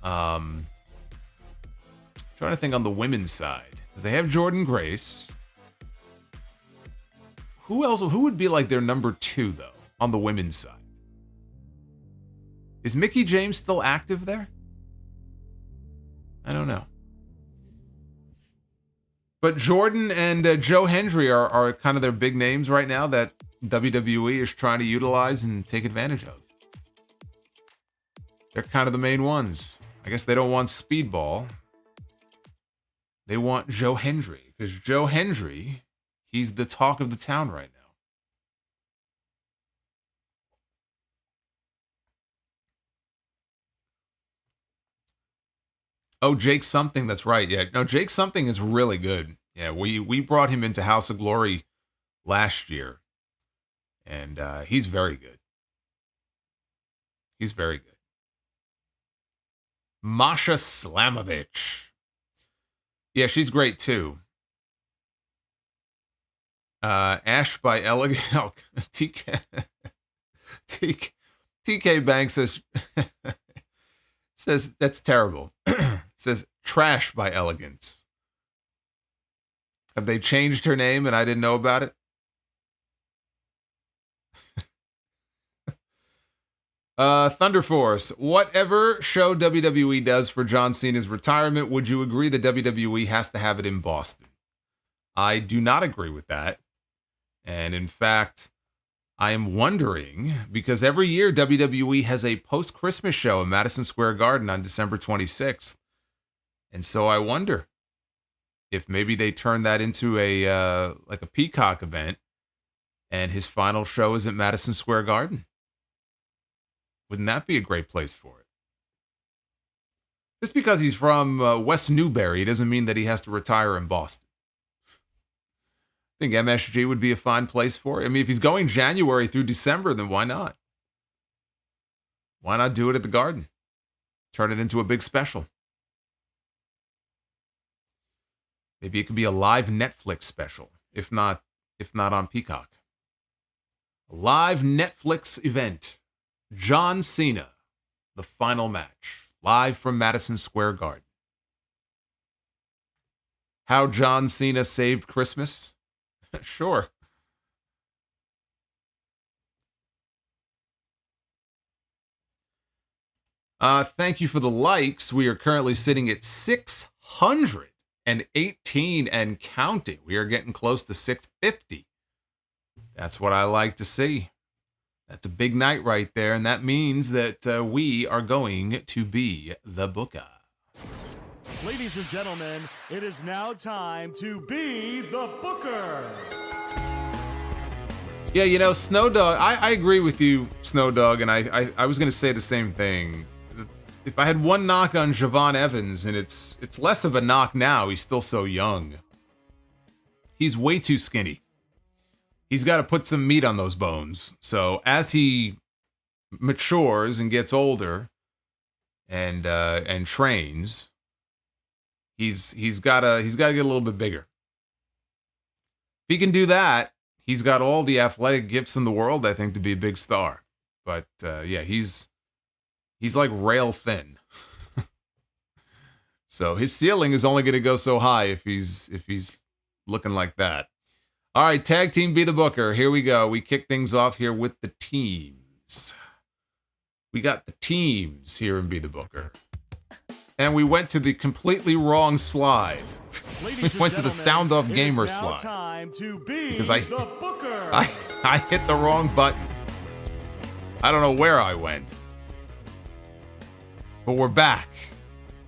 Trying to think on the women's side. They have Jordan Grace. Who else? Who would be like their number 2, though, on the women's side? Is Mickie James still active there? I don't know. But Jordan and Joe Hendry are kind of their big names right now that WWE is trying to utilize and take advantage of. They're kind of the main ones. I guess they don't want Speedball. They want Joe Hendry, because Joe Hendry, he's the talk of the town right now. Oh, Jake Something, that's right. Yeah, no, Jake Something is really good. Yeah, we brought him into House of Glory last year, and he's very good. He's very good. Masha Slamovich. Yeah, she's great too. Ash by Elegant. Oh, TK Banks says that's terrible. Says Trash by Elegance. Have they changed her name and I didn't know about it? Thunder Force. Whatever show WWE does for John Cena's retirement, would you agree that WWE has to have it in Boston? I do not agree with that. And in fact, I am wondering, because every year WWE has a post-Christmas show in Madison Square Garden on December 26th. And so I wonder if maybe they turn that into a like a Peacock event, and his final show is at Madison Square Garden. Wouldn't that be a great place for it? Just because he's from West Newbury doesn't mean that he has to retire in Boston. I think MSG would be a fine place for it. I mean, if he's going January through December, then why not? Why not do it at the Garden? Turn it into a big special. Maybe it could be a live Netflix special, if not on Peacock. A live Netflix event. John Cena, the final match, live from Madison Square Garden. How John Cena saved Christmas? Sure. Thank you for the likes. We are currently sitting at 618 and counting. We are getting close to 650. That's what I like to see. That's a big night right there, and that means that we are going to be the Booker. Ladies and gentlemen, it is now time to be the Booker. Yeah, you know, Snow Dog, I agree with you, Snow Dog, and I was going to say the same thing. If I had one knock on Javon Evans, and it's less of a knock now, he's still so young. He's way too skinny. He's got to put some meat on those bones. So as he matures and gets older and trains, he's got to get a little bit bigger. he can do that, he's got all the athletic gifts in the world, I think, to be a big star. But yeah, he's like rail thin. So his ceiling is only going to go so high if he's looking like that. All right, tag team Be the Booker. Here we go. We kick things off here with the teams. We got the teams here in Be the Booker. And we went to the completely wrong slide. We went to the Sound Off Gamer slide. Time to be because the Booker. I hit the wrong button. I don't know where I went. But we're back.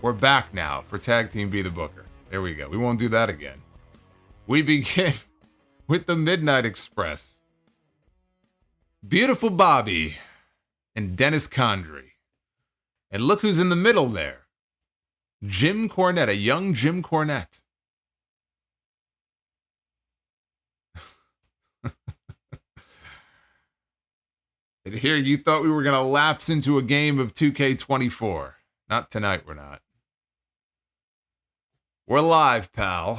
We're back now for Tag Team Be the Booker. There we go. We won't do that again. We begin with the Midnight Express. Beautiful Bobby and Dennis Condrey. And look who's in the middle there. Jim Cornette, a young Jim Cornette. And here you thought we were going to lapse into a game of 2K24. Not tonight, we're not. We're live, pal.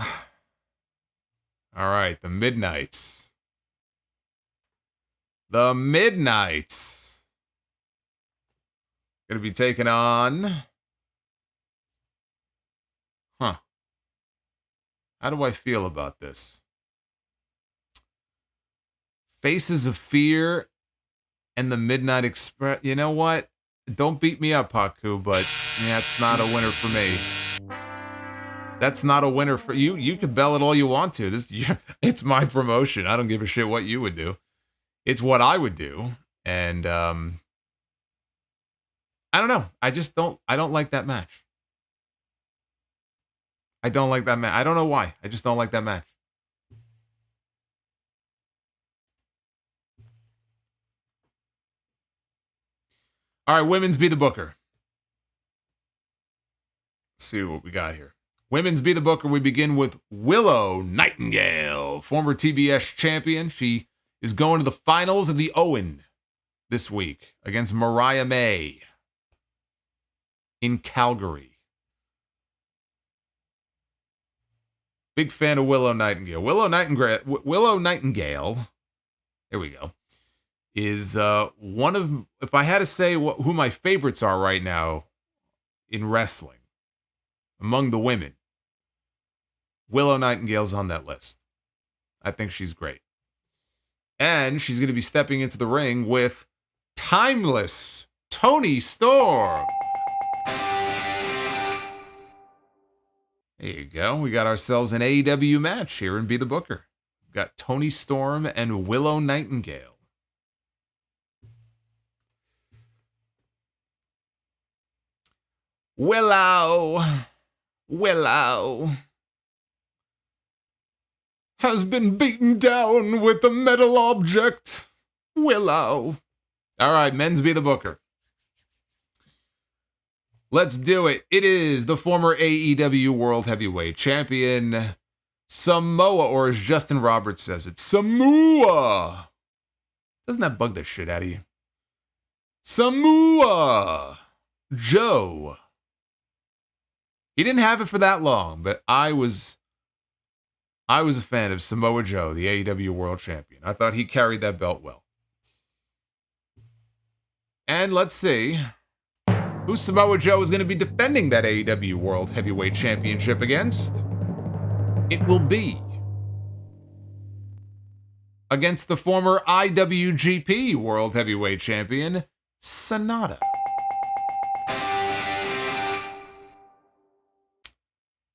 All right, the Midnights. The Midnights. Going to be taking on... Huh. How do I feel about this? Faces of Fear and the Midnight Express. You know what? Don't beat me up, Haku, but yeah, it's not a winner for me. That's not a winner for you. You could bell it all you want to. It's my promotion. I don't give a shit what you would do. It's what I would do. And I don't know. I don't like that match. I don't like that match. I don't know why. I just don't like that match. All right, women's Be the Booker. Let's see what we got here. Women's Be the Booker, we begin with Willow Nightingale, former TBS champion. She is going to the finals of the Owen this week against Mariah May in Calgary. Big fan of Willow Nightingale. Willow Nightingale, there we go, is one of, if I had to say who my favorites are right now in wrestling, among the women, Willow Nightingale's on that list. I think she's great. And she's going to be stepping into the ring with timeless Toni Storm. There you go. We got ourselves an AEW match here in Be the Booker. We've got Toni Storm and Willow Nightingale. Willow has been beaten down with a metal object. Willow. All right, men's Be the Booker. Let's do it. It is the former AEW World Heavyweight Champion, Samoa, or as Justin Roberts says it, Samoa. Doesn't that bug the shit out of you? Samoa Joe. He didn't have it for that long, but I was a fan of Samoa Joe, the AEW World Champion. I thought he carried that belt well. And let's see who Samoa Joe is going to be defending that AEW World Heavyweight Championship against. It will be against the former IWGP World Heavyweight Champion, Sonata.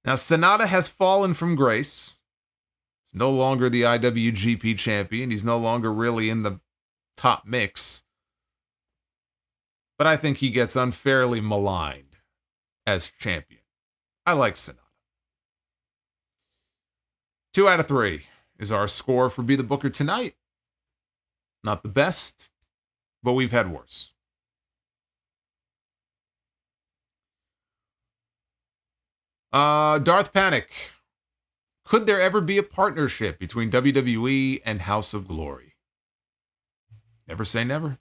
Now, Sonata has fallen from grace. He's no longer the IWGP champion. He's no longer really in the top mix. But I think he gets unfairly maligned as champion. I like Sonata. 2 out of 3 is our score for Be the Booker tonight. Not the best, but we've had worse. Darth Panic. Could there ever be a partnership between WWE and House of Glory? Never say never.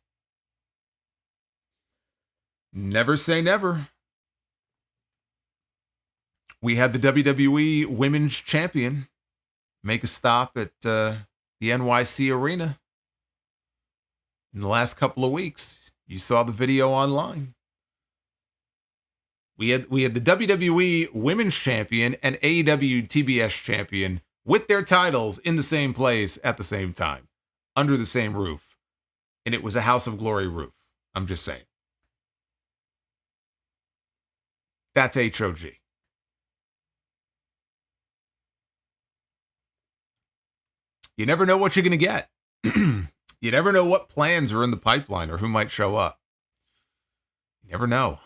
Never say never. We had the WWE Women's Champion make a stop at the NYC Arena in the last couple of weeks. You saw the video online. We had the WWE Women's Champion and AEW TBS Champion with their titles in the same place at the same time, under the same roof. And it was a House of Glory roof. I'm just saying. That's HOG. You never know what you're going to get. You never know what plans are in the pipeline or who might show up. You never know.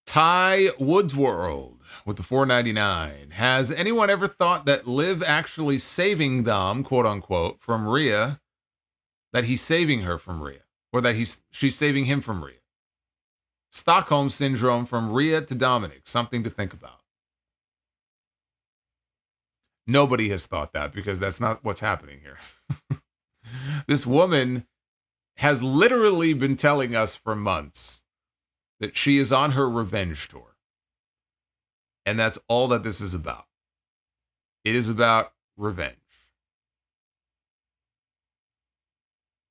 Ty Woodsworld with the $4.99. Has anyone ever thought that Liv actually saving them, quote unquote, from Rhea, that he's saving her from Rhea, or that she's saving him from Rhea? Stockholm Syndrome from Rhea to Dominik. Something to think about. Nobody has thought that because that's not what's happening here. This woman has literally been telling us for months that she is on her revenge tour. And that's all that this is about. It is about revenge.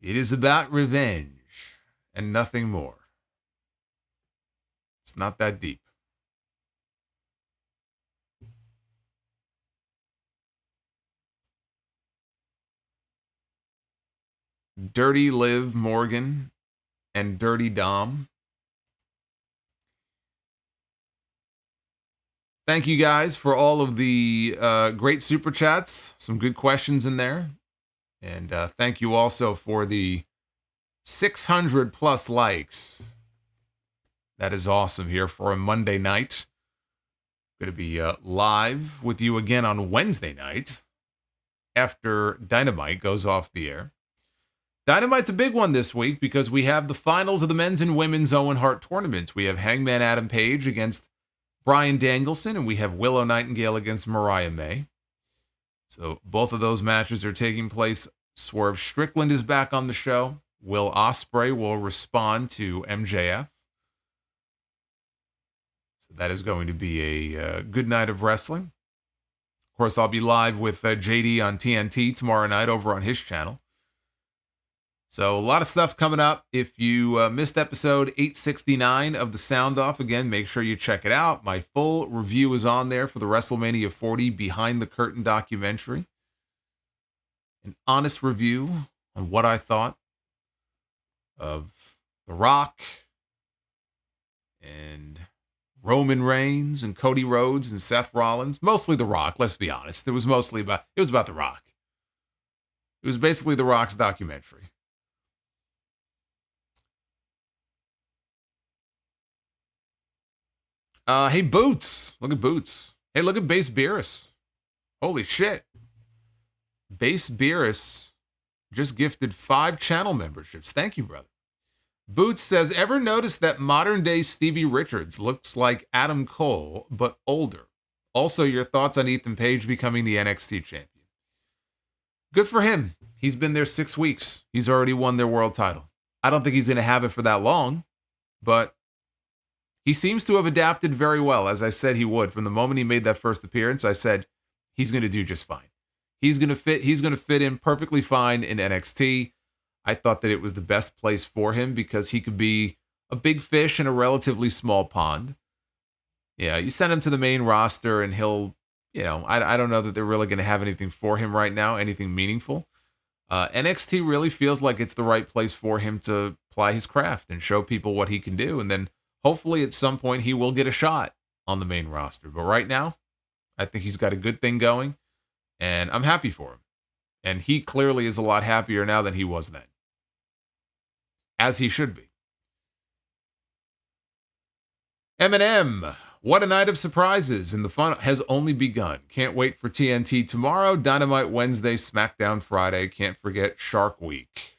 It is about revenge and nothing more. It's not that deep. Dirty Liv Morgan and Dirty Dom. Thank you guys for all of the great super chats. Some good questions in there. And thank you also for the 600 plus likes. That is awesome here for a Monday night. Going to be live with you again on Wednesday night after Dynamite goes off the air. Dynamite's a big one this week because we have the finals of the men's and women's Owen Hart tournaments. We have Hangman Adam Page against Bryan Danielson, and we have Willow Nightingale against Mariah May. So both of those matches are taking place. Swerve Strickland is back on the show. Will Ospreay will respond to MJF. So that is going to be a good night of wrestling. Of course, I'll be live with JD on TNT tomorrow night over on his channel. So a lot of stuff coming up. If you missed episode 869 of The Sound Off, again, make sure you check it out. My full review is on there for the WrestleMania 40 Behind the Curtain documentary. An honest review on what I thought of The Rock and Roman Reigns and Cody Rhodes and Seth Rollins. Mostly The Rock, let's be honest. It was about The Rock. It was basically The Rock's documentary. Hey, Boots. Look at Boots. Hey, look at Base Beerus. Holy shit. Base Beerus just gifted 5 channel memberships. Thank you, brother. Boots says, ever notice that modern day Stevie Richards looks like Adam Cole, but older? Also, your thoughts on Ethan Page becoming the NXT champion. Good for him. He's been there 6 weeks. He's already won their world title. I don't think he's going to have it for that long, but he seems to have adapted very well, as I said he would. From the moment he made that first appearance, I said he's going to do just fine. He's going to fit in perfectly fine in NXT. I thought that it was the best place for him because he could be a big fish in a relatively small pond. Yeah, you send him to the main roster and he'll, I don't know that they're really going to have anything for him right now, anything meaningful. NXT really feels like it's the right place for him to ply his craft and show people what he can do. And then hopefully at some point he will get a shot on the main roster. But right now, I think he's got a good thing going, and I'm happy for him. And he clearly is a lot happier now than he was then. As he should be. Eminem, what a night of surprises, and the fun has only begun. Can't wait for TNT tomorrow, Dynamite Wednesday, SmackDown Friday. Can't forget Shark Week.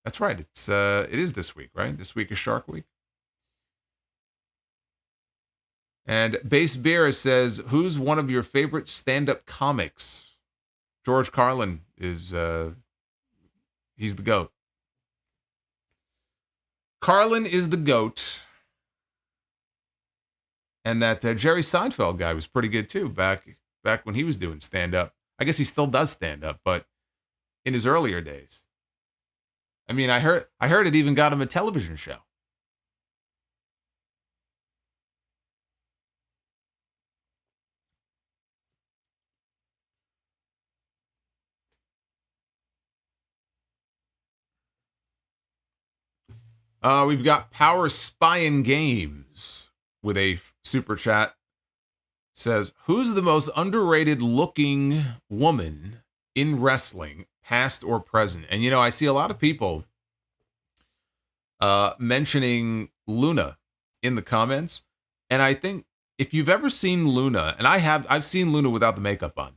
That's right, it is this week, right? This week is Shark Week. And Base Beer says, who's one of your favorite stand-up comics? George Carlin is, he's the GOAT. Carlin is the GOAT. And that Jerry Seinfeld guy was pretty good too back when he was doing stand-up. I guess he still does stand-up, but in his earlier days. I mean, I heard it even got him a television show. We've got Power Spying Games with a super chat. Says, who's the most underrated looking woman in wrestling, past or present? And, you know, I see a lot of people mentioning Luna in the comments. And I think if you've ever seen Luna, and I've seen Luna without the makeup on,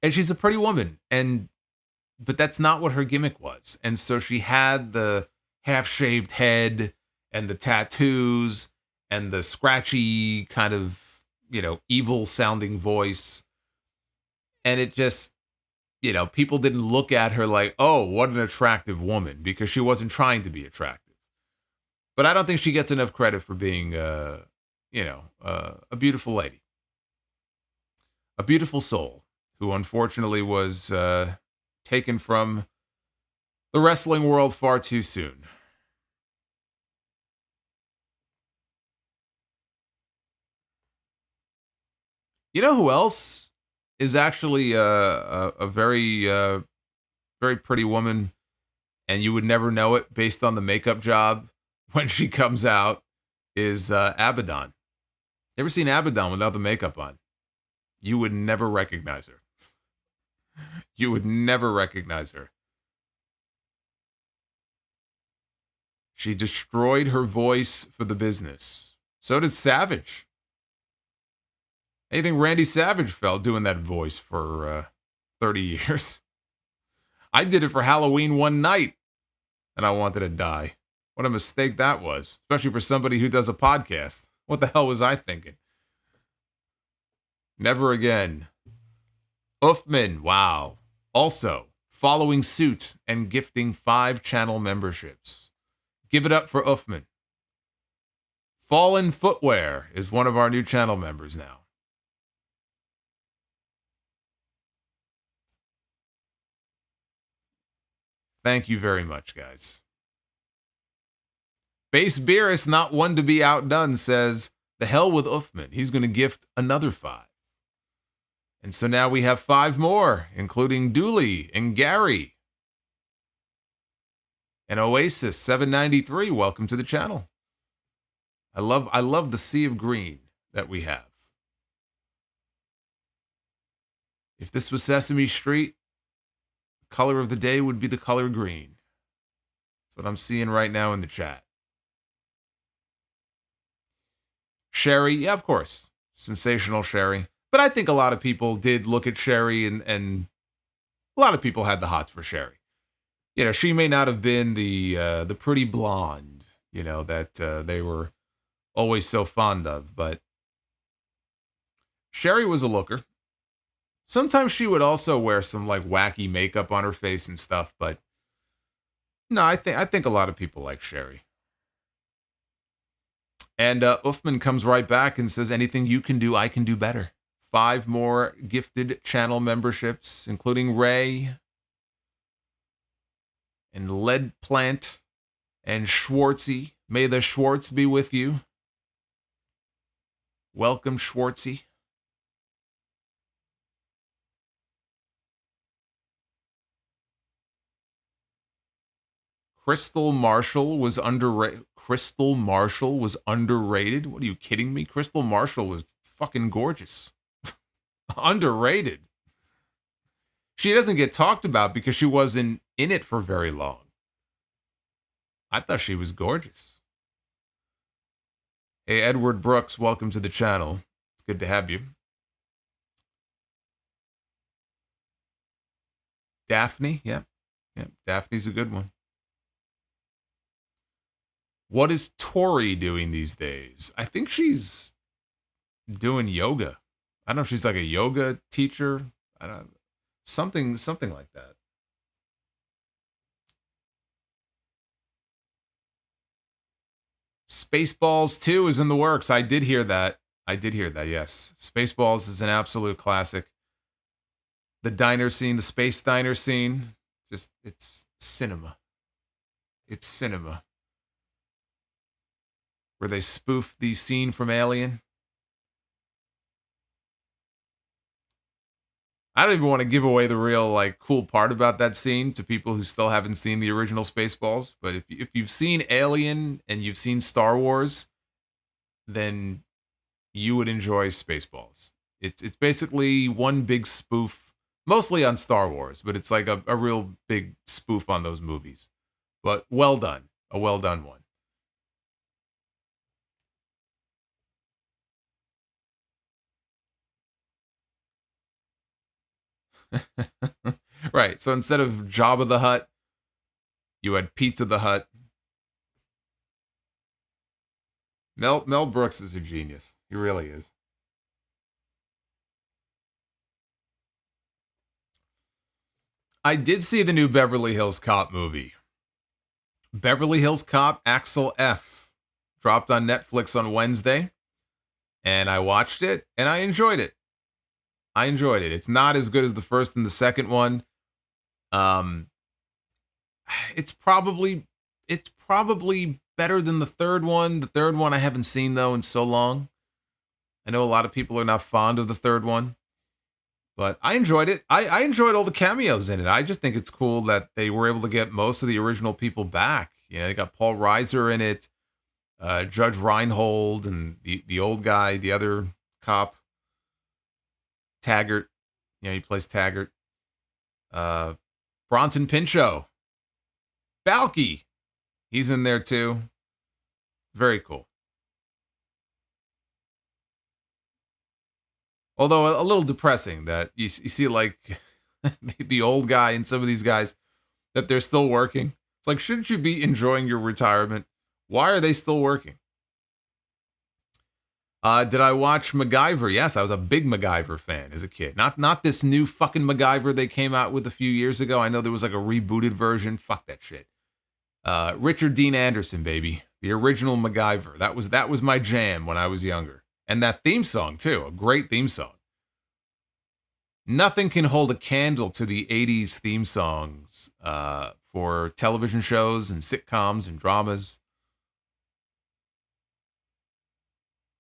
and she's a pretty woman, but that's not what her gimmick was. And so she had the half-shaved head and the tattoos and the scratchy kind of, you know, evil-sounding voice. And it just, you know, people didn't look at her like, oh, what an attractive woman, because she wasn't trying to be attractive. But I don't think she gets enough credit for being, a beautiful lady. A beautiful soul who unfortunately was taken from the wrestling world far too soon. You know who else is actually a very, very pretty woman, and you would never know it based on the makeup job when she comes out, is Abaddon. You ever seen Abaddon without the makeup on? You would never recognize her. You would never recognize her. She destroyed her voice for the business. So did Savage. I think Randy Savage felt doing that voice for 30 years. I did it for Halloween one night, and I wanted to die. What a mistake that was, especially for somebody who does a podcast. What the hell was I thinking? Never again. Uffman, wow. Also, following suit and gifting 5 channel memberships. Give it up for Uffman. Fallen Footwear is one of our new channel members now. Thank you very much, guys. Base Beer is not one to be outdone, says, the hell with Uffman. He's going to gift another 5. And so now we have 5 more, including Dooley and Gary. And Oasis 793, welcome to the channel. I love the sea of green that we have. If this was Sesame Street, the color of the day would be the color green. That's what I'm seeing right now in the chat. Sherry, yeah, of course. Sensational Sherry. But I think a lot of people did look at Sherry, and a lot of people had the hots for Sherry. You know, she may not have been the pretty blonde, you know, that they were always so fond of, but Sherry was a looker. Sometimes she would also wear some like wacky makeup on her face and stuff, but no, I think a lot of people like Sherry. And Uffman comes right back and says, anything you can do, I can do better. 5 more gifted channel memberships, including Ray and Lead Plant and Schwartzy. May the Schwartz be with you. Welcome, Schwartzy. Crystal Marshall was underrated. Crystal Marshall was underrated? What, are you kidding me? Crystal Marshall was fucking gorgeous. Underrated. She doesn't get talked about because she wasn't in it for very long. I thought she was gorgeous. Hey, Edward Brooks, welcome to the channel. It's good to have you. Daphne, yeah. Daphne's a good one. What is Tori doing these days? I think she's doing yoga. I don't know if she's like a yoga teacher. I don't something like that. Spaceballs 2 is in the works. I did hear that. I did hear that, yes. Spaceballs is an absolute classic. The diner scene, the space diner scene, just, it's cinema. It's cinema. Where they spoof the scene from Alien. I don't even want to give away the real, like, cool part about that scene to people who still haven't seen the original Spaceballs. But if you've seen Alien and you've seen Star Wars, then you would enjoy Spaceballs. It's basically one big spoof, mostly on Star Wars, but it's like a real big spoof on those movies. But well done. A well done one. Right. So instead of Jabba the Hutt, you had Pizza the Hutt. Mel Brooks is a genius. He really is. I did see the new Beverly Hills Cop movie. Beverly Hills Cop Axel F. dropped on Netflix on Wednesday. And I watched it, and I enjoyed it. I enjoyed it. It's not as good as the first and the second one. It's probably better than the third one. The third one I haven't seen, though, in so long. I know a lot of people are not fond of the third one. But I enjoyed it. I enjoyed all the cameos in it. I just think it's cool that they were able to get most of the original people back. You know, they got Paul Reiser in it, Judge Reinhold, and the old guy, the other cop, Taggart. You know, he plays Taggart. Bronson Pinchot. Balky. He's in there too. Very cool. Although a little depressing that you see like the old guy and some of these guys that they're still working. It's like, shouldn't you be enjoying your retirement? Why are they still working? Did I watch MacGyver? Yes, I was a big MacGyver fan as a kid. Not this new fucking MacGyver they came out with a few years ago. I know there was like a rebooted version. Fuck that shit. Richard Dean Anderson, baby. The original MacGyver. That was my jam when I was younger. And that theme song, too. A great theme song. Nothing can hold a candle to the 80s theme songs for television shows and sitcoms and dramas.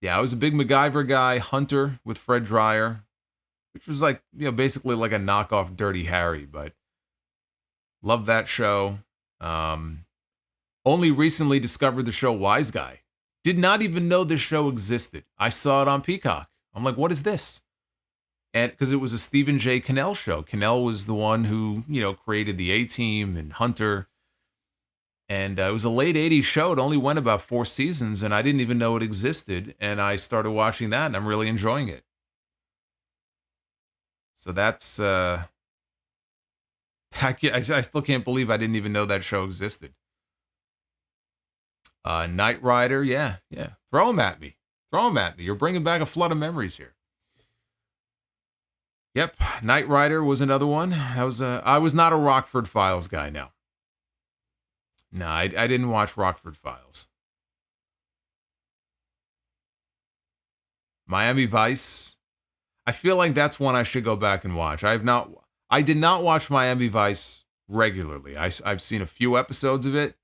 Yeah, I was a big MacGyver guy. Hunter with Fred Dryer, which was like, you know, basically like a knockoff Dirty Harry, but loved that show. Only recently discovered the show Wise Guy. Did not even know this show existed. I saw it on Peacock. I'm like, what is this? And because it was a Stephen J. Cannell show. Cannell was the one who, you know, created the A-Team and Hunter. And it was a late 80s show. It only went about 4 seasons, and I didn't even know it existed. And I started watching that, and I'm really enjoying it. So that's... I still can't believe I didn't even know that show existed. Knight Rider, yeah. Throw them at me. You're bringing back a flood of memories here. Yep, Knight Rider was another one. I was not a Rockford Files guy, no. No, I didn't watch Rockford Files. Miami Vice. I feel like that's one I should go back and watch. I did not watch Miami Vice regularly. I've seen a few episodes of it.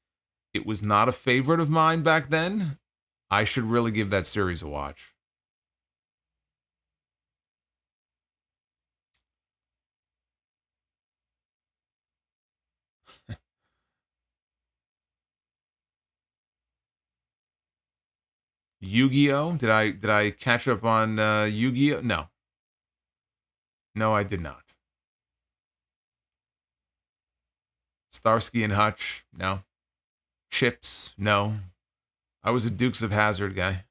It was not a favorite of mine back then. I should really give that series a watch. Yu-Gi-Oh? Did I catch up on Yu-Gi-Oh? No. No, I did not. Starsky and Hutch? No. Chips? No. I was a Dukes of Hazzard guy.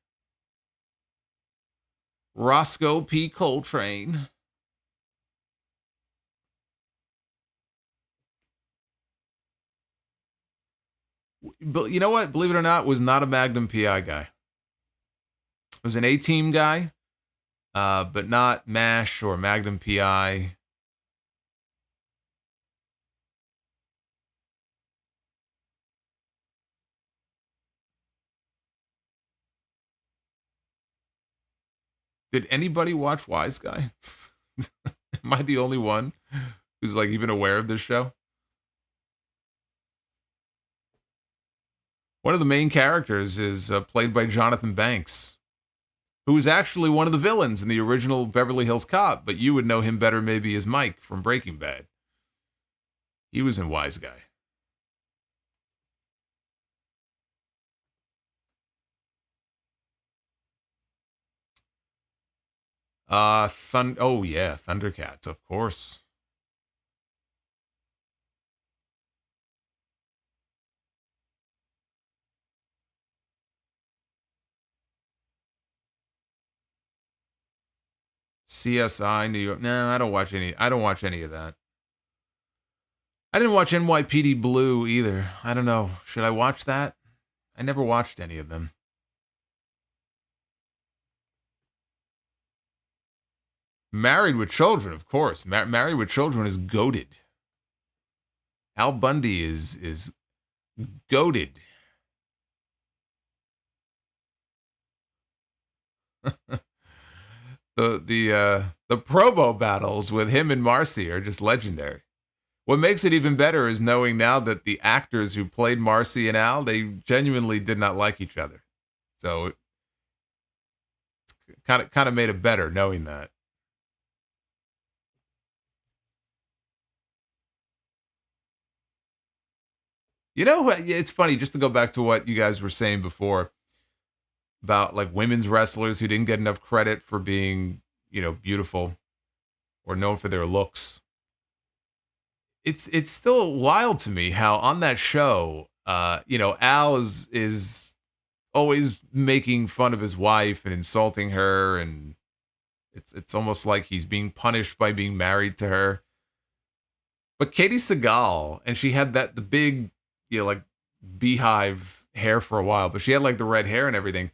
Roscoe P. Coltrane. But you know what? Believe it or not, was not a Magnum PI guy. Was an A-Team guy, but not MASH or Magnum PI. Did anybody watch Wise Guy? Am I the only one who's like even aware of this show? One of the main characters is played by Jonathan Banks, who was actually one of the villains in the original Beverly Hills Cop, but you would know him better maybe as Mike from Breaking Bad. He was in Wise Guy. Oh yeah, Thundercats, of course. CSI New York. No, I don't watch any of that. I didn't watch NYPD Blue either. I don't know. Should I watch that? I never watched any of them. Married with Children, of course. Married with Children is goated. Al Bundy is goated. The promo battles with him and Marcy are just legendary. What makes it even better is knowing now that the actors who played Marcy and Al, they genuinely did not like each other. So it's kind of made it better knowing that. You know, it's funny, just to go back to what you guys were saying before about like women's wrestlers who didn't get enough credit for being, you know, beautiful or known for their looks. It's still wild to me how on that show, you know, Al is always making fun of his wife and insulting her, and it's almost like he's being punished by being married to her. But Katie Sagal, and she had the big, you know, like beehive hair for a while, but she had like the red hair and everything.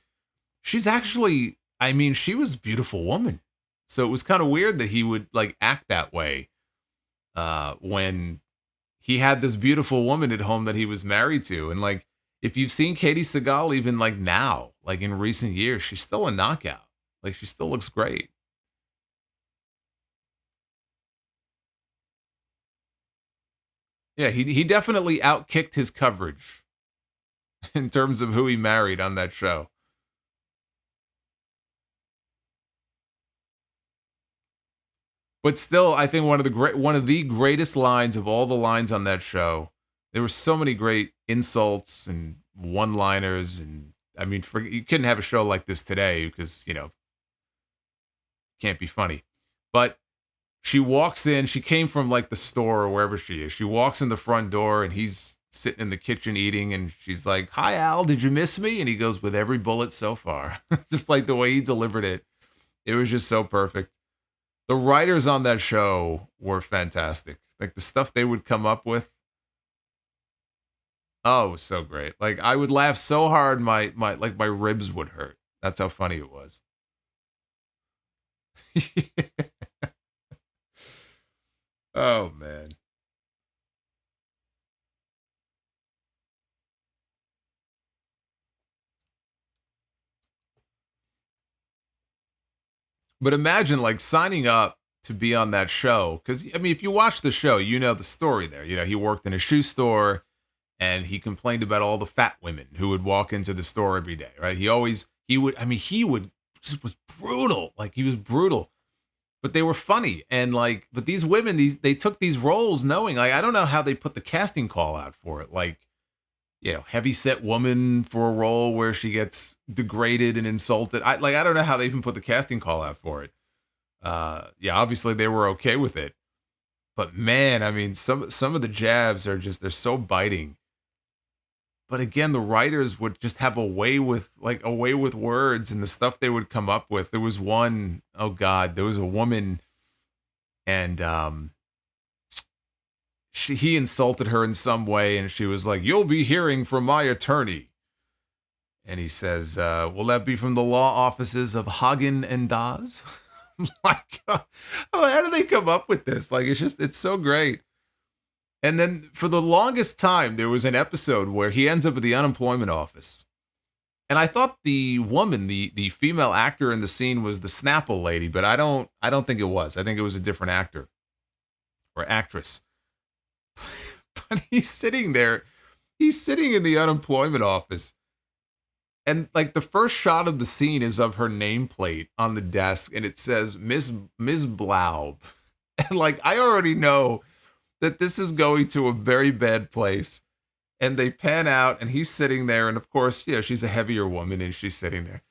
She's actually, I mean, she was a beautiful woman. So it was kind of weird that he would like act that way when he had this beautiful woman at home that he was married to. And like, if you've seen Katie Sagal even like now, like in recent years, she's still a knockout. Like she still looks great. Yeah, he definitely outkicked his coverage in terms of who he married on that show. But still, I think one of the greatest lines of all the lines on that show. There were so many great insults and one-liners, and I mean, you couldn't have a show like this today because, you know, can't be funny. But she walks in, she came from like the store or wherever she is. She walks in the front door and he's sitting in the kitchen eating, and she's like, "Hi, Al, did you miss me?" And he goes, "With every bullet so far." Just like the way he delivered it. It was just so perfect. The writers on that show were fantastic. Like the stuff they would come up with. Oh, it was so great. Like I would laugh so hard my ribs would hurt. That's how funny it was. Oh man. But imagine like signing up to be on that show. Because, I mean, if you watch the show, you know the story there. You know, he worked in a shoe store and he complained about all the fat women who would walk into the store every day, right? He just was brutal. Like, he was brutal. But they were funny. And, like, but these women, they took these roles knowing, like, I don't know how they put the casting call out for it. Like, you know, heavyset woman for a role where she gets degraded and insulted. I don't know how they even put the casting call out for it. Yeah, obviously they were okay with it. But man, I mean, some of the jabs are just, they're so biting. But again, the writers would just have a way with words and the stuff they would come up with. There was one, oh God, there was a woman and he insulted her in some way, and she was like, "You'll be hearing from my attorney." And he says, "Will that be from the law offices of Hagen and Daz?" Like, how do they come up with this? Like, it's so great. And then for the longest time, there was an episode where he ends up at the unemployment office. And I thought the woman, the female actor in the scene was the Snapple lady, but I don't think it was. I think it was a different actor or actress. But he's sitting there. He's sitting in the unemployment office. And like the first shot of the scene is of her nameplate on the desk, and it says Ms. Blaub. And like I already know that this is going to a very bad place. And they pan out, and he's sitting there, and of course, she's a heavier woman, and she's sitting there.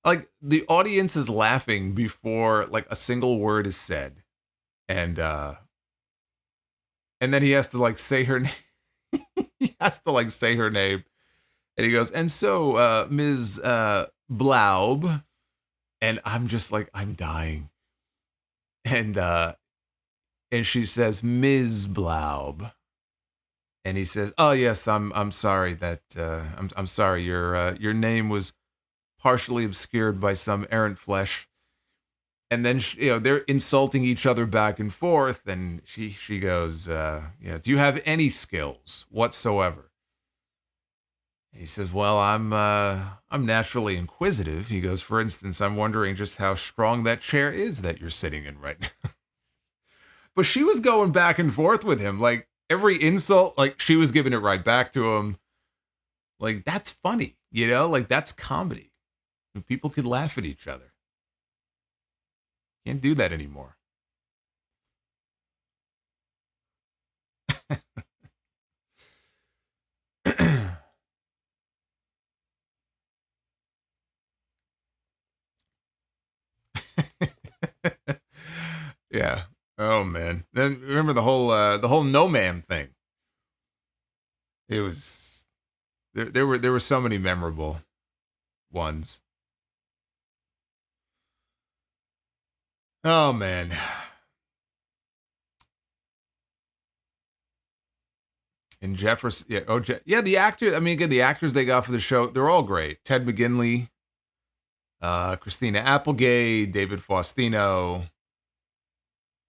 Like the audience is laughing before like a single word is said, and then he has to like say her name. He has to like say her name, and he goes, and so Ms. Blaub, and I'm just like I'm dying, and she says Ms. Blaub. And he says, "Oh yes, I'm sorry that I'm sorry your name was partially obscured by some errant flesh." And then they're insulting each other back and forth, and she goes, "Do you have any skills whatsoever?" He says, "Well, I'm naturally inquisitive." He goes, "For instance, I'm wondering just how strong that chair is that you're sitting in right now." But she was going back and forth with him, like. Every insult, like she was giving it right back to him. Like that's funny, like that's comedy. People could laugh at each other. Can't do that anymore. Yeah. Oh man. Then remember the whole no ma'am thing. It was there were so many memorable ones. Oh man. And Jefferson, the actor. I mean, again, the actors they got for the show, they're all great. Ted McGinley, Christina Applegate, David Faustino.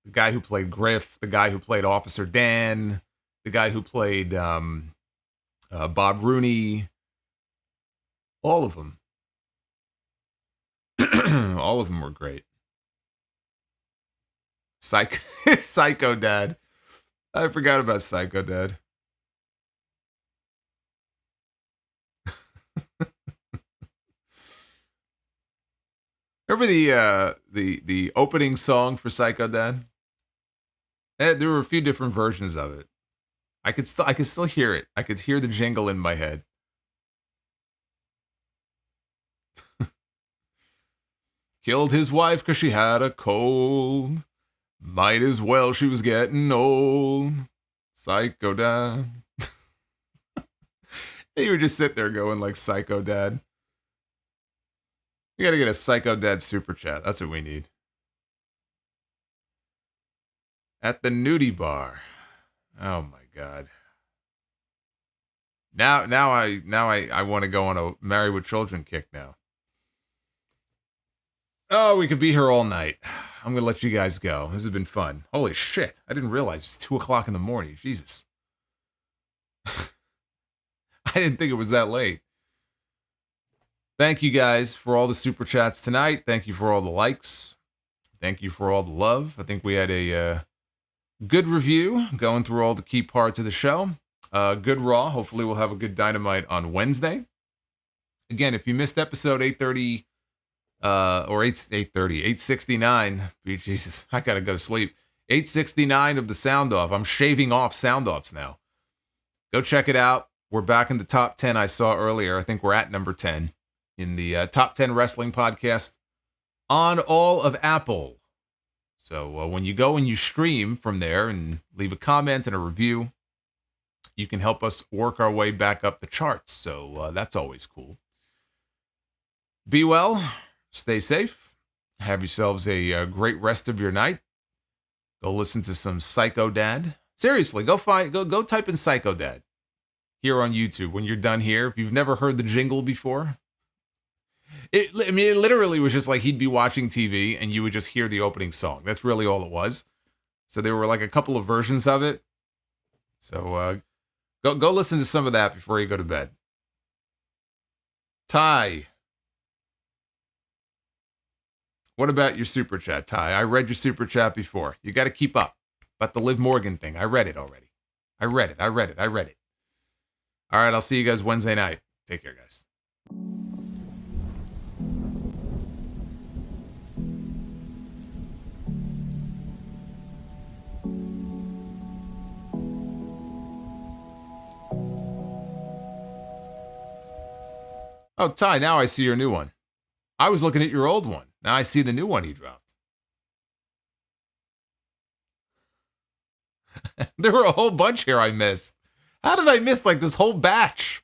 The guy who played Griff, the guy who played Officer Dan, the guy who played Bob Rooney, all of them. All of them were great. Psycho Dad. I forgot about Psycho Dad. Remember the opening song for Psycho Dad? There were a few different versions of it. I could still hear it. I could hear the jingle in my head. Killed his wife because she had a cold. Might as well, she was getting old. Psycho Dad. You would just sit there going like Psycho Dad. We gotta get a Psycho Dad super chat. That's what we need. At the nudie bar. Oh my god. Now I want to go on a Married with Children kick now. Oh, we could be here all night. I'm gonna let you guys go. This has been fun. Holy shit! I didn't realize it's 2:00 in the morning. Jesus. I didn't think it was that late. Thank you guys for all the super chats tonight. Thank you for all the likes. Thank you for all the love. I think we had a good review going through all the key parts of the show. Good Raw. Hopefully we'll have a good Dynamite on Wednesday. Again, if you missed episode 830 or 869, Jesus, I gotta go to sleep. 869 of the Sound Off. I'm shaving off Sound Offs now. Go check it out. We're back in the top 10 I saw earlier. I think we're at number 10 in the top 10 wrestling podcast on all of Apple. So when you go and you stream from there and leave a comment and a review, you can help us work our way back up the charts. So that's always cool. Be well. Stay safe. Have yourselves a great rest of your night. Go listen to some Psycho Dad. Seriously, go type in Psycho Dad here on YouTube when you're done here. If you've never heard the jingle before, it literally was just like he'd be watching TV and you would just hear the opening song. That's really all it was. So there were like a couple of versions of it. So go listen to some of that before you go to bed. Ty. What about your super chat, Ty? I read your super chat before. You got to keep up. But the Liv Morgan thing, I read it already. I read it. All right, I'll see you guys Wednesday night. Take care, guys. Oh, Ty, now I see your new one. I was looking at your old one. Now I see the new one he dropped. There were a whole bunch here I missed. How did I miss like this whole batch?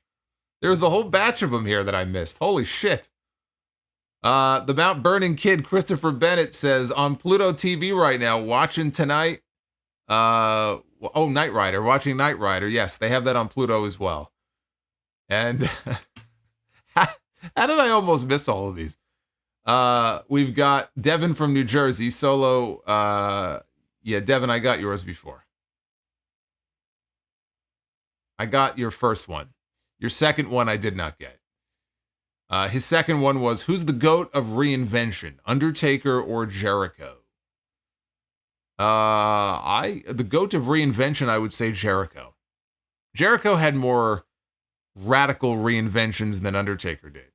There was a whole batch of them here that I missed. Holy shit. The Mount Vernon kid, Christopher Bennett, says, on Pluto TV right now, watching tonight. Knight Rider. Watching Knight Rider. Yes, they have that on Pluto as well. And how did I almost miss all of these? We've got Devin from New Jersey. Solo. Yeah, Devin, I got yours before. I got your first one. Your second one I did not get. His second one was, who's the GOAT of reinvention? Undertaker or Jericho? The GOAT of reinvention, I would say Jericho. Jericho had more radical reinventions than Undertaker did.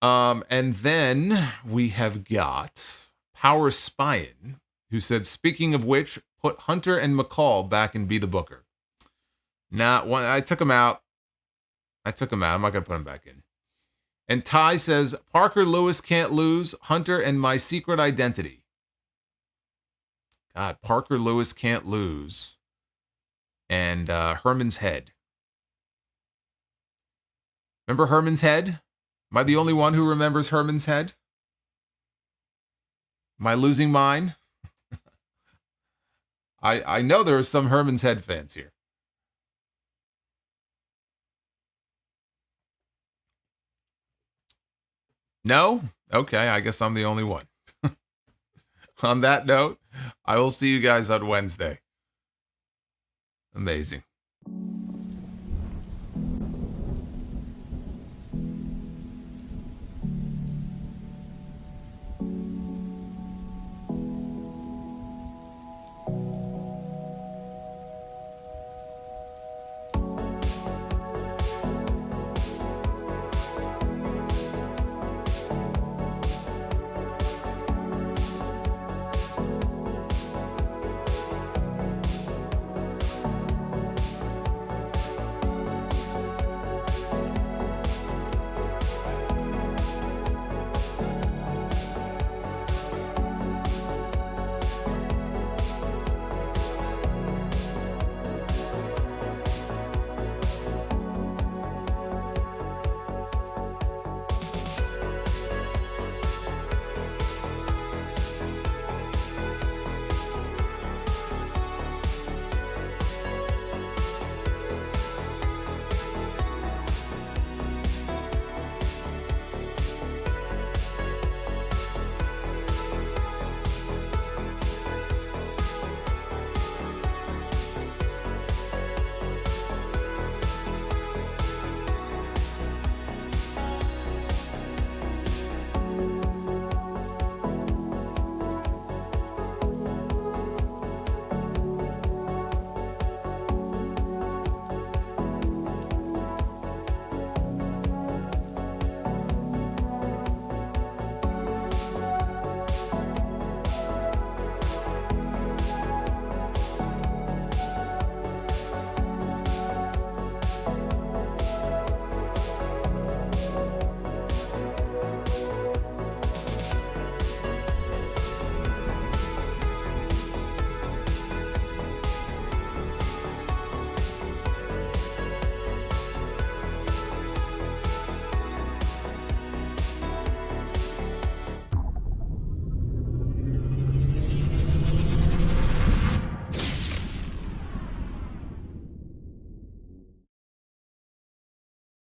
And then we have got Power Spyin, who said, speaking of which, put Hunter and McCall back and be the booker. Nah, I took him out. I'm not going to put him back in. And Ty says, Parker Lewis can't lose, Hunter and my secret identity. God, Parker Lewis can't lose. And Herman's head. Remember Herman's head? Am I the only one who remembers Herman's head? Am I losing mine? I know there are some Herman's head fans here. No? Okay, I guess I'm the only one. On that note, I will see you guys on Wednesday. Amazing.